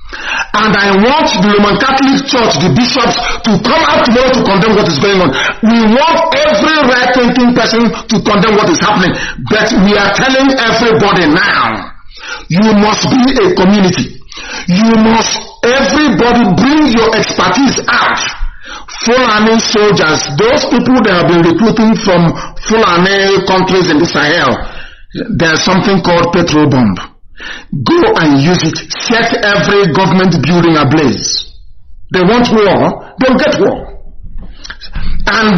S3: And I want the Roman Catholic Church, the bishops, to come out tomorrow to condemn what is going on. We want every right-thinking person to condemn what is happening. But we are telling everybody now, you must be a community. You must, everybody bring your expertise out. Fulani soldiers, those people that have been recruiting from Fulani countries in the Sahel, there's something called petrol bomb. Go and use it. Set every government building ablaze. They want war, they'll get war. And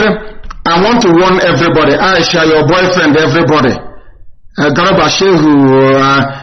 S3: I want to warn everybody, Aisha, your boyfriend, everybody, Garaba Shehu,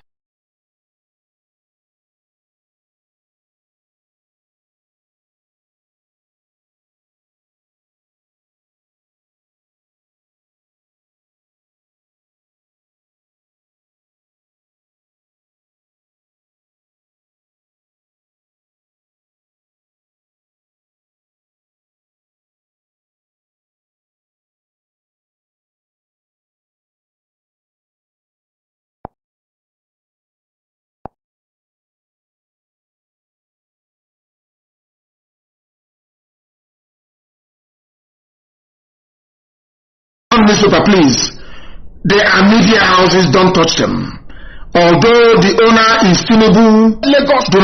S3: newspaper, please. They are media houses, don't touch them. Although the owner is Chinedu, Lagos, you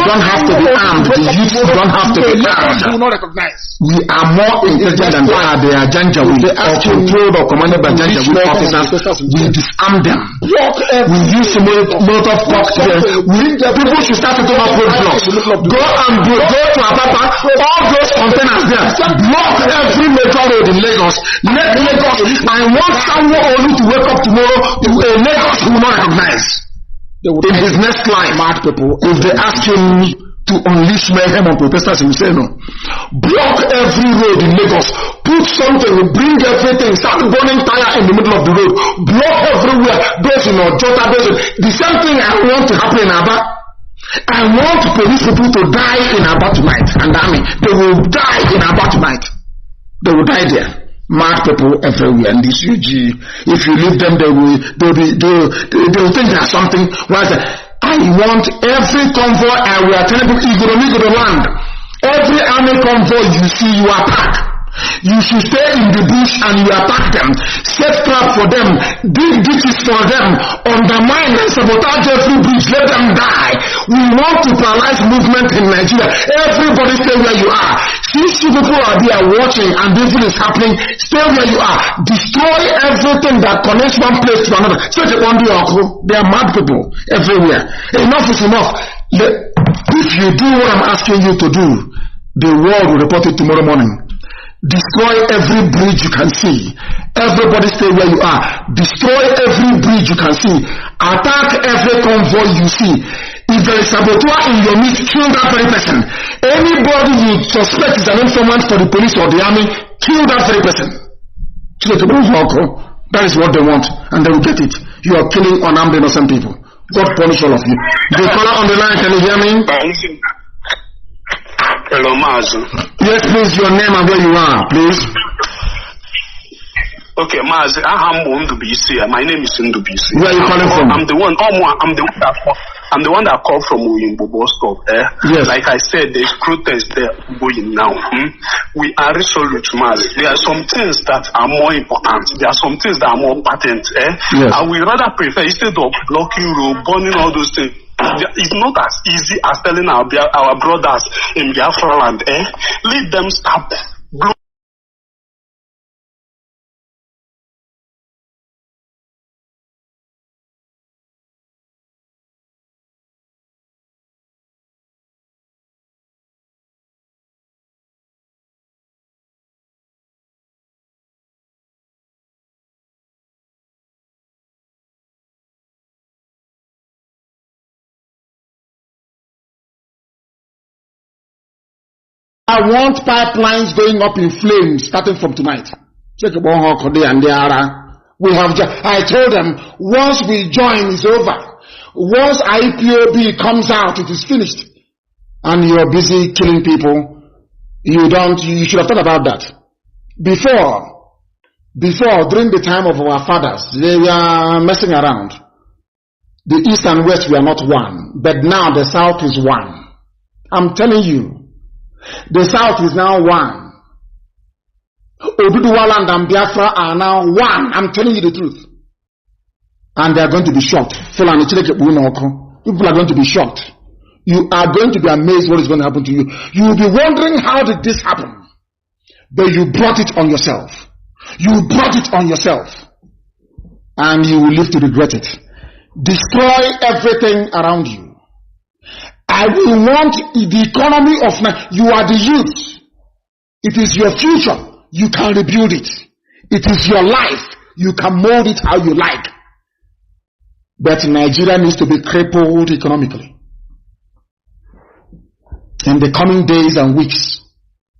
S3: don't have to be armed. The youth don't have to be armed.
S7: Do not recognize.
S3: We are more intelligent than they are. They are Janjaweed, or controlled or commanded by Janjaweed officers. We disarm them. We use Molotov cocktails. People should start to come up with blocks. Go and go to Apapa. All those containers there. Block every major road in Lagos. Let Lagos. I want someone only to wake up tomorrow to a Lagos who will not recognize. In his next life, mad people, if they ask him to unleash mayhem on protesters, he will say no. Block every road in Lagos. Put something, bring everything, start burning tire in the middle of the road. Block everywhere. Those in Ojota, the same thing I want to happen in Aba. I want police people to die in Aba tonight, and army. They will die in Aba tonight. They will die there. Mad people everywhere in this UG. If you leave them, they will think there's something. I want every convoy, and we are telling people, Igoro land. Every army convoy you see, you attack. You should stay in the bush and you attack them. Set trap for them. Dig ditches for them. Undermine and sabotage every bridge. Let them die. We want to paralyze movement in Nigeria. Everybody stay where you are. Since you people are there watching and this is happening, stay where you are. Destroy everything that connects one place to another. Such a wonder, they are mad people everywhere. Enough is enough. If you do what I'm asking you to do, the world will report it tomorrow morning. Destroy every bridge you can see. Everybody stay where you are. Destroy every bridge you can see. Attack every convoy you see. If there is saboteur in your midst, kill that very person. Anybody you suspect is an informant for the police or the army, kill that very person. That is what they want, and they will get it. You are killing unarmed innocent people. God punish all of you. The caller on the line, can you hear me?
S6: Hello, Mazi.
S3: Yes, please, your name and where you are, please.
S6: Okay, Mazi, my name is Ndubisi.
S3: Where are you calling from?
S6: I'm the one that called from Uyimbo bus stop.
S3: Yes.
S6: Like I said, there's protest there going now. We are resolute, Mazi. There are some things that are more important. There are some things that are more patent.
S3: Yes.
S6: I would rather prefer, instead of blocking road, burning all those things, it's not as easy as telling our brothers in Biafra land, let them stop.
S3: I want pipelines going up in flames starting from tonight. Check about we have I told them once we join it's over. Once IPOB comes out, it is finished. And you are busy killing people. You should have thought about that. Before, during the time of our fathers, they were messing around. The East and West were not one, but now the South is one. I'm telling you. The South is now one. Oduduwa and Biafra are now one. I'm telling you the truth. And they are going to be shocked. People are going to be shocked. You are going to be amazed what is going to happen to you. You will be wondering, how did this happen? But you brought it on yourself. You brought it on yourself. And you will live to regret it. Destroy everything around you. I will want the economy of you are the youth. It is your future. You can rebuild it. It is your life. You can mold it how you like. But Nigeria needs to be crippled economically. In the coming days and weeks,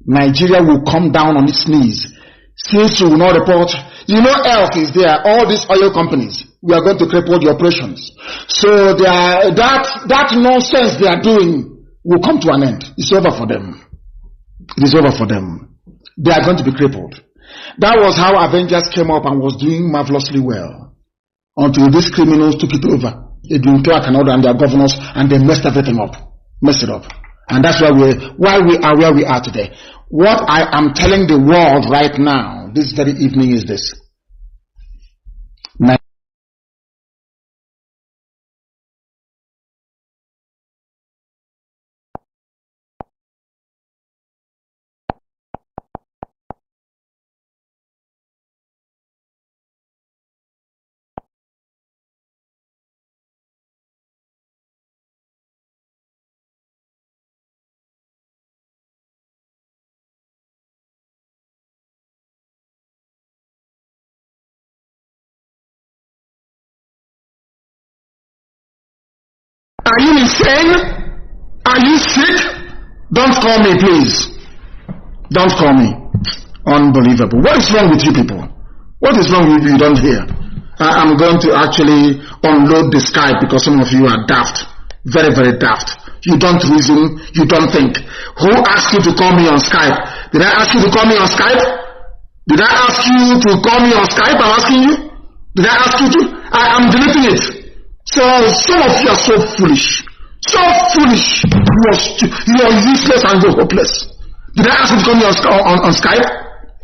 S3: Nigeria will come down on its knees. Since you will not report, ELF is there, all these oil companies, we are going to cripple the operations. So that nonsense they are doing will come to an end. It's over for them. It is over for them. They are going to be crippled. That was how Avengers came up and was doing marvelously well. Until these criminals took it over. Edwin Clark and their governors, and they messed everything up. Messed it up. And that's why we are where we are today. What I am telling the world right now, this very evening, is this. Are you insane? Are you sick? Don't call me, please. Don't call me. Unbelievable. What is wrong with you people? What is wrong with you? You don't hear. I'm going to actually unload the Skype because some of you are daft. Very, very daft. You don't reason. You don't think. Who asked you to call me on Skype? Did I ask you to call me on Skype? Did I ask you to call me on Skype? I'm asking you. Did I ask you to? I'm deleting it. So some of you are so foolish. So foolish. You are useless and you're hopeless. Did I ask you to call me on Skype?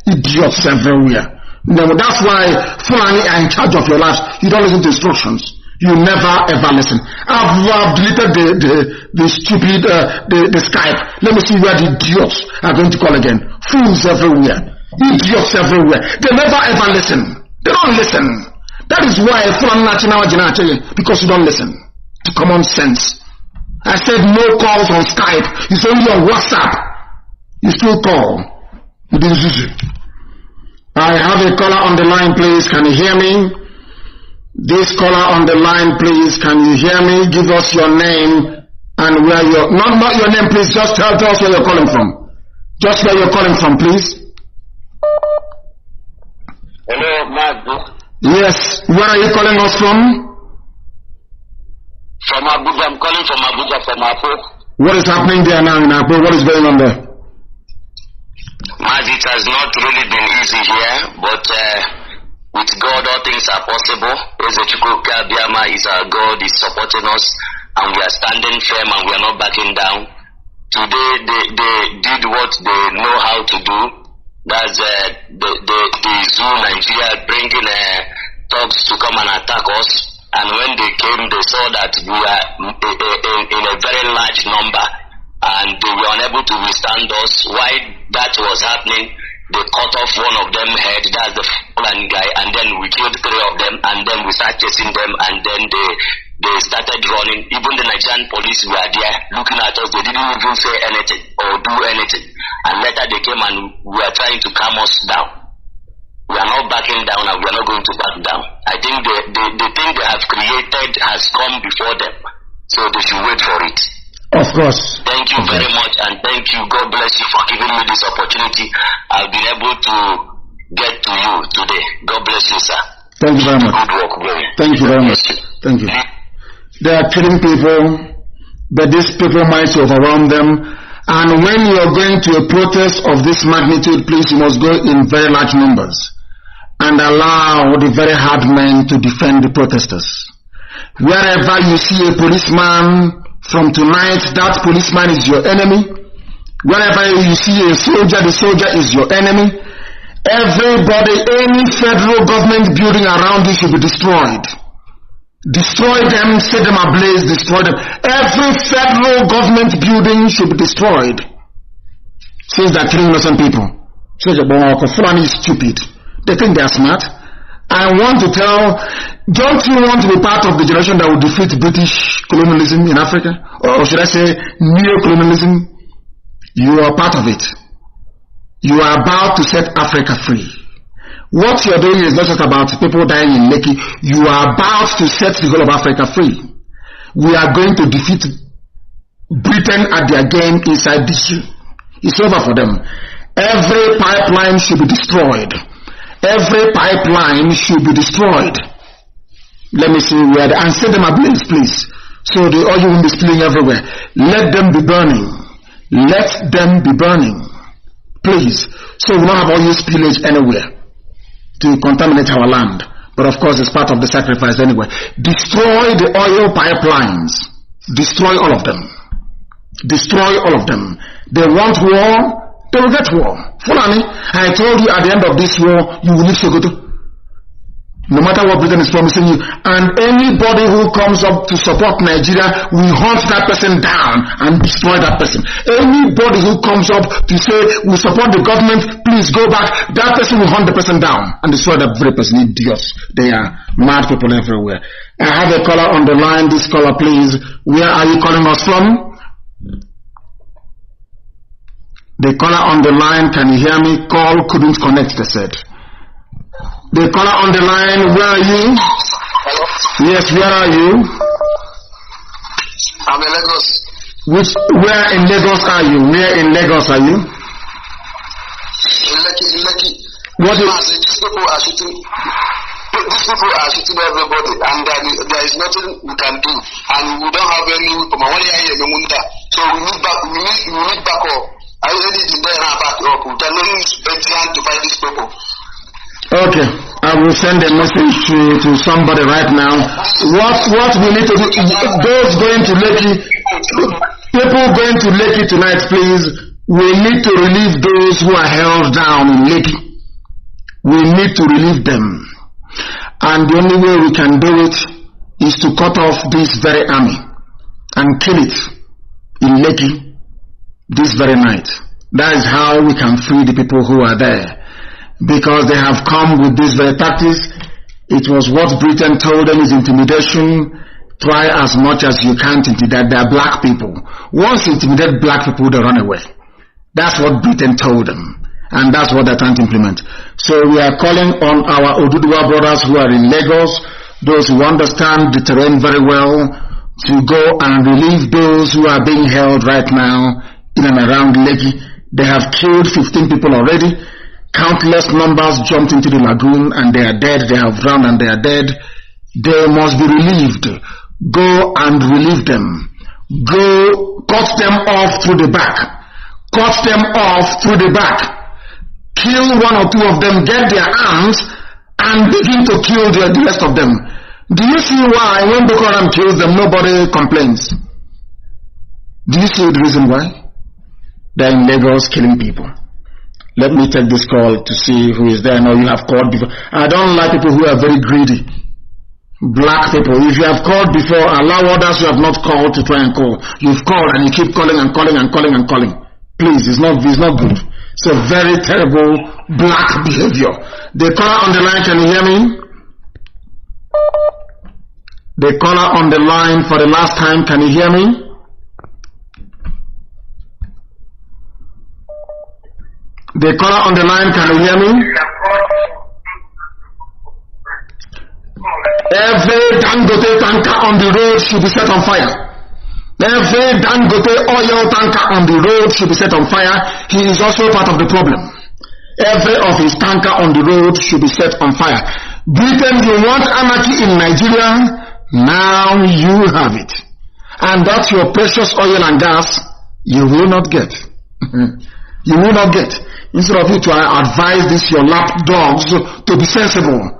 S3: Idiots everywhere. No, that's why Fulani are in charge of your lives. You don't listen to instructions. You never ever listen. I've deleted the stupid the Skype. Let me see where the idiots are going to call again. Fools everywhere. Idiots everywhere. They never ever listen. They don't listen. That is why Fulani because you don't listen to common sense. I said no calls on Skype. It's only on WhatsApp. You still call. You didn't use it. I have a caller on the line, please. Can you hear me? This caller on the line, please. Can you hear me? Give us your name and where you're... Not your name, please. Just tell us where you're calling from. Just where you're calling from, please.
S6: Hello, Mazi.
S3: Yes. Where are you calling us from?
S6: From Abuja. I'm calling from Abuja, from Apo.
S3: What is happening there now in Apo? What is going on there?
S6: Mazi, it has not really been easy here, but with God all things are possible. Ezechukwu Biama is our God, is supporting us, and we are standing firm and we are not backing down. Today they did what they know how to do. That's the zoo Nigeria bringing thugs to come and attack us. And when they came, they saw that we are in a very large number. And they were unable to withstand us. While that was happening, they cut off one of them head, that's the Fulani guy, and then we killed 3 of them, and then we started chasing them, and then they started running. Even the Nigerian police were there looking at us. They didn't even say anything or do anything. And later they came and we are trying to calm us down. We are not backing down and we are not going to back down. I think the thing they have created has come before them, so they should wait for it.
S3: Of course.
S6: Thank you very much, and thank you. God bless you for giving me this opportunity. I've been able to get to you today. God bless you, sir.
S3: Thank you very much.
S6: Good work, bro.
S3: Thank you very much. Thank you. They are killing people, but these people might overwhelm them. And when you are going to a protest of this magnitude, please, you must go in very large numbers and allow the very hard men to defend the protesters. Wherever you see a policeman, from tonight, that policeman is your enemy. Whenever you see a soldier, the soldier is your enemy. Everybody, any federal government building around you should be destroyed. Destroy them, set them ablaze, destroy them. Every federal government building should be destroyed. Since they're killing innocent people. So Fulani is stupid. They think they're smart. I want to tell, don't you want to be part of the generation that will defeat British colonialism in Africa? Or should I say neo-colonialism? You are part of it. You are about to set Africa free. What you're doing is not just about people dying in Lekki. You are about to set the whole of Africa free. We are going to defeat Britain at their game inside this year. It's over for them. Every pipeline should be destroyed. Every pipeline should be destroyed. Let me see where and set them ablaze, please. So the oil will be spilling everywhere. Let them be burning. Let them be burning. Please. So we don't have oil spillage anywhere to contaminate our land. But of course it's part of the sacrifice anyway. Destroy the oil pipelines. Destroy all of them. Destroy all of them. They want war. They will get war. Fulani, I told you at the end of this war, you will leave Sokoto. No matter what Britain is promising you. And anybody who comes up to support Nigeria, we hunt that person down and destroy that person. Anybody who comes up to say, we support the government, please go back, that person will hunt the person down and destroy that very person. Idiots. They are mad people everywhere. I have a caller on the line. This caller, please. Where are you calling us from? The caller on the line, can you hear me? Call couldn't connect, they said. The caller on the line, where are you?
S6: Hello?
S3: Yes, where are you?
S6: in Lagos.
S3: Where in Lagos are you? Where in Lagos are you?
S6: In Lekki.
S3: What is...
S6: These people are shooting everybody, and there is nothing we can do, and we don't have any weapon. So we need backup. I already did that back up. We cannot use empty hand to fight these people.
S3: Okay, I will send a message to somebody right now. What we need to do, those going to Lekki, people going to Lekki tonight, please, we need to relieve those who are held down in Lekki. We need to relieve them. And the only way we can do it is to cut off this very army and kill it in Lekki this very night. That is how we can free the people who are there. Because they have come with these very tactics. It was what Britain told them is intimidation. Try as much as you can to intimidate. They are black people. Once you intimidate black people, they run away. That's what Britain told them. And that's what they're trying to implement. So we are calling on our Oduduwa brothers who are in Lagos, those who understand the terrain very well, to go and relieve those who are being held right now in and around Lekki. They have killed 15 people already. Countless numbers jumped into the lagoon and they are dead. They have drowned and they are dead. They must be relieved. Go and relieve them. Go, cut them off through the back. Cut them off through the back. Kill one or two of them, get their arms, and begin to kill the rest of them. Do you see why when Boko Haram kills them, nobody complains? Do you see the reason why? They're in Lagos killing people. Let me take this call to see who is there. I know you have called before. I don't like people who are very greedy. Black people. If you have called before, allow others who have not called to try and call. You've called and you keep calling and calling and calling and calling. Please, it's not good. It's a very terrible black behavior. The caller on the line, can you hear me? The caller on the line for the last time, can you hear me? The caller on the line, can you hear me? Every Dangote tanker on the road should be set on fire. Every Dangote oil tanker on the road should be set on fire. He is also part of the problem. Every of his tanker on the road should be set on fire. Britain, you want anarchy in Nigeria? Now you have it. And that's your precious oil and gas you will not get. You will not get. Instead of you to advise this your lap dogs to be sensible,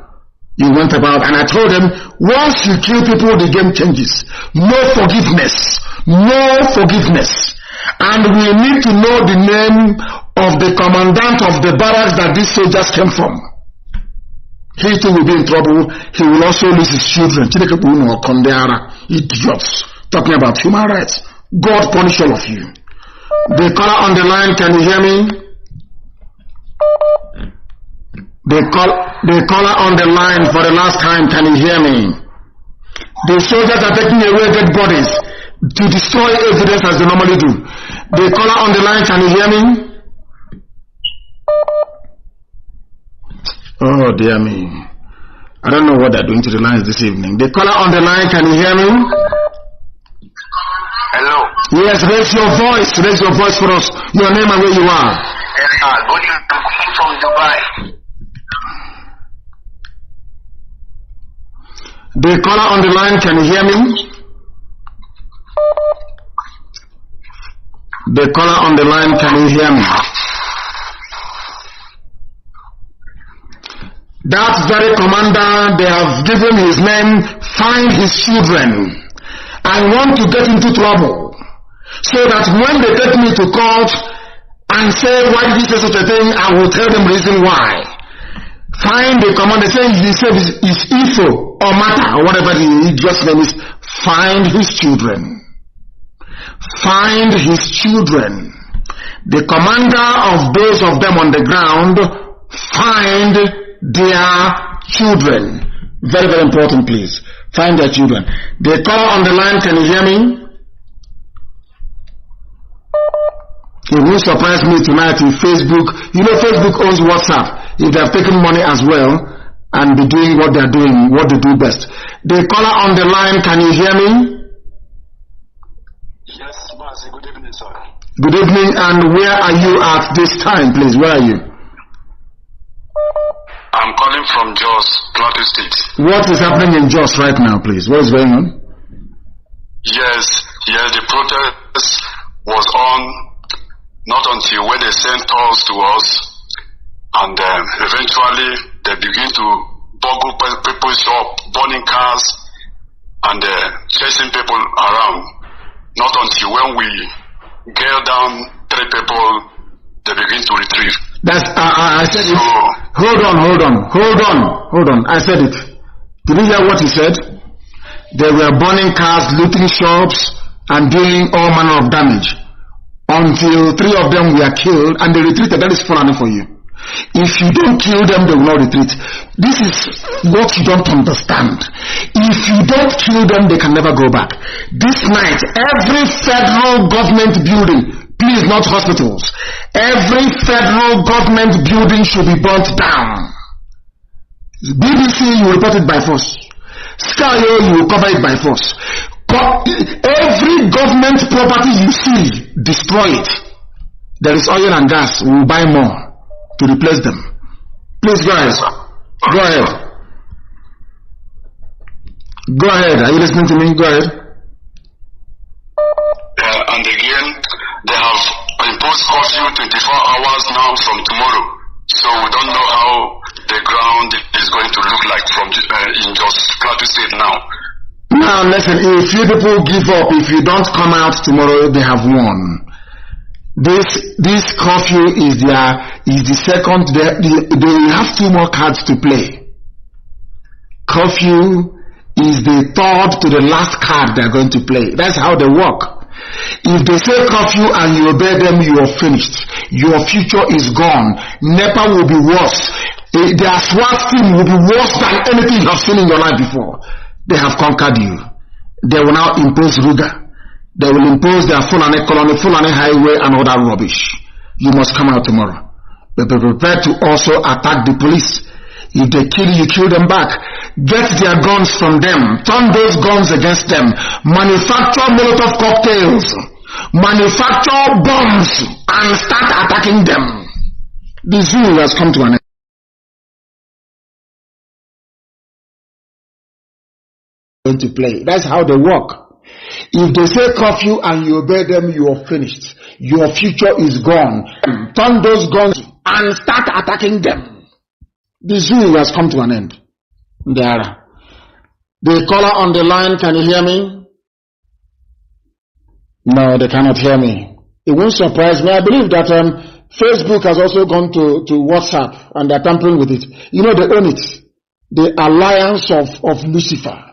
S3: you went about, and I told them, once you kill people, the game changes. No forgiveness. No forgiveness. And we need to know the name of the commandant of the barracks that these soldiers came from. He too will be in trouble. He will also lose his children. Idiots. Talking about human rights. God punish all of you. The caller on the line, can you hear me? The caller on the line for the last time, can you hear me? The soldiers are taking away dead bodies to destroy evidence as they normally do. The caller on the line, can you hear me? Oh dear me. I don't know what they're doing to the lines this evening. The caller on the line, can you hear me?
S6: Hello.
S3: Yes, raise your voice. Raise your voice for us. Your name and where you are. From Dubai. The caller on the line, can you hear me? The caller on the line, can you hear me? That very commander, they have given his name, find his children. I want to get into trouble, so that when they take me to court and say, why did you say such a thing, I will tell them reason why. Find the commander, say his Ifo or Mata or whatever the idiot's name is. Find his children. Find his children. The commander of those of them on the ground, find their children. Very, very important, please. Find their children. The caller on the line, can you hear me? It will surprise me tonight if Facebook, Facebook owns WhatsApp. If they have taken money as well and be doing what they're doing, what they do best. The caller on the line, can you hear me? Good evening, and where are you at this time, please? Where are you?
S7: I'm calling from Jos, Plateau State.
S3: What is happening in Jos right now, please? What is going on?
S7: Yes, the protest was on not until when they sent calls to us, and eventually they begin to boggle people's shop, burning cars, and chasing people around. Not until when we get down 3 people, they begin to retrieve.
S3: That's I said it. Hold on. I said it. Did you hear what he said? They were burning cars, looting shops, and doing all manner of damage until 3 of them were killed, and they retreated. That is funny for you. If you don't kill them, they will not retreat. This is what you don't understand. If you don't kill them, they can never go back. This night, every federal government building, please not hospitals, every federal government building should be burnt down. BBC, you report it by force. Sky, you will cover it by force. Every government property you see, destroy it. There is oil and gas, we will buy more to replace them. Please, guys, go ahead. Go ahead. Are you listening to me? Go ahead.
S7: And again, they have imposed curfew 24 hours now from tomorrow. So we don't know how the ground is going to look like from in just Plateau State now.
S3: Now listen, if you people give up, if you don't come out tomorrow, they have won. This curfew is the second. They have 2 more cards to play. Curfew is the 3rd to the last card they are going to play. That's how they work. If they say curfew and you obey them, you are finished. Your future is gone. NEPA will be worse. Their SWAT team will be worse than anything you have seen in your life before. They have conquered you. They will now impose Ruga. They will impose their Fulani colony, Fulani highway, and all that rubbish. You must come out tomorrow. But be prepared to also attack the police. If they kill you, kill them back. Get their guns from them. Turn those guns against them. Manufacture Molotov cocktails. Manufacture bombs and start attacking them. The zoo has come to an end. Going to play. That's how they work. If they say curfew and you obey them, you are finished. Your future is gone. Turn those guns and start attacking them. The zoo has come to an end. The caller on the line, can you hear me? No, they cannot hear me. It won't surprise me. I believe that Facebook has also gone to WhatsApp and they're tampering with it. You know, they own it. The alliance of Lucifer.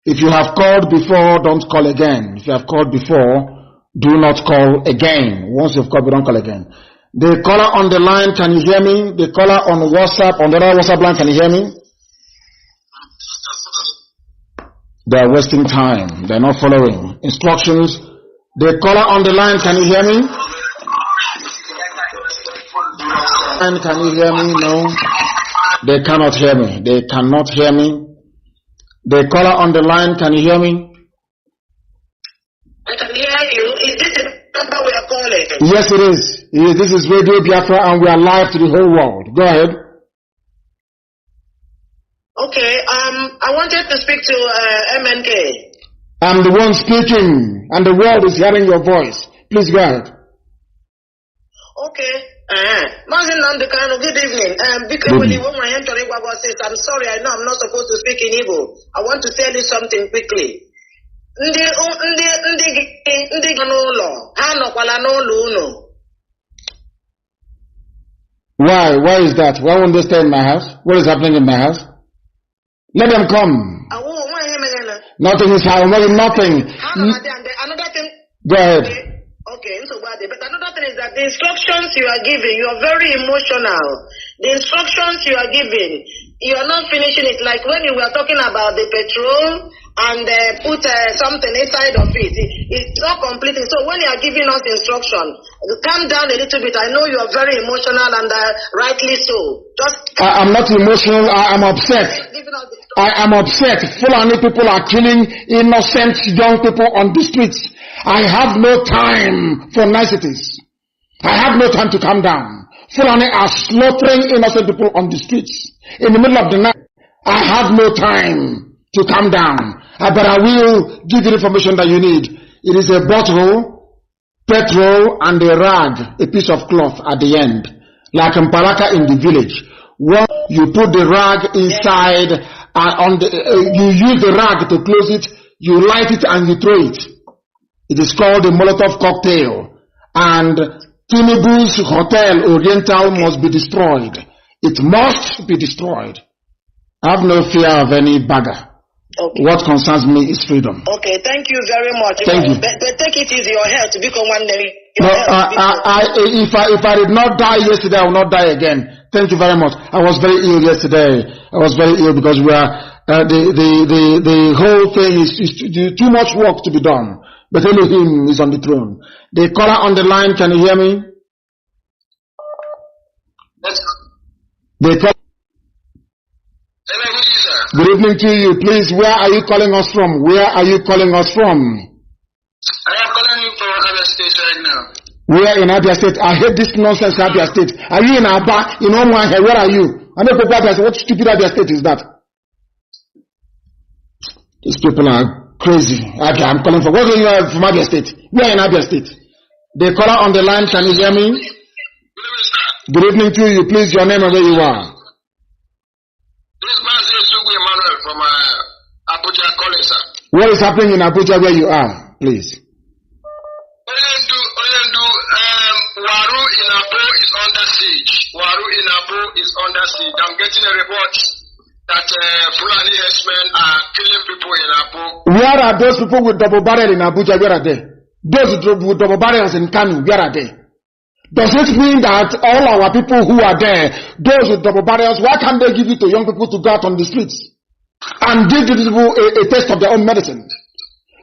S3: If you have called before, don't call again. If you have called before, do not call again. Once you've called, don't call again. The caller on the line, can you hear me? The caller on WhatsApp, on the other WhatsApp line, can you hear me? They are wasting time. They are not following instructions. The caller on the line, can you hear me? And can you hear me? No. They cannot hear me. They cannot hear me. The caller on the line, can you hear me?
S4: I can hear you. Is this the number we are calling?
S3: Yes, it is. This is Radio Biafra and we are live to the whole world. Go ahead.
S4: Okay, I wanted to speak to MNK.
S3: I'm the one speaking and the world is hearing your voice. Please go ahead.
S4: Okay. Mazi Nnamdi Kanu, good evening. Because when you want my entering says, I'm sorry, I know I'm not supposed to speak in Igbo. I want to tell you something quickly. Ndị n'ụlọ ha nọkwala n'ụlọ unu.
S3: Why is that? Why won't they stay in my house? What is happening in my house? Let them come. Nothing is happening. Nothing.
S4: Another thing.
S3: Go ahead.
S4: Okay, so but another thing is that the instructions you are giving, you are very emotional. The instructions you are giving, you are not finishing it. Like when you were talking about the petrol and put something inside of it, it's not completing. So when you are giving us instruction, calm down a little bit. I know you are very emotional and rightly so. I'm
S3: not emotional. I'm upset. I am upset. Fulani people are killing innocent young people on the streets. I have no time for niceties. I have no time to calm down. Fulani are slaughtering innocent people on the streets in the middle of the night. I have no time to calm down. But I will give you the information that you need. It is a bottle, petrol, and a rag, a piece of cloth at the end. Like in Paraka in the village. Once you put the rag inside, you use the rag to close it, you light it and you throw it. It is called a Molotov cocktail. And Tinubu's Hotel Oriental must be destroyed. It must be destroyed. I have no fear of any bagger. Okay. What concerns me is freedom.
S4: Okay, thank you very much.
S3: Thank you.
S4: But take it easy, your health to become one day.
S3: No, if I did not die yesterday, I will not die again. Thank you very much. I was very ill yesterday. I was very ill because we are the whole thing is too much work to be done. But Elohim is on the throne. The caller on the line, can you hear me? Yes. Good evening to you. Please, where are you calling us from? Where are you calling us from?
S6: I am calling you from Abia State right now.
S3: Where in Abia State? I hate this nonsense Abia State. Are you in Aba? In Oman? Where are you? I know people Abia State. What stupid Abia State is that? These people are crazy. Okay, I'm calling from. Where are you from Abia State? Where in Abia State? The caller on the line, can you hear me? Good evening to you. Please, your name and where you are.
S6: This is Mazi from Abuja calling, sir.
S3: What is happening in Abuja where you are, please?
S6: Waru in Abu is under siege. Waru in Abu is under siege. I'm getting a report that Fulani herdsmen are killing people in Abu.
S3: Where are those people with double barrel in Abuja? Where are they? Those with double barrels in Kanu, where are they? Does it mean that all our people who are there, those with double barrels, why can't they give it to young people to go out on the streets and give these people a taste of their own medicine?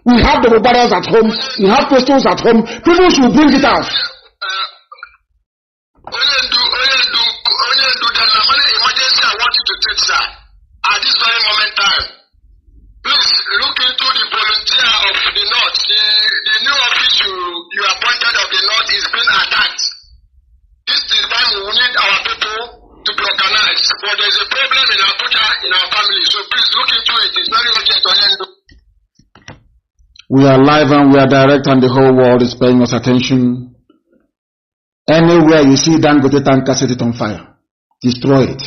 S3: We have double barrels at home, we have pistols at home, people should bring it out.
S6: Emergency I want you to take, sir, at this very moment time. Please look into the volunteer of the North. The new office you appointed of the North is being attacked. This is the time we need our people to be organized. But there's a problem in Abuja, in our family. So please look into it. It's very urgent.
S3: We are live and we are direct and the whole world is paying us attention. Anywhere you see Dangote tanker, set it on fire. Destroy it.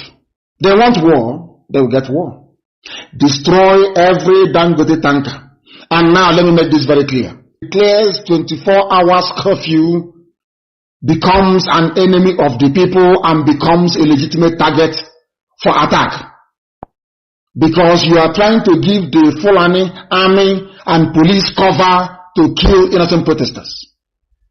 S3: They want war, they will get war. Destroy every Dangote tanker. And now let me make this very clear. Declares 24 hours curfew, becomes an enemy of the people and becomes a legitimate target for attack. Because you are trying to give the Fulani army and police cover to kill innocent protesters.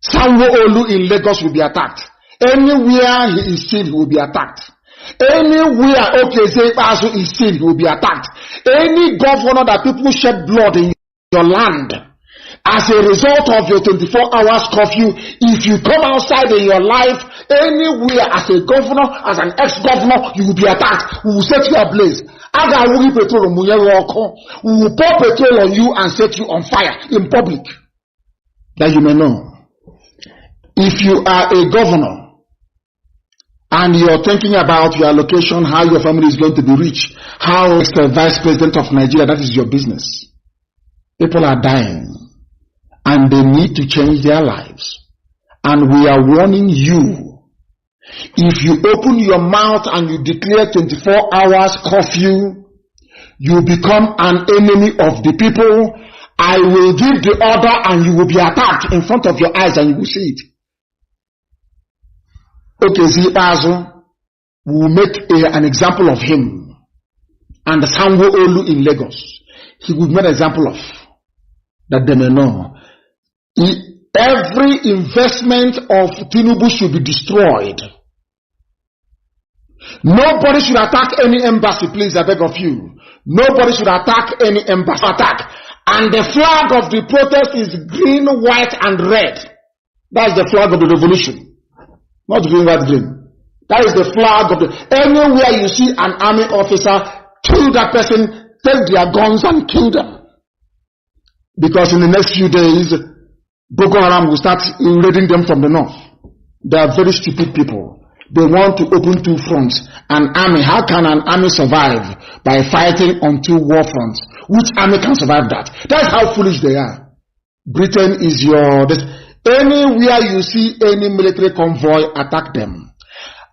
S3: Sanwo-Olu in Lagos will be attacked. Anywhere he is seen, he will be attacked. Anywhere Okezie is seen, he will be attacked. Any governor that people shed blood in your land, as a result of your 24 hours curfew, if you come outside in your life, anywhere as a governor, as an ex-governor, you will be attacked. We will set you ablaze. We will pour petrol on you and set you on fire in public. That you may know. If you are a governor and you're thinking about your location, how your family is going to be rich, how is the vice president of Nigeria, that is your business. People are dying and they need to change their lives. And we are warning you, if you open your mouth and you declare 24 hours curfew, you become an enemy of the people. I will give the order and you will be attacked in front of your eyes and you will see it. Okezie will make an example of him. And the Sanwo-Olu in Lagos, he would make an example of, that they may know. Every investment of Tinubu should be destroyed. Nobody should attack any embassy, please, I beg of you. Nobody should attack any embassy. And the flag of the protest is green, white, and red. That's the flag of the revolution. Not green, white, green. That is the flag of the... Anywhere you see an army officer, kill that person, take their guns and kill them. Because in the next few days, Boko Haram will start raiding them from the north. They are very stupid people. They want to open two fronts. An army, how can an army survive? By fighting on two war fronts. Which army can survive that? That's how foolish they are. Britain is anywhere you see any military convoy, attack them.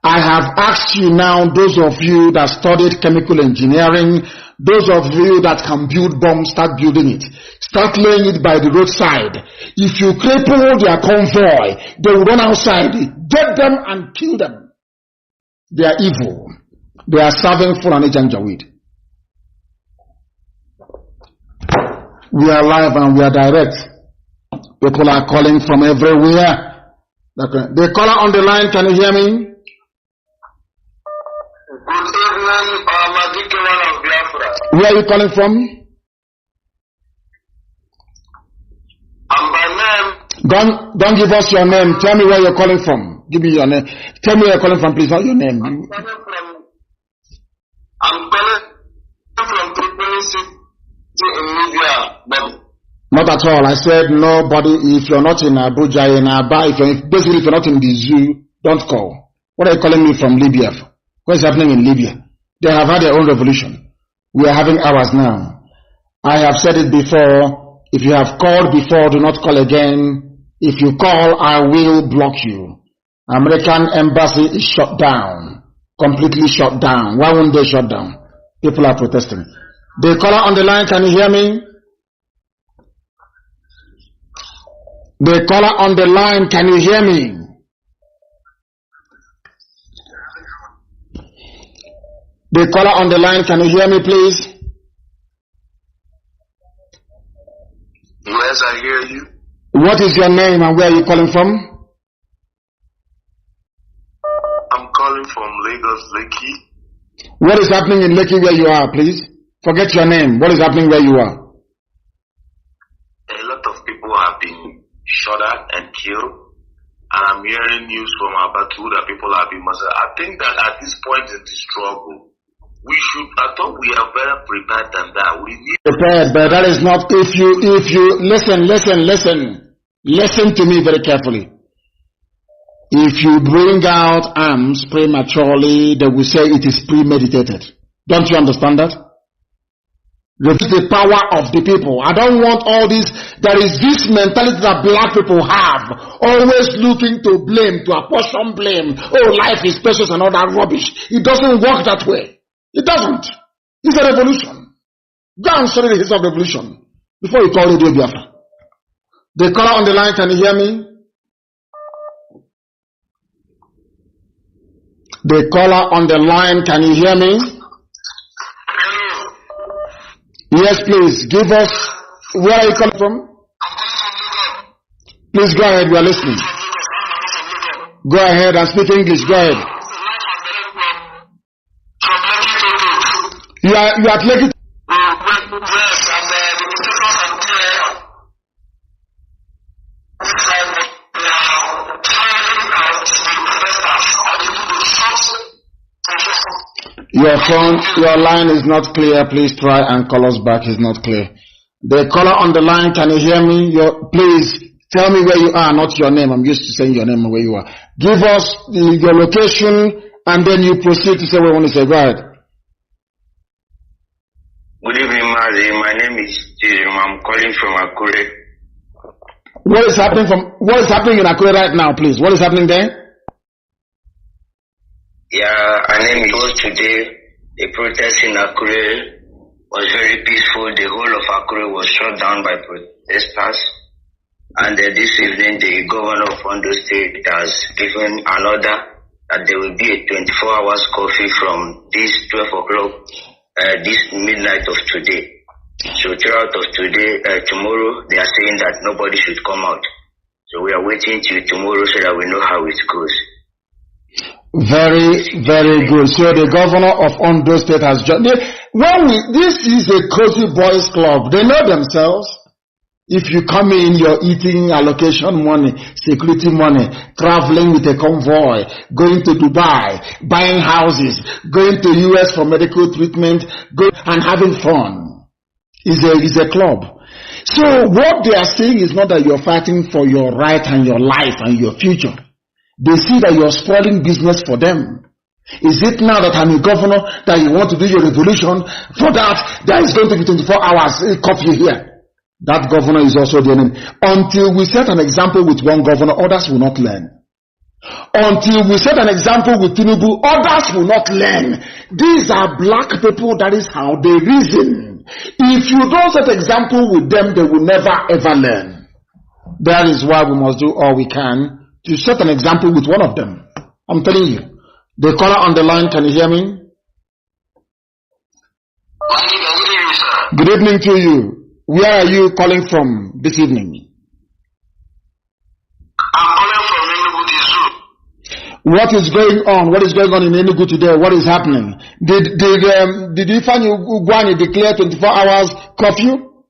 S3: I have asked you now, those of you that studied chemical engineering, those of you that can build bombs, start building it. Start laying it by the roadside. If you cripple their convoy, they will run outside. Get them and kill them. They are evil. They are serving Fulani Janjaweed. We are live and we are direct. People are calling from everywhere. The caller on the line, can you hear me?
S6: Good evening, Mazi of Biafra.
S3: Where are you calling from?
S6: And my name.
S3: Don't give us your name. Tell me where you're calling from. Give me your name. Tell me where you're calling from, please. Not your name.
S6: I'm calling from Tripoli City in Libya.
S3: Not at all. I said nobody. If you're not in Abuja, in Aba, if you're not in the zoo, don't call. What are you calling me from Libya? What's happening in Libya? They have had their own revolution. We are having ours now. I have said it before. If you have called before, do not call again. If you call, I will block you. American embassy is shut down. Completely shut down. Why won't they shut down? People are protesting. The caller on the line, can you hear me? The caller on the line, can you hear me? The caller on the line, can you hear me, please?
S6: Yes, I hear you.
S3: What is your name and where are you calling from?
S6: I'm calling from Lagos, Lekki.
S3: What is happening in Lekki where you are, please? Forget your name. What is happening where you are?
S6: A lot of people have been shot at and killed. And I'm hearing news from Abatu that people have been murdered. I think that at this point in the struggle, I thought we are better prepared than that. We need
S3: prepared, but that is not, if you, listen to me very carefully. If you bring out arms prematurely, they will say it is premeditated. Don't you understand that? Refuse the power of the people. I don't want all this. There is this mentality that black people have, always looking to blame, to apportion blame. Oh, life is precious and all that rubbish. It doesn't work that way. It doesn't. It's a revolution. Go and study the history of revolution before you call Radio Biafra. The caller on the line, can you hear me? The caller on the line, can you hear me? Yes, please. Give us, where are you calling from? Please go ahead, we are listening. Go ahead and speak English, go ahead. You are Lekki.
S6: yes, and the ministers are clear.
S3: Your line is not clear. Please try and call us back. It's not clear. The caller on the line, can you hear me? Please tell me where you are, not your name. I'm used to saying your name and where you are. Give us your location and then you proceed to say what you want to say. Go ahead.
S6: Good evening, Mazi. My name is Jim. I'm calling from Akure.
S3: What is happening in Akure right now, please? What is happening there?
S6: Yeah, my name is today. The protest in Akure was very peaceful. The whole of Akure was shut down by protesters. And this evening, the governor of Ondo State has given an order that there will be a 24 hours coffee from this 12 o'clock, this midnight of today. So throughout of today, tomorrow, they are saying that nobody should come out. So we are waiting till tomorrow so that we know how it goes.
S3: Very, very good. So the governor of Ondo State has joined. This is a cozy boys club. They know themselves. If you come in, you're eating allocation money, security money, traveling with a convoy, going to Dubai, buying houses, going to US for medical treatment, and having fun. It's a club. So what they are saying is not that you're fighting for your right and your life and your future. They see that you're spoiling business for them. Is it now that I'm a governor that you want to do your revolution? For that, there is going to be 24 hours curfew here. That governor is also the enemy. Until we set an example with one governor, others will not learn. Until we set an example with Chinedu, others will not learn. These are black people, that is how they reason. If you don't set example with them, they will never ever learn. That is why we must do all we can to set an example with one of them. I'm telling you. The caller on the line, can you hear me? Good evening to you. Where are you calling from this evening?
S6: I'm calling from Enugu.
S3: What is going on? What is going on in Enugu today? What is happening? Did Ifeanyi Ugwuanyi declare 24 hours curfew?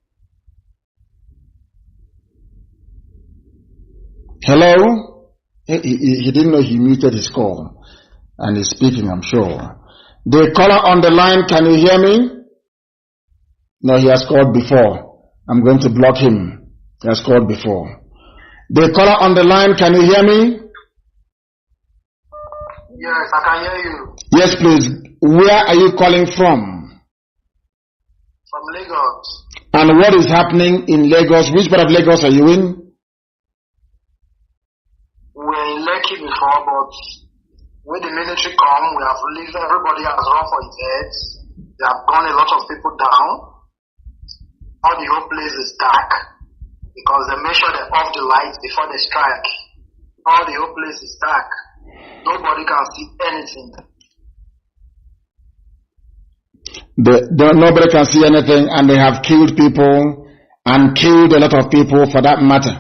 S3: Hello? He didn't know he muted his call. And he's speaking, I'm sure. The caller on the line, can you hear me? No, he has called before. I'm going to block him. He has called before. The caller on the line, can you hear me?
S6: Yes, I can hear you.
S3: Yes, please. Where are you calling from?
S6: From Lagos.
S3: And what is happening in Lagos? Which part of Lagos are you in?
S6: We're in Lekki before, but when the military come, we have leave. Everybody has run for its heads. They have gone a lot of people down. All the whole place is dark because they make sure they off the lights before they strike. All the whole place is dark. Nobody can see anything.
S3: Nobody can see anything, and they have killed people and killed a lot of people for that matter.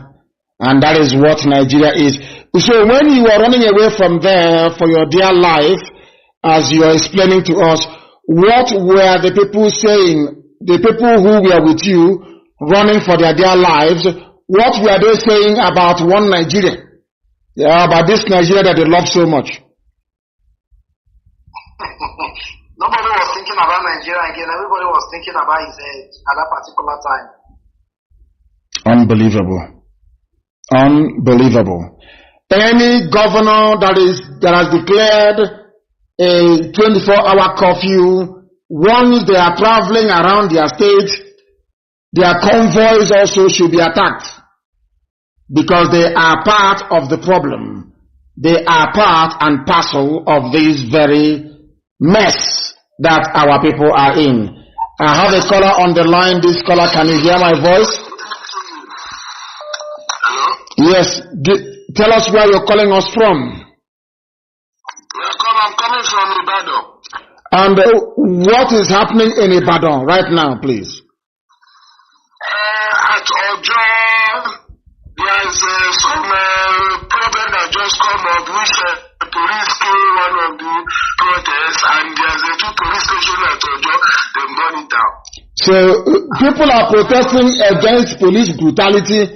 S3: And that is what Nigeria is. So when you are running away from there for your dear life, as you are explaining to us, what were the people saying? The people who were with you running for their dear lives, what were they saying about one Nigeria? Yeah, about this Nigeria that they love so much?
S6: Nobody was thinking about Nigeria again. Everybody was thinking about his head at that particular time.
S3: Unbelievable. Unbelievable. Any governor that has declared a 24-hour curfew, once they are traveling around their state, their convoys also should be attacked because they are part of the problem. They are part and parcel of this very mess that our people are in. I have a caller on the line. This caller, can you hear my voice?
S6: Hello?
S3: Yes. Tell us where you're calling us from.
S6: I'm coming from Ibadan.
S3: And what is happening in Ibadan right now, please?
S6: At Ojo, there's some problem that just come up, which police killed one of the protests, and there's a 2 police stations at Ojo, they burn it down.
S3: So people are protesting against police brutality,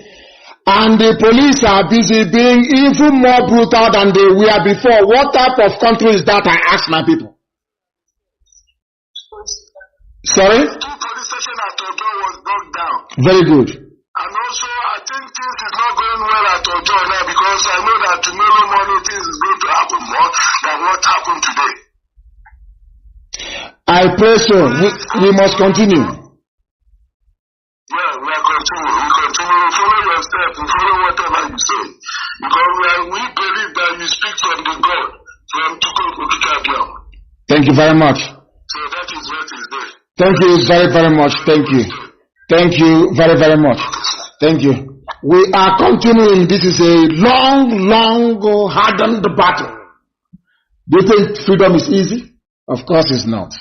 S3: and the police are busy being even more brutal than they were before. What type of country is that, I ask my people? Sorry?
S6: 2 police stations at Ojo was knocked down.
S3: Very good.
S6: And also, I think things is not going well at Ojo now because I know that tomorrow morning things is going to happen more than what happened today.
S3: I pray so. We must continue.
S6: Yeah, we are continuing. We continue. We follow your steps. We follow whatever you say. Because we believe that you speak from the God, from Tukokokikabiam.
S3: Thank you very much.
S6: So that is what is there.
S3: Thank you very, very much. Thank you. Thank you very, very much. Thank you. We are continuing. This is a long, hardened battle. Do you think freedom is easy? Of course it's not.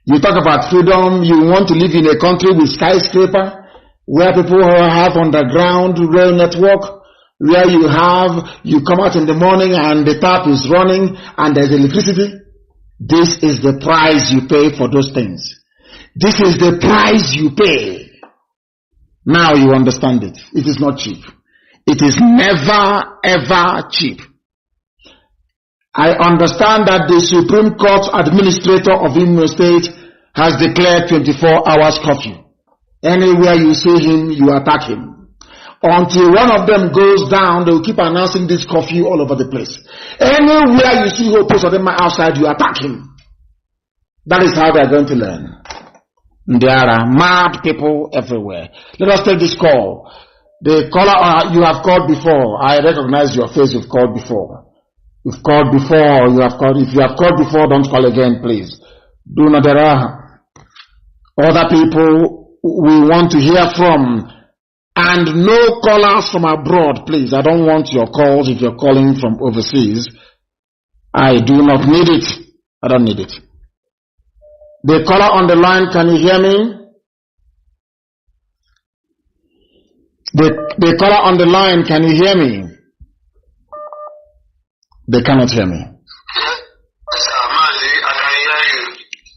S3: You talk about freedom, you want to live in a country with skyscraper, where people have underground rail network, where you come out in the morning and the tap is running and there's electricity. This is the price you pay for those things. This is the price you pay. Now you understand it. It is not cheap. It is never ever cheap. I understand that the Supreme Court Administrator of Imo State has declared 24 hours curfew. Anywhere you see him, you attack him. Until one of them goes down, they will keep announcing this curfew all over the place. Anywhere you see who post them outside, you attack him. That is how they are going to learn. There are mad people everywhere. Let us take this call. The caller you have called before. I recognize your face. You've called before. You've called before. You have called. If you have called before, don't call again, please. Do not. There are other people we want to hear from, and no callers from abroad, please. I don't want your calls if you're calling from overseas. I do not need it. I don't need it. The caller on the line, can you hear me? The caller on the line, can you hear me? They cannot hear me.
S6: Yes, Mazi, I can hear you.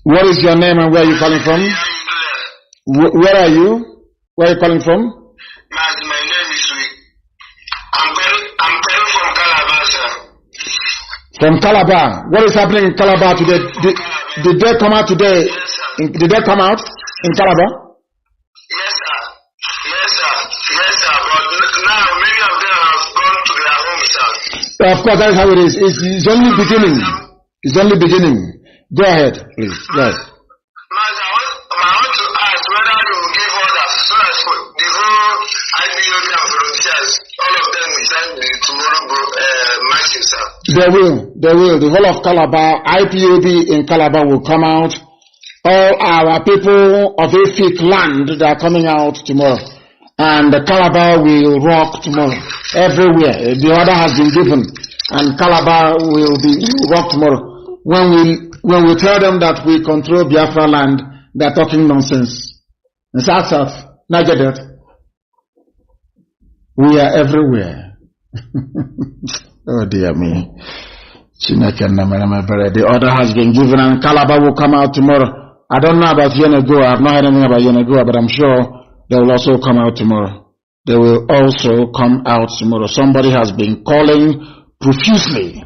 S3: What is your name and where are you calling from? Where are you? Where are you calling from?
S6: Mazi, my name is Sweet. I'm calling from Calabar, sir.
S3: From Calabar. What is happening in Calabar today? Did they come out today?
S6: Yes, sir.
S3: Did they come out in Calabar?
S6: Yes, sir. Yes, sir. Yes, sir. But now many of them have gone to their home, sir.
S3: Of course, that's how it is. It's only beginning. It's only beginning. Go ahead, please. Go ahead.
S6: Mazi, I want to ask whether you will give orders so as for the whole IPOB and volunteers, all of them inside the tomorrow marching, sir.
S3: They will. The whole of Calabar, IPOB in Calabar will come out. All our people of Efik land, they are coming out tomorrow. And the Calabar will rock tomorrow. Everywhere. The order has been given. And Calabar will rock tomorrow. When we tell them that we control Biafra land, they are talking nonsense. In South, Niger Delta. We are everywhere. Oh dear me. The order has been given and Calabar will come out tomorrow. I don't know about Yenego. I have not heard anything about Yenego, but I'm sure they will also come out tomorrow. They will also come out tomorrow. Somebody has been calling profusely.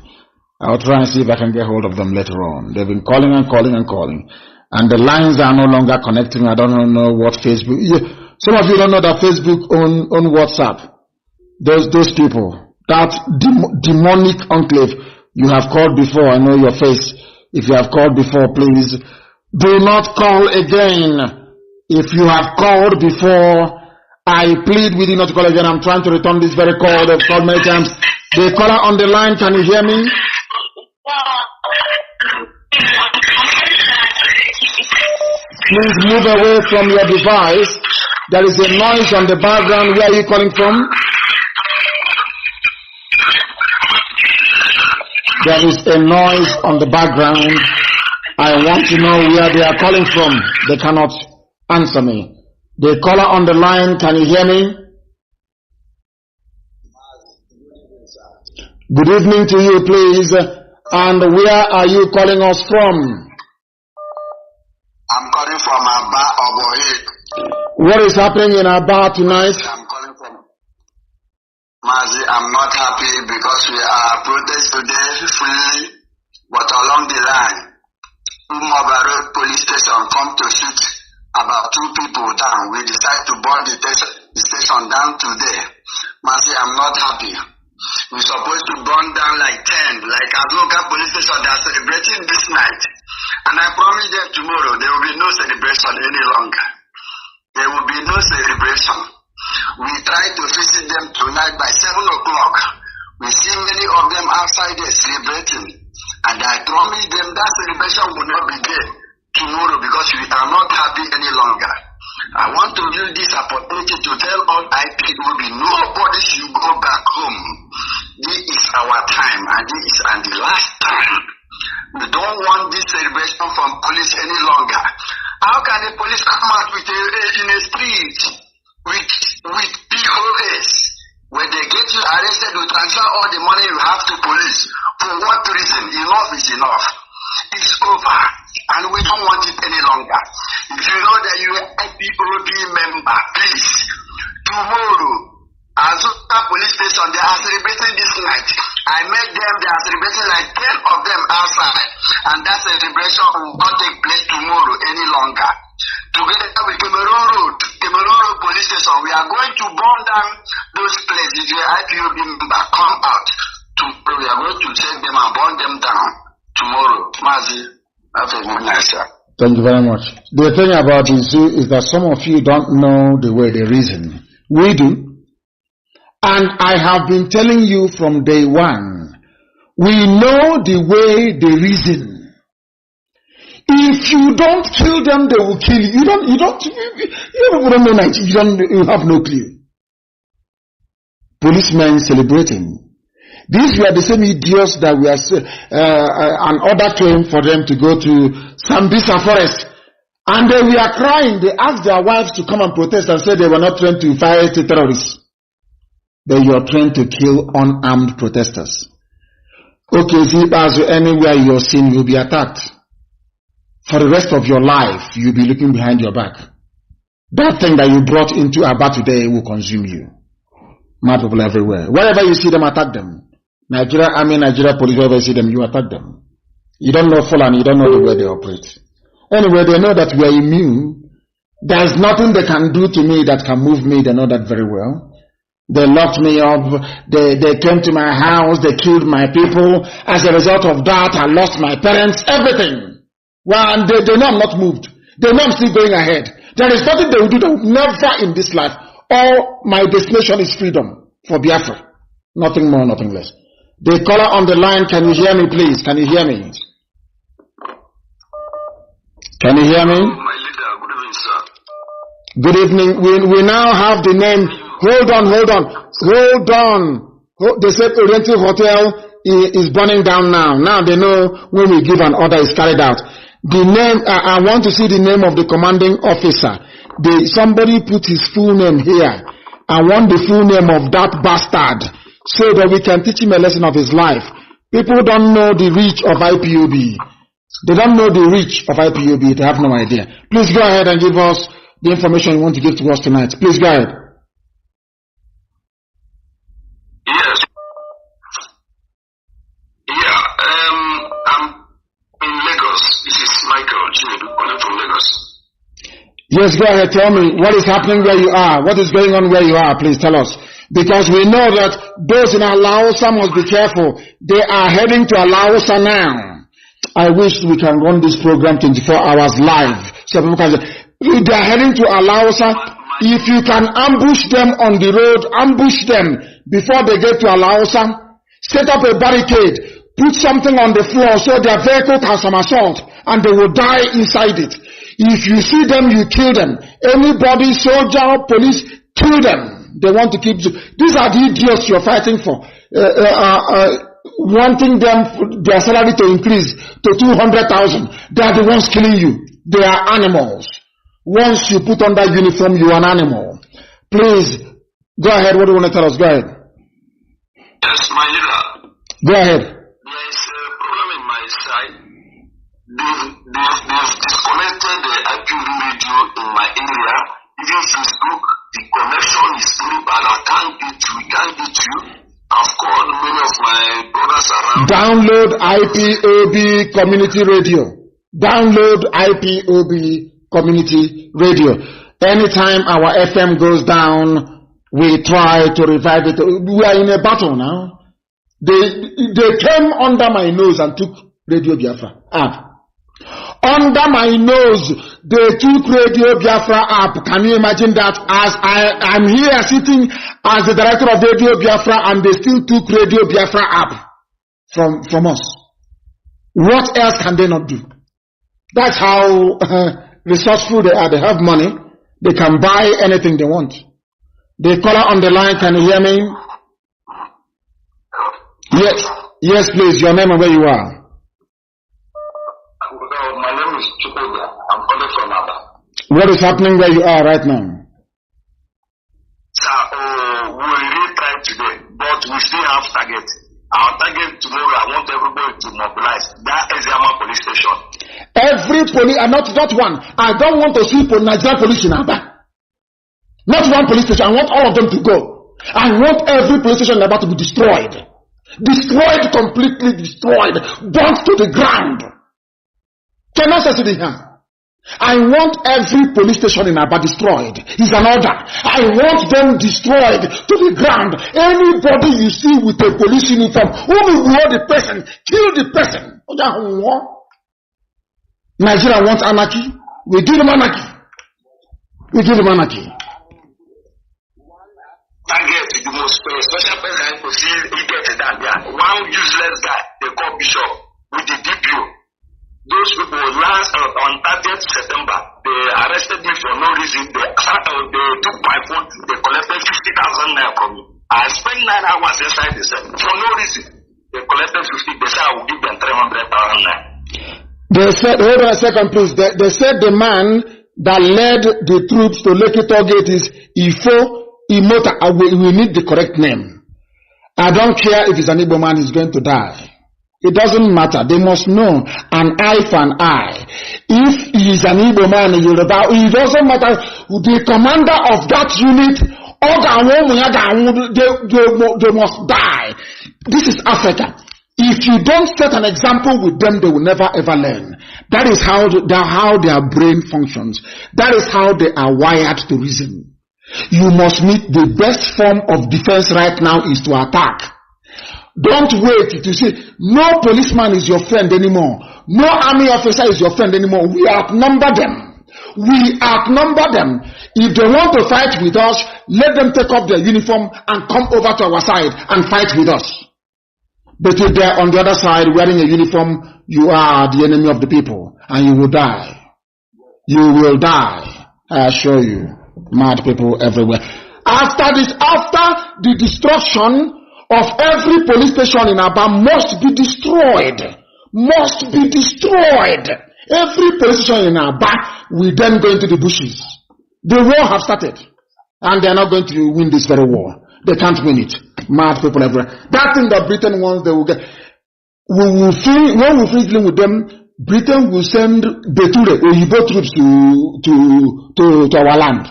S3: I'll try and see if I can get hold of them later on. They've been calling and calling and calling. And the lines are no longer connecting. I don't know what Facebook. Some of you don't know that Facebook on WhatsApp. Those people. That demonic enclave. You have called before. I know your face. If you have called before, please do not call again. If you have called before, I plead with you not to call again. I'm trying to return this very call. They've called many times. The caller on the line, can you hear me? Please move away from your device. There is a noise on the background. Where are you calling from? There is a noise on the background. I want to know where they are calling from. They cannot answer me. The caller on the line, can you hear me? Good evening to you, please. And where are you calling us from?
S6: I'm calling from Aba, Obohe.
S3: What is happening in Aba tonight?
S6: I'm calling from Mazi. I'm not happy because we are protesting today freely, but along the line, Umobaro police station come to shoot about 2 people down. We decide to burn the station down today. Mazi, I'm not happy. We're supposed to burn down like 10, like a local police station that are celebrating this night. And I promise them tomorrow there will be no celebration any longer. There will be no celebration. We try to visit them tonight by 7 o'clock. We see many of them outside there celebrating. And I promise them that celebration will not be there tomorrow because we are not happy any longer. I want to use this opportunity to tell all IPOB, nobody should go back home. This is our time and this is the last time. We don't want this celebration from police any longer. How can the police come out with in a street with POS? When they get you arrested, you transfer all the money you have to police. For what reason? Enough is enough. It's over. And we don't want it any longer. If you know that you are a IPOB member, please tomorrow, Azuka police station, they are celebrating this night. I met them, they are celebrating like 10 of them outside. And that celebration will not take place tomorrow any longer. Together with Cameroon Road police station, we are going to burn down those places where IPOB members come out. Tomorrow, we are going to take them and burn them down. Tomorrow, Mazi, have a good night, sir.
S3: Thank you very much. The thing about this is that some of you don't know the way they reason. We do. And I have been telling you from day one, we know the way they reason. If you don't kill them, they will kill you. You don't know Nigeria. You have no clue. Policemen celebrating. These were the same idiots that we are, an order came for them to go to Sambisa forest. And they were crying. They asked their wives to come and protest and said they were not trained to fight terrorists. That you are trained to kill unarmed protesters. Okay, so anywhere you're seen, you'll be attacked. For the rest of your life, you'll be looking behind your back. That thing that you brought into Aba today will consume you. Mad people everywhere. Wherever you see them, attack them. Nigeria Army, Nigeria Police, wherever you see them, you attack them. You don't know Fulani, you don't know the way they operate. Anyway, they know that we are immune. There's nothing they can do to me that can move me. They know that very well. They locked me up. They came to my house. They killed my people. As a result of that, I lost my parents, everything. Well, and they know I'm not moved. They know I'm still going ahead. There is nothing they will do. They will never in this life. All my destination is freedom for Biafra. Nothing more, nothing less. The caller on the line, can you hear me, please? Can you hear me? Can you hear me?
S6: My leader, good evening, sir.
S3: Good evening. We now have the name. Hold on. They said Oriental Hotel is burning down now. Now they know when we give an order is carried out. The name, I want to see the name of the commanding officer. Somebody put his full name here. I want the full name of that bastard so that we can teach him a lesson of his life. People don't know the reach of IPOB. They don't know the reach of IPOB. They have no idea. Please go ahead and give us the information you want to give to us tonight. Please go ahead.
S6: Yes. Yeah, I'm in Lagos. This is Michael Chinedu calling from Lagos.
S3: Yes, go ahead. Tell me what is happening where you are. What is going on where you are? Please tell us. Because we know that those in Lausa must be careful. They are heading to Lausa now. I wish we can run this program 24 hours live. So people can say, they are heading to Lausa. If you can ambush them on the road, ambush them before they get to Lausa. Set up a barricade. Put something on the floor so their vehicle can somersault and they will die inside it. If you see them, you kill them. Anybody, soldier, police, kill them. They want to keep. These are the idiots you're fighting for. Wanting them, their salary to increase to 200,000. They are the ones killing you. They are animals. Once you put on that uniform, you are an animal. Please, go ahead. What do you want to tell us? Go ahead.
S6: Yes, my leader.
S3: Go ahead.
S6: There is a problem in my side. They've disconnected the IPV radio in my area. Even Facebook, the connection is really bad. We can't get you. I've called many of my brothers around.
S3: Download IPOB Community Radio. Download IPOB Community Radio. Anytime our FM goes down, we try to revive it. We are in a battle now. They came under my nose and took Radio Biafra app. Under my nose, they took Radio Biafra app. Can you imagine that? As I'm here sitting as the director of Radio Biafra and they still took Radio Biafra app from us. What else can they not do? That's how resourceful they are. They have money. They can buy anything they want. The caller on the line, can you hear me? Yes, please. Your name and where you are.
S6: My name is Chinedu. I'm calling from Aba.
S3: What is happening where you are right now?
S6: Sir, we really tried today, but we still have target. Our target tomorrow, I want everybody to mobilize. That is Yama police station. Every police,
S3: not one. I don't want to see Nigerian police in Aba. Not one police station. I want all of them to go. I want every police station about to be destroyed. Destroyed, completely destroyed. Burnt to the ground. Cannot say it here. I want every police station in Aba destroyed. It's an order. I want them destroyed to the ground. Anybody you see with a police uniform, who will know the person, kill the person. Nigeria wants anarchy. We give them anarchy. We give them anarchy.
S6: Target the most special person to see he gets that guy. One useless guy, they call Bishop with the DPO. Those people last on 30th September, they arrested me for no reason. They took my phone, they collected 50,000 naira from me. I spent 9 hours inside the cell for no reason. They collected 50. They said I will give them 300,000 naira.
S3: They said, hold on a second, please. They said the man that led the troops to Lekki Gate is Ifo Imota. We need the correct name. I don't care if it's an Igbo man, he's going to die. It doesn't matter. They must know an eye for an eye. If he is an Igbo man, it doesn't matter. The commander of that unit, they must die. This is Africa. If you don't set an example with them, they will never ever learn. That is how their brain functions. That is how they are wired to reason. You must meet the best form of defense right now is to attack. Don't wait to say, no policeman is your friend anymore. No army officer is your friend anymore. We outnumber them. We outnumber them. If they want to fight with us, let them take off their uniform and come over to our side and fight with us. But if they are on the other side wearing a uniform, you are the enemy of the people and you will die. You will die. I assure you. Mad people everywhere. After the destruction of every police station in Aba must be destroyed. Must be destroyed. Every police station in Aba will then go into the bushes. The war has started. And they are not going to win this very war. They can't win it. Mad people everywhere. That thing that Britain wants, they will get. When we finish dealing with them, Britain will send Beture, Oyibo troops to our land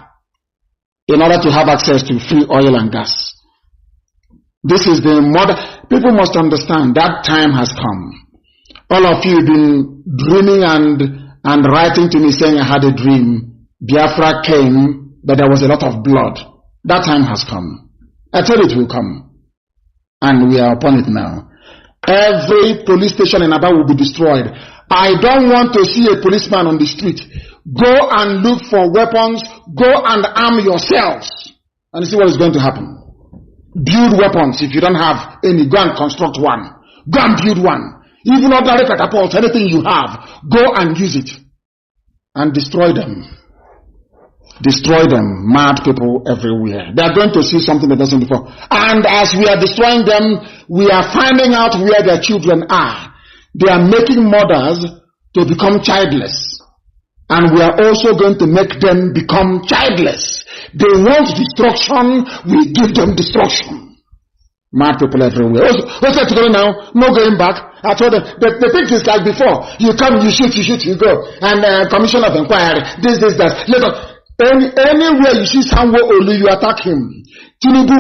S3: in order to have access to free oil and gas. This is the modern. People must understand that time has come. All of you have been dreaming and writing to me saying I had a dream. Biafra came, but there was a lot of blood. That time has come. I tell you it will come. And we are upon it now. Every police station in Aba will be destroyed. I don't want to see a policeman on the street. Go and look for weapons. Go and arm yourselves. And see what is going to happen. Build weapons. If you don't have any, go and construct one. Go and build one. Even ordinary catapults, anything you have, go and use it. And destroy them. Destroy them. Mad people everywhere. They are going to see something that doesn't before. And as we are destroying them, we are finding out where their children are. They are making mothers to become childless. And we are also going to make them become childless. They want destruction, we give them destruction. Mad people everywhere. What's that together now? No going back. I told them, the thing is like before. You come, you shoot, you go. And commission of inquiry, this, that. Let us, anywhere you see somewhere only, you attack him. Chinedu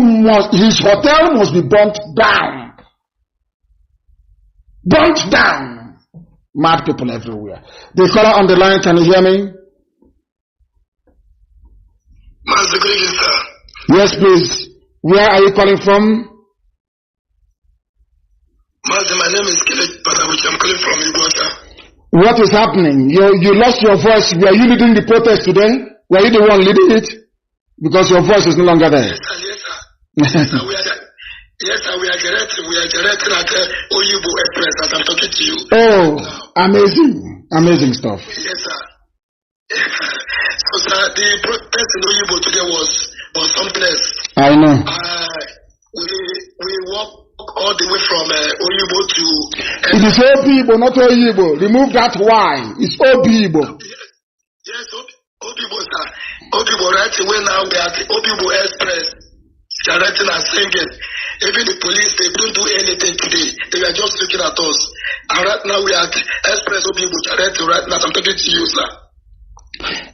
S3: his hotel must be burnt down. Burnt down. Mad people everywhere. The caller on the line, can you hear me?
S6: Mazi, good evening, sir.
S3: Yes, please. Where are you calling from?
S6: Mazi, my name is Kenneth Badawich. I'm calling from Uganda.
S3: What is happening? You lost your voice. Were you leading the protest today? Were you the one leading it? Because your voice is no longer there.
S6: Yes, sir. Yes, sir. We are generating at Oyibo Express as I'm talking to you.
S3: Oh, now. Amazing stuff.
S6: Yes, sir. So, sir, the protest in Oyibo today was something else.
S3: I know.
S6: We walk all the way from Oyibo to.
S3: It is Obibo, not Oyibo. Remove that Y. It's Obibo.
S6: Yes, Obibo, sir. Obibo, right away now we are at the Obibo Express, chanting and singing. Even the police, they don't do anything today. They were just looking at us. And right now we are at Express Obibo, chanting right now. I'm talking to you, sir.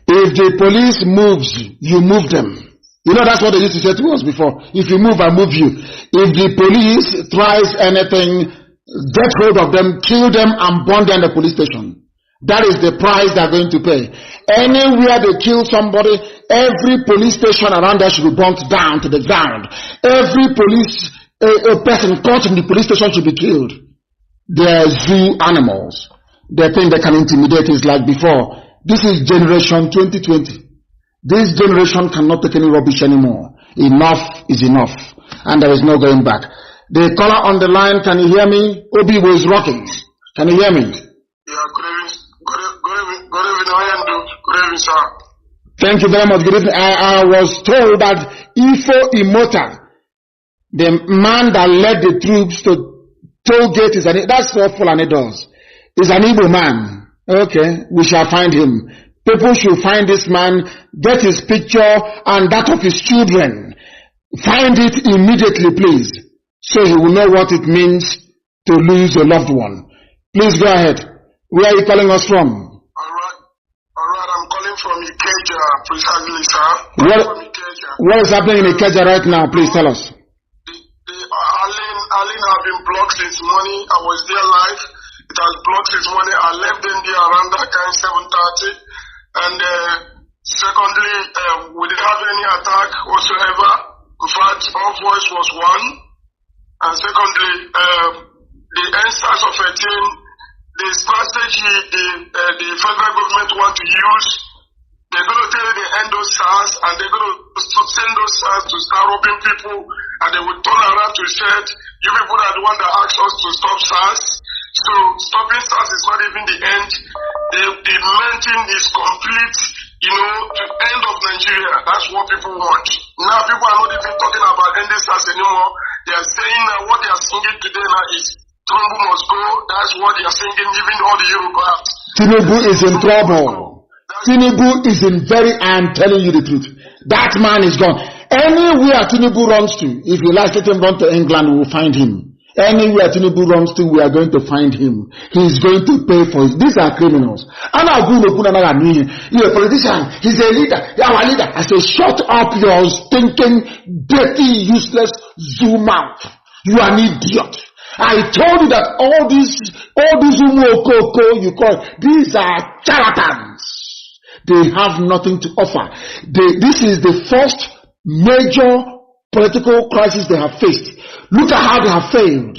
S3: If the police moves, you move them. You know, that's what they used to say to us before. If you move, I move you. If the police tries anything, get hold of them, kill them, and burn them in the police station. That is the price they're going to pay. Anywhere they kill somebody, every police station around there should be burnt down to the ground. Every police person caught in the police station should be killed. They're zoo animals. They think they can intimidate us like before. This is generation 2020. This generation cannot take any rubbish anymore. Enough is enough. And there is no going back. The caller on the line, can you hear me? Obi was rocking. Can you hear me?
S6: Yeah, good evening, sir.
S3: Thank you very much. Good evening. I was told that Ifo Imota, the man that led the troops to toll gate, that's what Fulani does. Is an Igbo man. Okay, we shall find him. People should find this man, get his picture and that of his children. Find it immediately, please, so he will know what it means to lose a loved one. Please go ahead. Where are you calling us from?
S6: Alright, I'm calling from Ikeja, precisely, sir.
S3: What is happening in Ikeja right now? Please tell us.
S6: Alin have been blocked since morning. I was there live. It has blocked since morning. I left them there around that kind 7:30. And secondly, we didn't have any attack whatsoever. In fact, our voice was one. And secondly, the NSAS of 18, the strategy the federal government want to use, they're going to tell you they end those SARS and they're going to send those SARS to start robbing people, and they will turn around to say, you people are the one that asked us to stop SARS. So stopping SARS is not even the end. The main thing is complete, to end of Nigeria. That's what people want. Now people are not even talking about ending SARS anymore. They are saying that what they are singing today now is Tinubu must go. That's what they are singing, even all the Yorubas.
S3: Tinubu is in trouble. Tinubu is in I'm telling you the truth. That man is gone. Anywhere Tinubu runs to, if you like, let him run to England, we will find him. Anywhere Tinubu runs to, we are going to find him. He is going to pay for it. These are criminals. You're a politician. He's a leader. You're our leader. I say, shut up your stinking, dirty, useless zoo mouth. You are an idiot. I told you that all these umokoko you call, these are charlatans. They have nothing to offer. This is the first major political crisis they have faced. Look at how they have failed.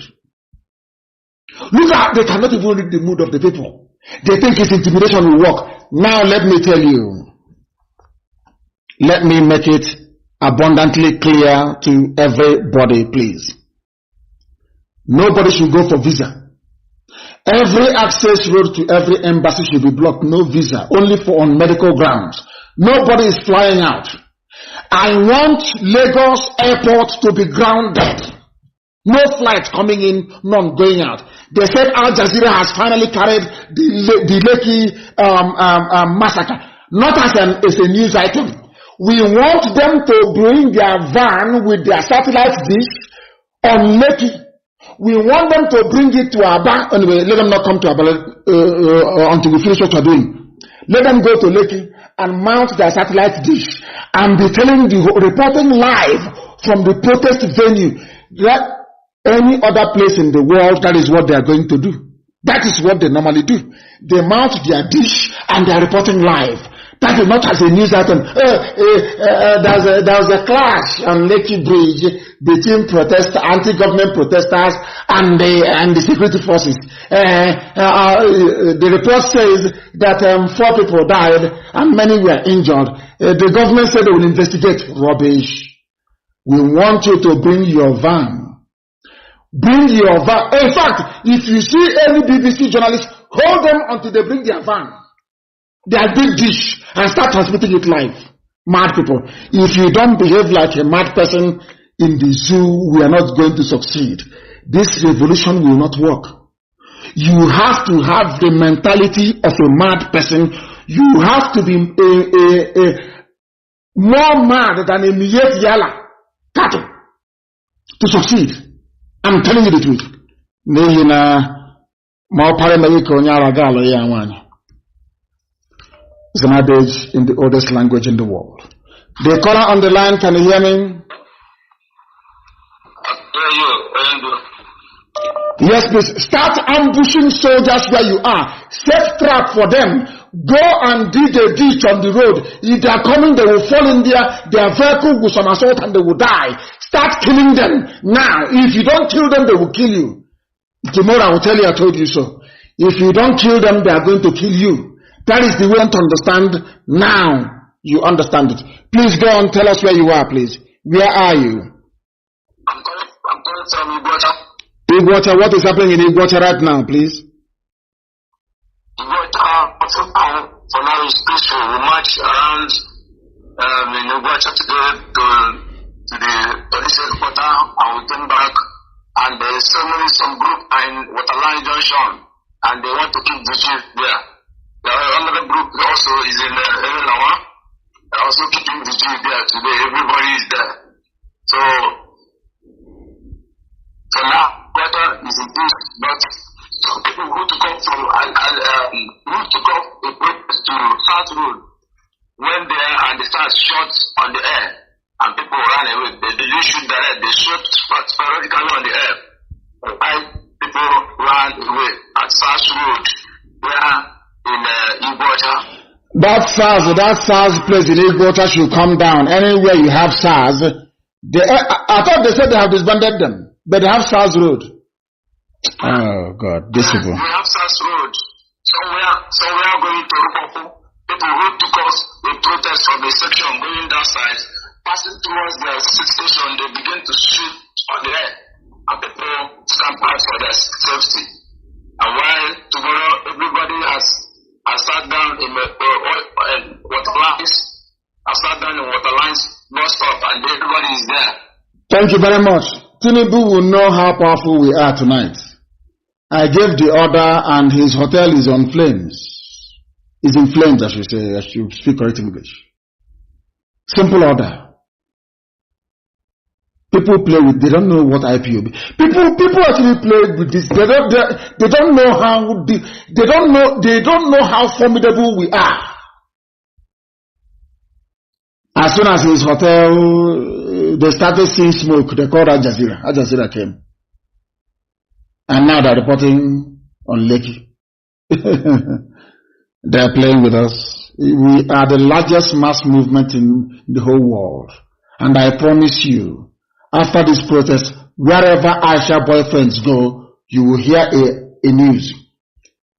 S3: Look at, they cannot even read the mood of the people. They think it's intimidation will work. Now let me tell you. Let me make it abundantly clear to everybody, please. Nobody should go for visa. Every access road to every embassy should be blocked. No visa. Only for on medical grounds. Nobody is flying out. I want Lagos airport to be grounded. No flight coming in, none going out. They said Al Jazeera has finally carried the Lekki massacre. Not as a news item. We want them to bring their van with their satellite dish on Lekki. We want them to bring it to Aba. Anyway, let them not come to Aba until we finish what we're doing. Let them go to Lekki and mount their satellite dish and be reporting live from the protest venue. That any other place in the world, that is what they are going to do. That is what they normally do. They mount their dish and they are reporting live. That is not as a news item. There was a clash on Lekki Bridge between anti-government protesters and the security forces. The report says that 4 people died and many were injured. The government said they will investigate. Rubbish. We want you to bring your van. Bring your van. In fact, if you see any BBC journalist, hold them until they bring their van, their big dish, and start transmitting it live. Mad people. If you don't behave like a mad person in the zoo, we are not going to succeed. This revolution will not work. You have to have the mentality of a mad person. You have to be more mad than a Miyet Yala cattle to succeed. I'm telling you the truth. It's an adage in the oldest language in the world. The caller on the line, can you hear me? Yes, please. Start ambushing soldiers where you are. Set trap for them. Go and dig a ditch on the road. If they are coming, they will fall in there. Their vehicle will somersault and they will die. Start killing them now. If you don't kill them, they will kill you. Tomorrow I will tell you I told you so. If you don't kill them, they are going to kill you. That is the way to understand. Now you understand it. Please go on, tell us where you are, please. Where are you?
S6: I'm calling from Iguacha.
S3: Iguacha, what is happening in Iguacha right now, please?
S6: Iguacha, for now is peaceful. We march around in Iguacha today to the police headquarters and we came back. And there's some group in Waterline Junction and they want to keep the chief there. The other group also is in Evelama. They're also keeping the chief there today. Everybody is there. So, for now, weather is in peace, but some people who to come from a protest to South Road went there and they start shots on the air and people ran away. They didn't shoot direct, they shot sporadically on the air. And people ran away at South Road where in Iguacha.
S3: That SARS place in Iguacha should come down. Anywhere you have SARS, I thought they said they have disbanded them, but they have SARS Road. Oh God, this people.
S6: We have SARS Road. Somewhere going to Rupopo. People who took us a protest from the section going that side, passing towards the station, they begin to shoot on the air, and people scamper out for their safety. And while tomorrow everybody has sat down in Waterlines, bus stop, and everybody is there.
S3: Thank you very much. Chinedu will know how powerful we are tonight. I gave the order and his hotel is on flames. Is in flames, I should say. I should speak correct English. Simple order. People play with, they don't know what IPOB. People actually play with this. They don't know how formidable we are. As soon as his hotel, they started seeing smoke, they called Al Jazeera. Al Jazeera came. And now they're reporting on Lekki. They're playing with us. We are the largest mass movement in the whole world. And I promise you, after this protest, wherever Aisha boyfriends go, you will hear a news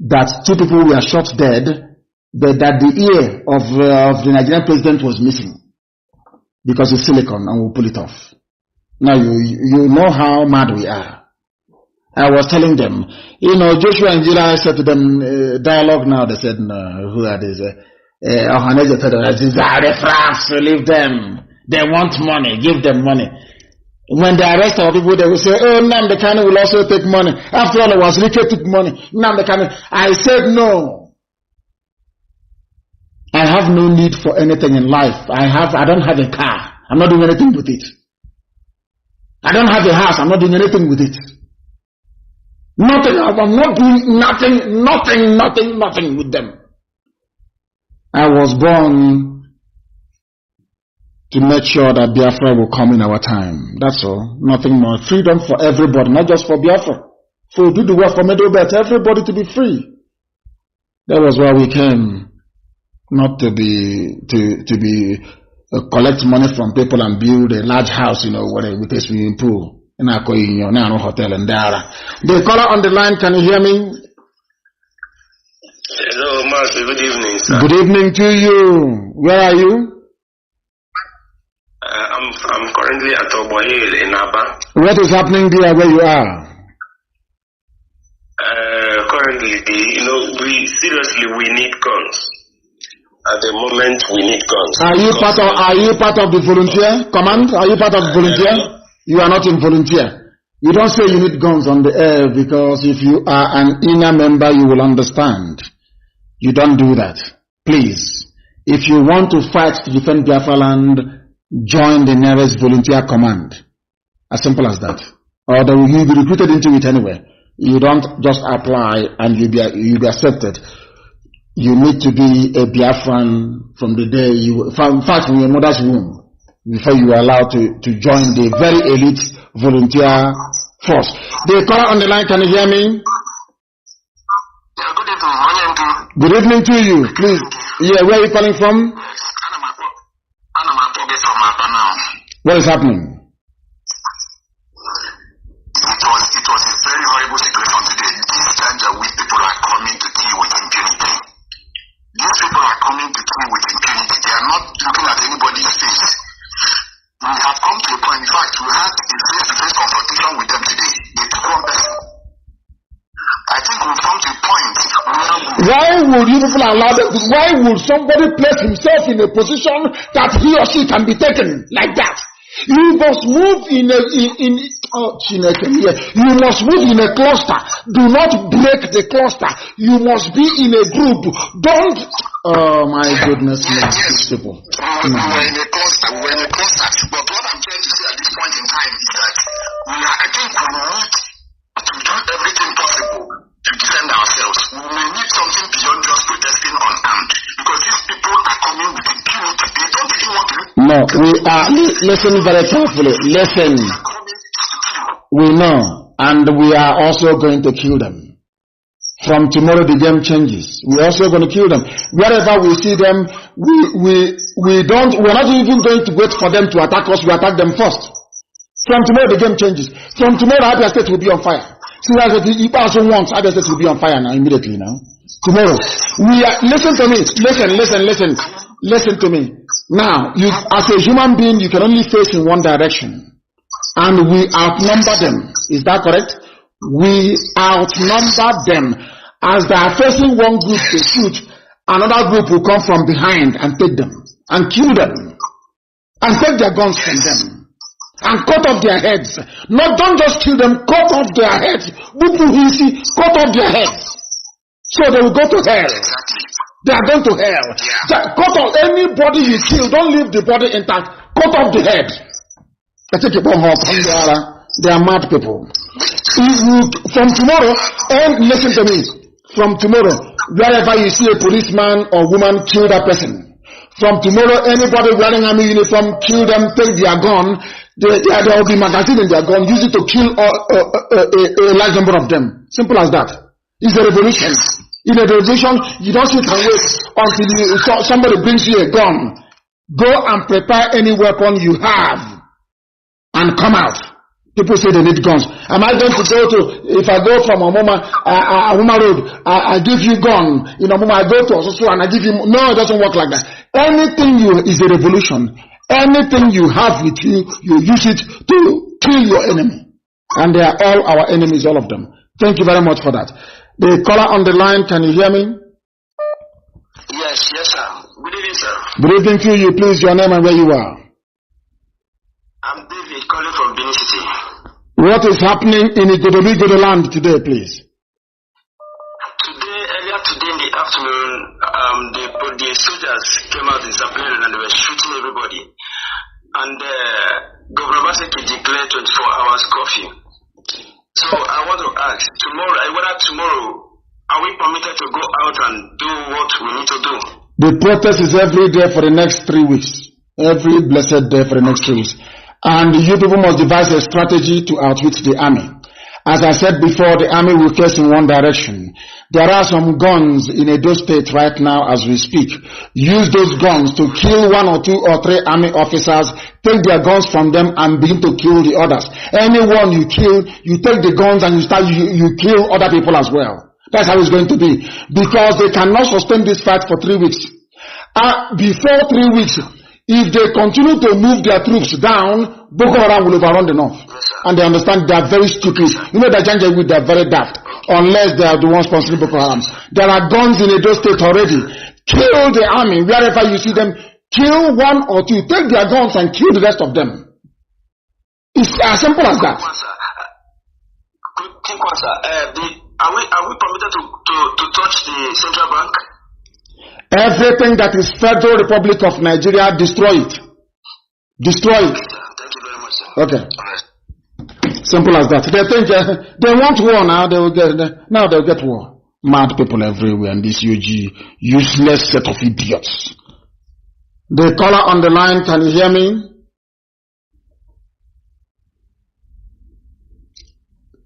S3: that 2 people were shot dead, but that the ear of the Nigerian president was missing. Because it's silicon and we'll pull it off. Now you know how mad we are. I was telling them, Joshua and Jila said to them, dialogue now, they said, no, who are these? Ohaneja said, these are refracts, leave them. They want money, give them money. When they arrest our people, they will say, oh, Nnamdi Kanu will also take money. After all, it was Rike took money. Nnamdi Kanu. I said no. I have no need for anything in life. I don't have a car. I'm not doing anything with it. I don't have a house. I'm not doing anything with it. Nothing. I'm not doing nothing with them. I was born to make sure that Biafra will come in our time. That's all. Nothing more. Freedom for everybody, not just for Biafra. So do the work for Medobet, everybody to be free. That was why we came. Not to collect money from people and build a large house, with a swimming pool. In our hotel and Dara. The caller on the line, can you hear me?
S6: Hello, Mazi. Good evening, sir.
S3: Good evening to you. Where are you?
S6: I'm currently at Obohil in Aba.
S3: What is happening there where you are?
S6: Currently, we need guns. At the moment, we need guns.
S3: Are you part of the volunteer command? Are you part of the volunteer? You are not in volunteer. You don't say you need guns on the air because if you are an inner member, you will understand. You don't do that. Please. If you want to fight to defend Biafra land, join the nearest volunteer command. As simple as that. Or you'll be recruited into it anyway. You don't just apply and you'll be accepted. you need to be a Biafran from the day you, in fact, from your mother's womb, before you are allowed to join the very elite volunteer force. The caller on the line, can you hear me?
S6: Yeah, good evening.
S3: Good evening to you. Please. Yeah, where are you calling from? What is happening?
S6: It was a very horrible situation today. These Janjaweed people are coming to kill with impunity. These people are coming to kill with impunity. They are not looking at anybody's face. We have come to a point, in fact, we had a face-to-face confrontation with them today. They took one person. I think we've come to a point where
S3: why would you people allow them? Why would somebody place himself in a position that he or she can be taken like that? You must move in you must move in a cluster. Do not break the cluster. You must be in a group. Don't. Oh my goodness,
S6: yes.
S3: People.
S6: We were in a cluster. But what I'm trying to say at this point in time is that I think we need to do everything possible to defend ourselves. We may need something beyond just protesting unarmed, because these people are coming with impunity. They don't even want to.
S3: No, we are. Listen very carefully. Listen. We know, and we are also going to kill them. From tomorrow, the game changes. We're also going to kill them. Wherever we see them, we're not even going to wait for them to attack us. We attack them first. From tomorrow, the game changes. From tomorrow, Abia State will be on fire. See, if also wants, Abia State will be on fire now, immediately now. Tomorrow. Listen to me. Listen to me. Now, as a human being, you can only face in one direction. And we outnumber them. Is that correct? We outnumber them. As they are facing one group to shoot, another group will come from behind and take them. And kill them. And take their guns from them. And cut off their heads. Don't just kill them, cut off their heads. Cut off their heads. So they will go to hell. They are going to hell. Cut off anybody you kill. Don't leave the body intact. Cut off the head. They are mad people. From tomorrow, and listen to me. From tomorrow, wherever you see a policeman or woman, kill that person. From tomorrow, anybody wearing army uniform, kill them, take their gun. There will be magazine in their gun. Use it to kill a large number of them. Simple as that. It's a revolution. In a revolution, you don't sit and wait until somebody brings you a gun. Go and prepare any weapon you have and come out. People say they need guns. Am I going to go to, if I go from Amuma Road, I give you gun. In Amuma, I go to Ososo and I give you, no, it doesn't work like that. Anything is a revolution. Anything you have with you, you use it to kill your enemy. And they are all our enemies, all of them. Thank you very much for that. The caller on the line, can you hear me?
S6: Yes, sir. Good evening, sir.
S3: Good evening to you. Please, your name and where you are.
S6: I'm David, calling from Benin City.
S3: What is happening in Igodobi land today, please?
S6: Earlier today in the afternoon, the soldiers came out in Sapele and they were shooting everybody. And Governor Baseki declared 24 hours curfew. So I want to ask, tomorrow, are we permitted to go out and do what we need to do?
S3: The protest is every day for the next 3 weeks. Every blessed day for the next 3 weeks. And you people must devise a strategy to outwit the army. As I said before, the army will face in one direction. There are some guns in Edo State right now as we speak. Use those guns to kill 1 or 2 or 3 army officers, take their guns from them and begin to kill the others. Anyone you kill, you take the guns and you kill other people as well. That's how it's going to be. Because they cannot sustain this fight for 3 weeks. Before 3 weeks, if they continue to move their troops down, Boko Haram will overrun the north. And they understand they are very stupid. You know that Janjaweed, they are very daft. Unless they are the ones sponsoring Boko Haram. There are guns in Edo State already. Kill the army wherever you see them. Kill 1 or 2. Take their guns and kill the rest of them. It's as simple as that.
S6: Are we permitted to touch the central bank?
S3: Everything that is Federal Republic of Nigeria, destroy it. Destroy it.
S6: Thank you very much, sir.
S3: Okay. Simple as that. They think they want war now. They'll get war. Mad people everywhere in this UG, useless set of idiots. The caller on the line, can you hear me?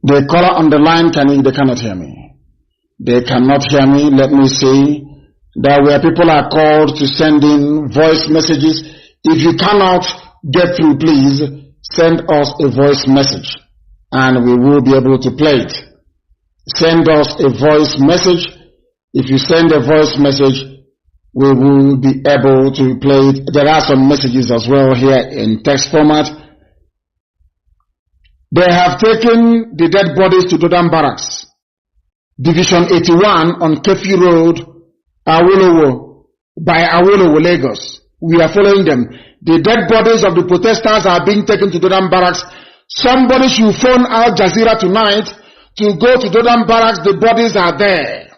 S3: The caller on the line, they cannot hear me. They cannot hear me. Let me see. There were people are called to send in voice messages. If you cannot get through, please send us a voice message and we will be able to play it. Send us a voice message. If you send a voice message, we will be able to play it. There are some messages as well here in text format. They have taken the dead bodies to Dodam Barracks, Division 81 on Kefi Road, Awolowo, by Awolowo, Lagos. We are following them. The dead bodies of the protesters are being taken to Dodam Barracks. Somebody should phone Al Jazeera tonight to go to Dodam Barracks. The bodies are there.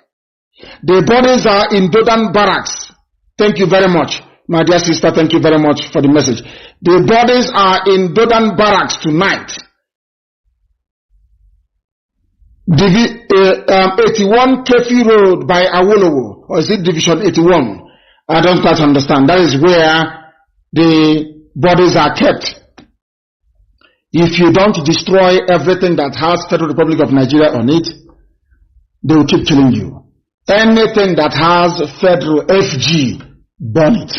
S3: The bodies are in Dodam Barracks. Thank you very much. My dear sister, thank you very much for the message. The bodies are in Dodam Barracks tonight. 81 Kefi Road by Awolowo, or is it Division 81? I don't quite understand. That is where the bodies are kept. If you don't destroy everything that has Federal Republic of Nigeria on it, they will keep killing you. Anything that has Federal FG, burn it.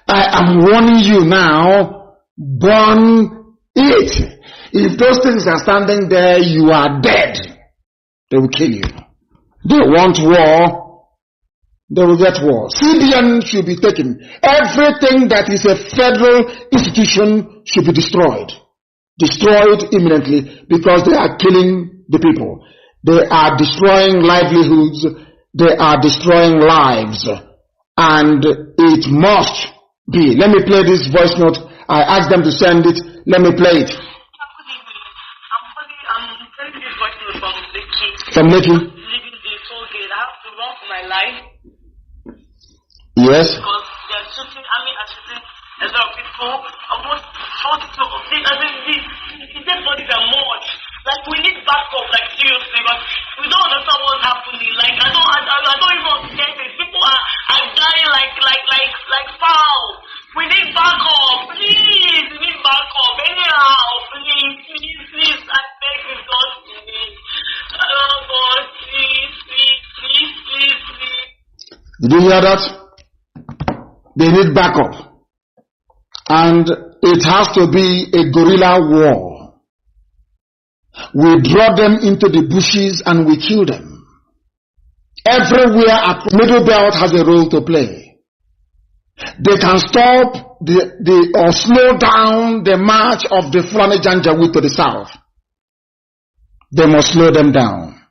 S3: I am warning you now, burn it. If those things are standing there, you are dead. They will kill you. They want war, they will get war. CBN should be taken. Everything that is a federal institution should be destroyed. Destroyed imminently, because they are killing the people. They are destroying livelihoods. They are destroying lives. And it must be. Let me play this voice note. I asked them to send it. Let me play it. From Lekki. Leaving the toll gate, I have to run for my life. Yes. Because they are shooting, are shooting a lot of people. Almost 40 people. The dead bodies are much. Like, we need backup, like, seriously. But we don't understand what's happening. Like, I don't even understand it. People are dying like foul. We need backup. Please, we need backup. Anyhow, please. I beg you, God, please. Oh, God, please. Did you hear that? They need backup. And it has to be a guerrilla war. We draw them into the bushes and we kill them. Everywhere at Middle Belt has a role to play. They can stop or slow down the march of the Fulani Janjaweed to the south. They must slow them down.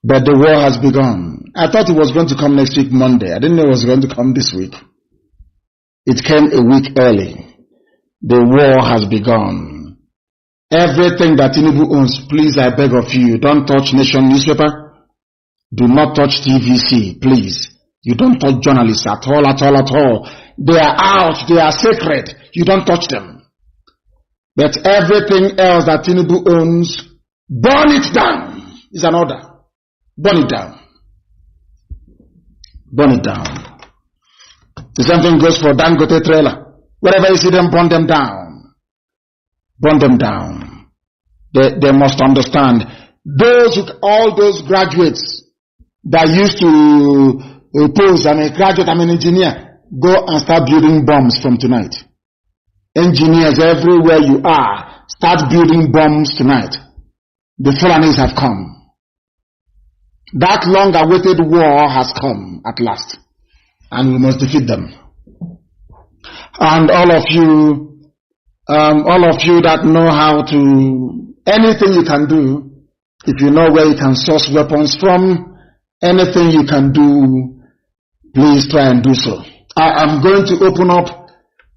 S3: But the war has begun. I thought it was going to come next week, Monday. I didn't know it was going to come this week. It came a week early. The war has begun. Everything that Tinubu owns, please, I beg of you, don't touch Nation newspaper. Do not touch TVC, please. You don't touch journalists at all. They are out. They are sacred. You don't touch them. But everything else that Tinubu owns, burn it down. Is an order. Burn it down. Burn it down. The same thing goes for Dangote trailer. Wherever you see them, burn them down. Burn them down. They must understand. All those graduates that used to oppose, I'm a graduate, I'm an engineer, go and start building bombs from tonight. Engineers everywhere you are, start building bombs tonight. The Fulanis have come. That long-awaited war has come at last. And we must defeat them. And all of you that know how to, anything you can do, if you know where you can source weapons from, anything you can do, please try and do so. I am going to open up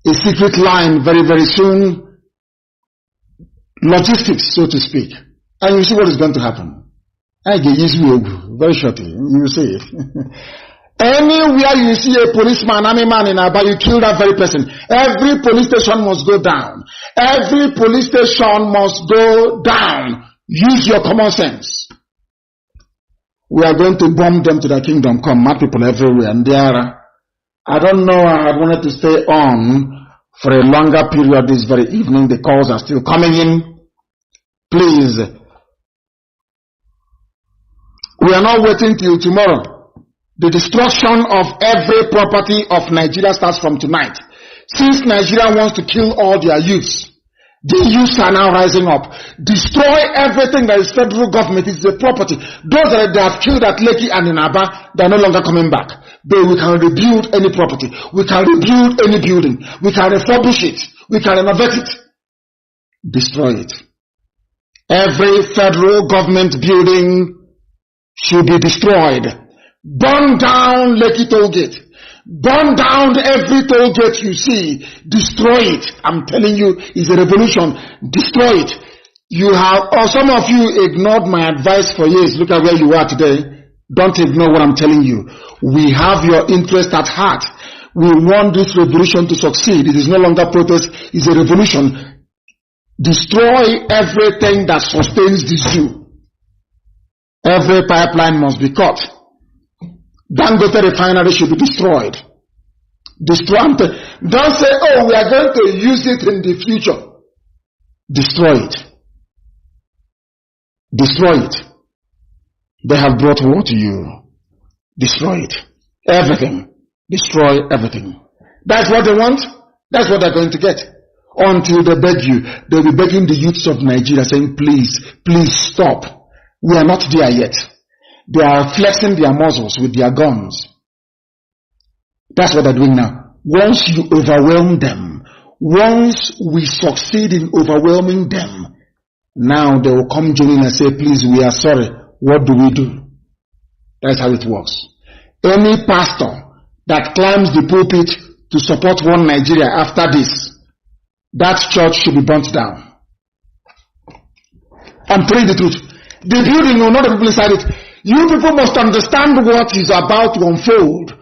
S3: a secret line very, very soon. Logistics, so to speak. And you see what is going to happen. I get very shortly. You will see it. Anywhere you see a policeman, army man in Aba, you kill that very person. Every police station must go down. Every police station must go down. Use your common sense. we are going to bomb them to the kingdom come. Mad people everywhere. And I don't know, I had wanted to stay on for a longer period this very evening. The calls are still coming in. Please. We are not waiting till tomorrow. The destruction of every property of Nigeria starts from tonight. Since Nigeria wants to kill all their youths, the youths are now rising up. Destroy everything that is federal government. It's the property. Those that they have killed at Lekki and in Aba, they are no longer coming back. But we can rebuild any property. We can rebuild any building. We can refurbish it. We can renovate it. Destroy it. Every federal government building should be destroyed. Burn down Lekki toll gate. Burn down every toll gate you see. Destroy it. I'm telling you, it's a revolution. Destroy it. You have, or some of you ignored my advice for years. Look at where you are today. Don't ignore what I'm telling you. We have your interest at heart. We want this revolution to succeed. It is no longer protest. It's a revolution. Destroy everything that sustains the zoo. Every pipeline must be cut. Dangote refinery should be destroyed. Destroy. Don't say, oh, we are going to use it in the future. Destroy it. Destroy it. They have brought war to you. Destroy it. Everything. Destroy everything. That's what they want. That's what they're going to get. Until they beg you, they'll be begging the youths of Nigeria saying, please, please stop. We are not there yet. They are flexing their muscles with their guns. That's what they're doing now. Once you overwhelm them, once we succeed in overwhelming them, now they will come joining and say, please, we are sorry. What do we do? That's how it works. Any pastor that climbs the pulpit to support one Nigeria after this, that church should be burnt down. I'm telling the truth. The building will not have people inside it. You people must understand what is about to unfold.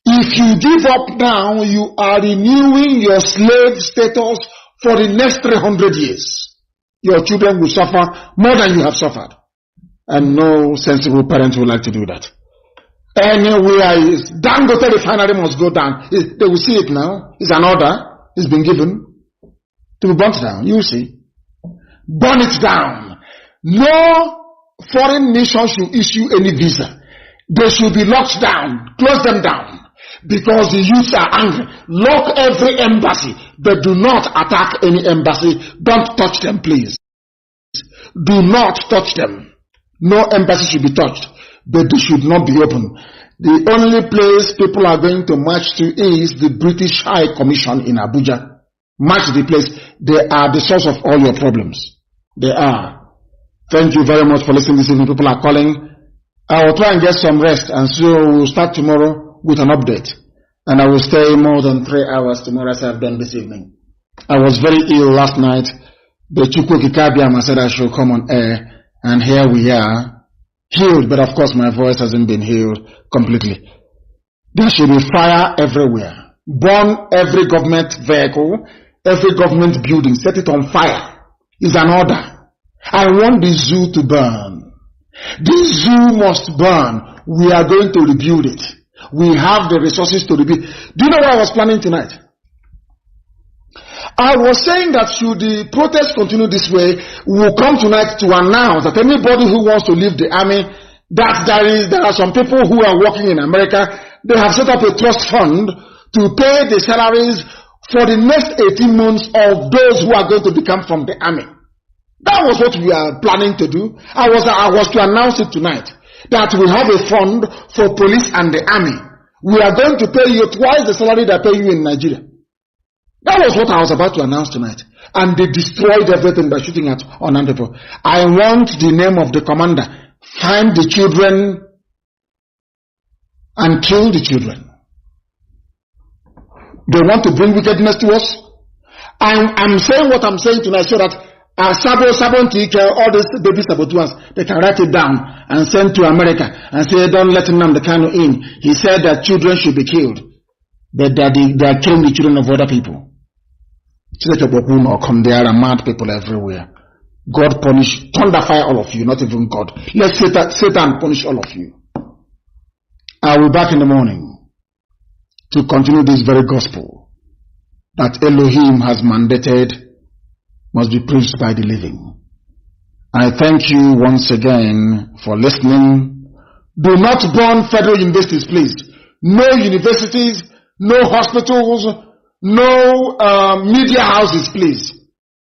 S3: If you give up now, you are renewing your slave status for the next 300 years. Your children will suffer more than you have suffered. And no sensible parent would like to do that. Anywhere is Dangote refinery must go down. They will see it now. It's an order. It's been given to be burnt down. You will see. Burn it down. No foreign nation should issue any visa. They should be locked down. Close them down. Because the youths are angry. Lock every embassy. But do not attack any embassy. Don't touch them, please. Do not touch them. No embassy should be touched. But they should not be open. The only place people are going to march to is the British High Commission in Abuja. March to the place. They are the source of all your problems. They are. Thank you very much for listening this evening. People are calling. I will try and get some rest, and so we'll start tomorrow with an update. And I will stay more than 3 hours tomorrow as I've done this evening. I was very ill last night. The Chukwukikabiama said I should come on air, and here we are. Healed, but of course my voice hasn't been healed completely. There should be fire everywhere. Burn every government vehicle, every government building, set it on fire. It's an order. I want the zoo to burn. This zoo must burn. We are going to rebuild it. We have the resources to rebuild. Do you know what I was planning tonight? I was saying that should the protest continue this way, we will come tonight to announce that anybody who wants to leave the army, that there are some people who are working in America, they have set up a trust fund to pay the salaries for the next 18 months of those who are going to become from the army. That was what we are planning to do. I was to announce it tonight, that we have a fund for police and the army. We are going to pay you twice the salary they pay you in Nigeria. That was what I was about to announce tonight. And they destroyed everything by shooting at unarmed people. I want the name of the commander. Find the children and kill the children. They want to bring wickedness to us. I'm saying what I'm saying tonight so that Sabon teacher, all these baby saboteurs, they can write it down and send to America and say, don't let Nnamdi Kanu in. He said that children should be killed. But they are killing the children of other people. There are mad people everywhere. God punish, thunder fire all of you, not even God. Let Satan punish all of you. I will be back in the morning to continue this very gospel that Elohim has mandated must be preached by the living. I thank you once again for listening. Do not burn federal universities, please. No universities, no hospitals, no media houses, please.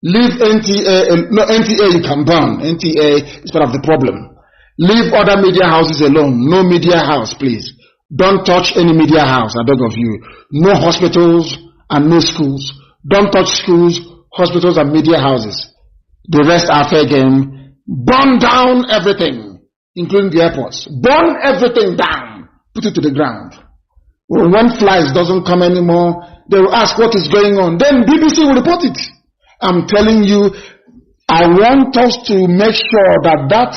S3: Leave NTA, no NTA you can burn. NTA is part of the problem. Leave other media houses alone. No media house, please. Don't touch any media house, I beg of you. No hospitals and no schools. Don't touch schools, hospitals and media houses. The rest are fair game. Burn down everything, including the airports. Burn everything down. Put it to the ground. When flies doesn't come anymore, they will ask what is going on. Then BBC will report it. I'm telling you, I want us to make sure that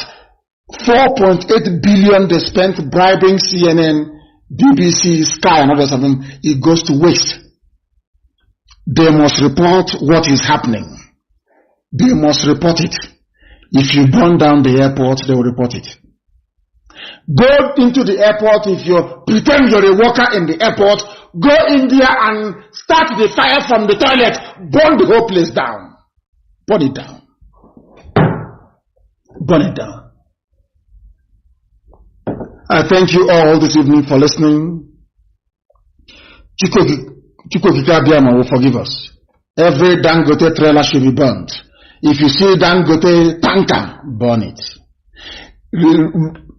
S3: 4.8 billion they spent bribing CNN, BBC, Sky and others of them, it goes to waste. They must report what is happening. They must report it. If you burn down the airport, they will report it. Go into the airport. If you pretend you're a worker in the airport, go in there and start the fire from the toilet. Burn the whole place down. Burn it down. Burn it down. I thank you all this evening for listening. Chukwukika will forgive us. Every Dangote trailer should be burnt. If you see Dangote tanker, burn it.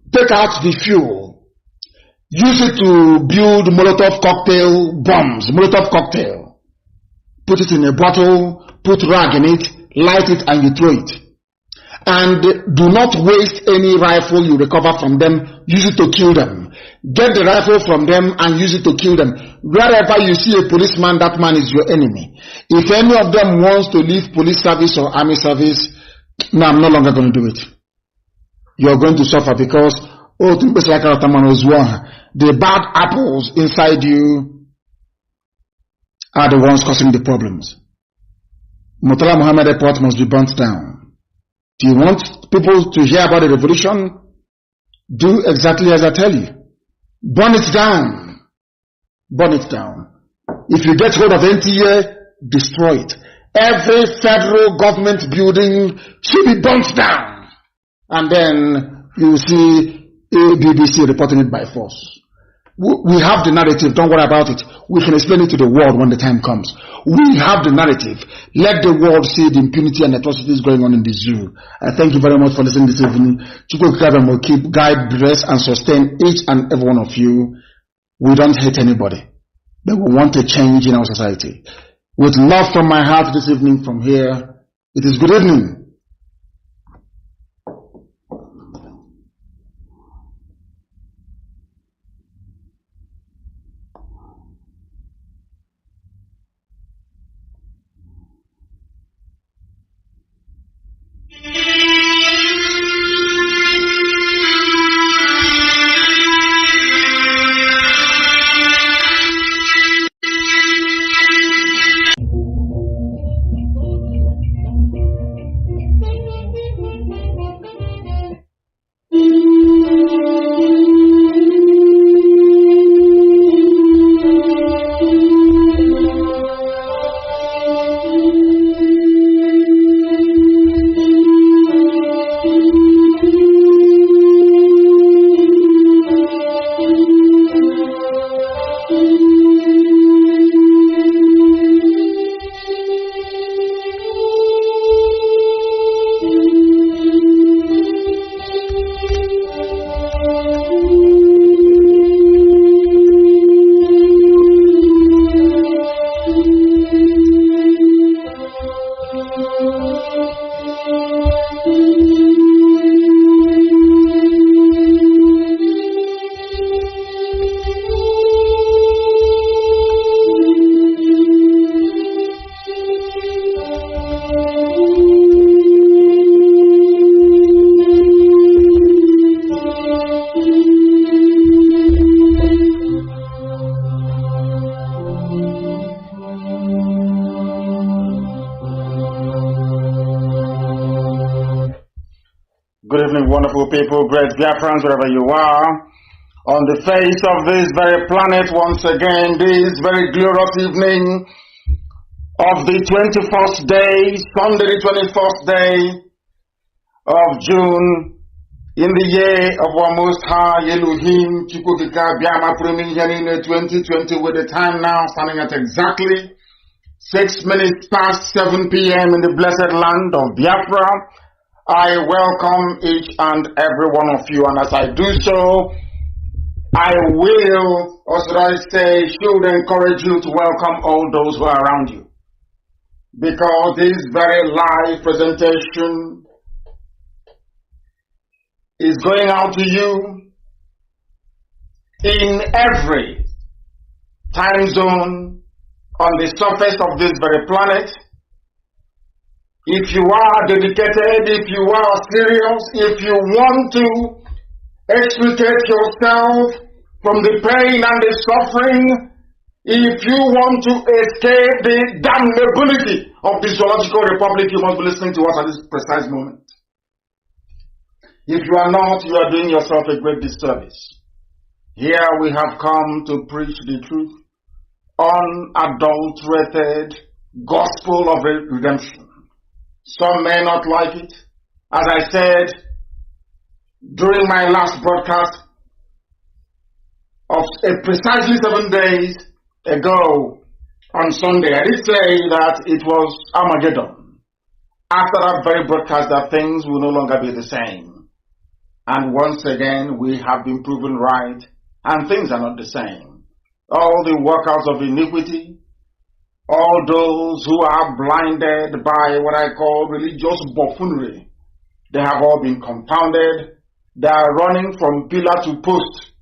S3: Take out the fuel. Use it to build Molotov cocktail bombs. Molotov cocktail. Put it in a bottle, put rag in it, light it and you throw it. And do not waste any rifle you recover from them. Use it to kill them. Get the rifle from them and use it to kill them. Wherever you see a policeman, that man is your enemy. If any of them wants to leave police service or army service, no, I'm no longer going to do it. You're going to suffer because the bad apples inside you are the ones causing the problems. Murtala Muhammad Airport must be burnt down. Do you want people to hear about the revolution? Do exactly as I tell you. Burn it down. Burn it down. If you get hold of NTA, destroy it. Every federal government building should be burnt down. And then you will see BBC reporting it by force. We have the narrative. Don't worry about it. We can explain it to the world when the time comes. We have the narrative. Let the world see the impunity and atrocities going on in the zoo. I thank you very much for listening this evening. Chukwukika will keep, guide, bless, and sustain each and every one of you. We don't hate anybody, but we want a change in our society. With love from my heart this evening from here, it is good evening. good evening, wonderful people, great Biafrans, wherever you are. On the face of this very planet, once again, this very glorious evening of the 21st day, Sunday the 21st day of June, in the year of our Most High Elohim, Chukukika Biama Primi Yanine 2020, with the time now standing at exactly 6 minutes past 7 p.m. in the blessed land of Biafra. I welcome each and every one of you, and as I do so, I will, or should I say, should encourage you to welcome all those who are around you. Because this very live presentation is going out to you in every time zone on the surface of this very planet. If you are dedicated, if you are serious, if you want to extricate yourself from the pain and the suffering, if you want to escape the damnability of the zoological republic, you must be listening to us at this precise moment. If you are not, you are doing yourself a great disservice. Here we have come to preach the truth, unadulterated gospel of redemption. Some may not like it. As I said during my last broadcast of precisely 7 days ago on Sunday, I did say that it was Armageddon. After that very broadcast, that things will no longer be the same. And once again, we have been proven right, and things are not the same. All the workers of iniquity, all those who are blinded by what I call religious buffoonery, they have all been confounded. They are running from pillar to post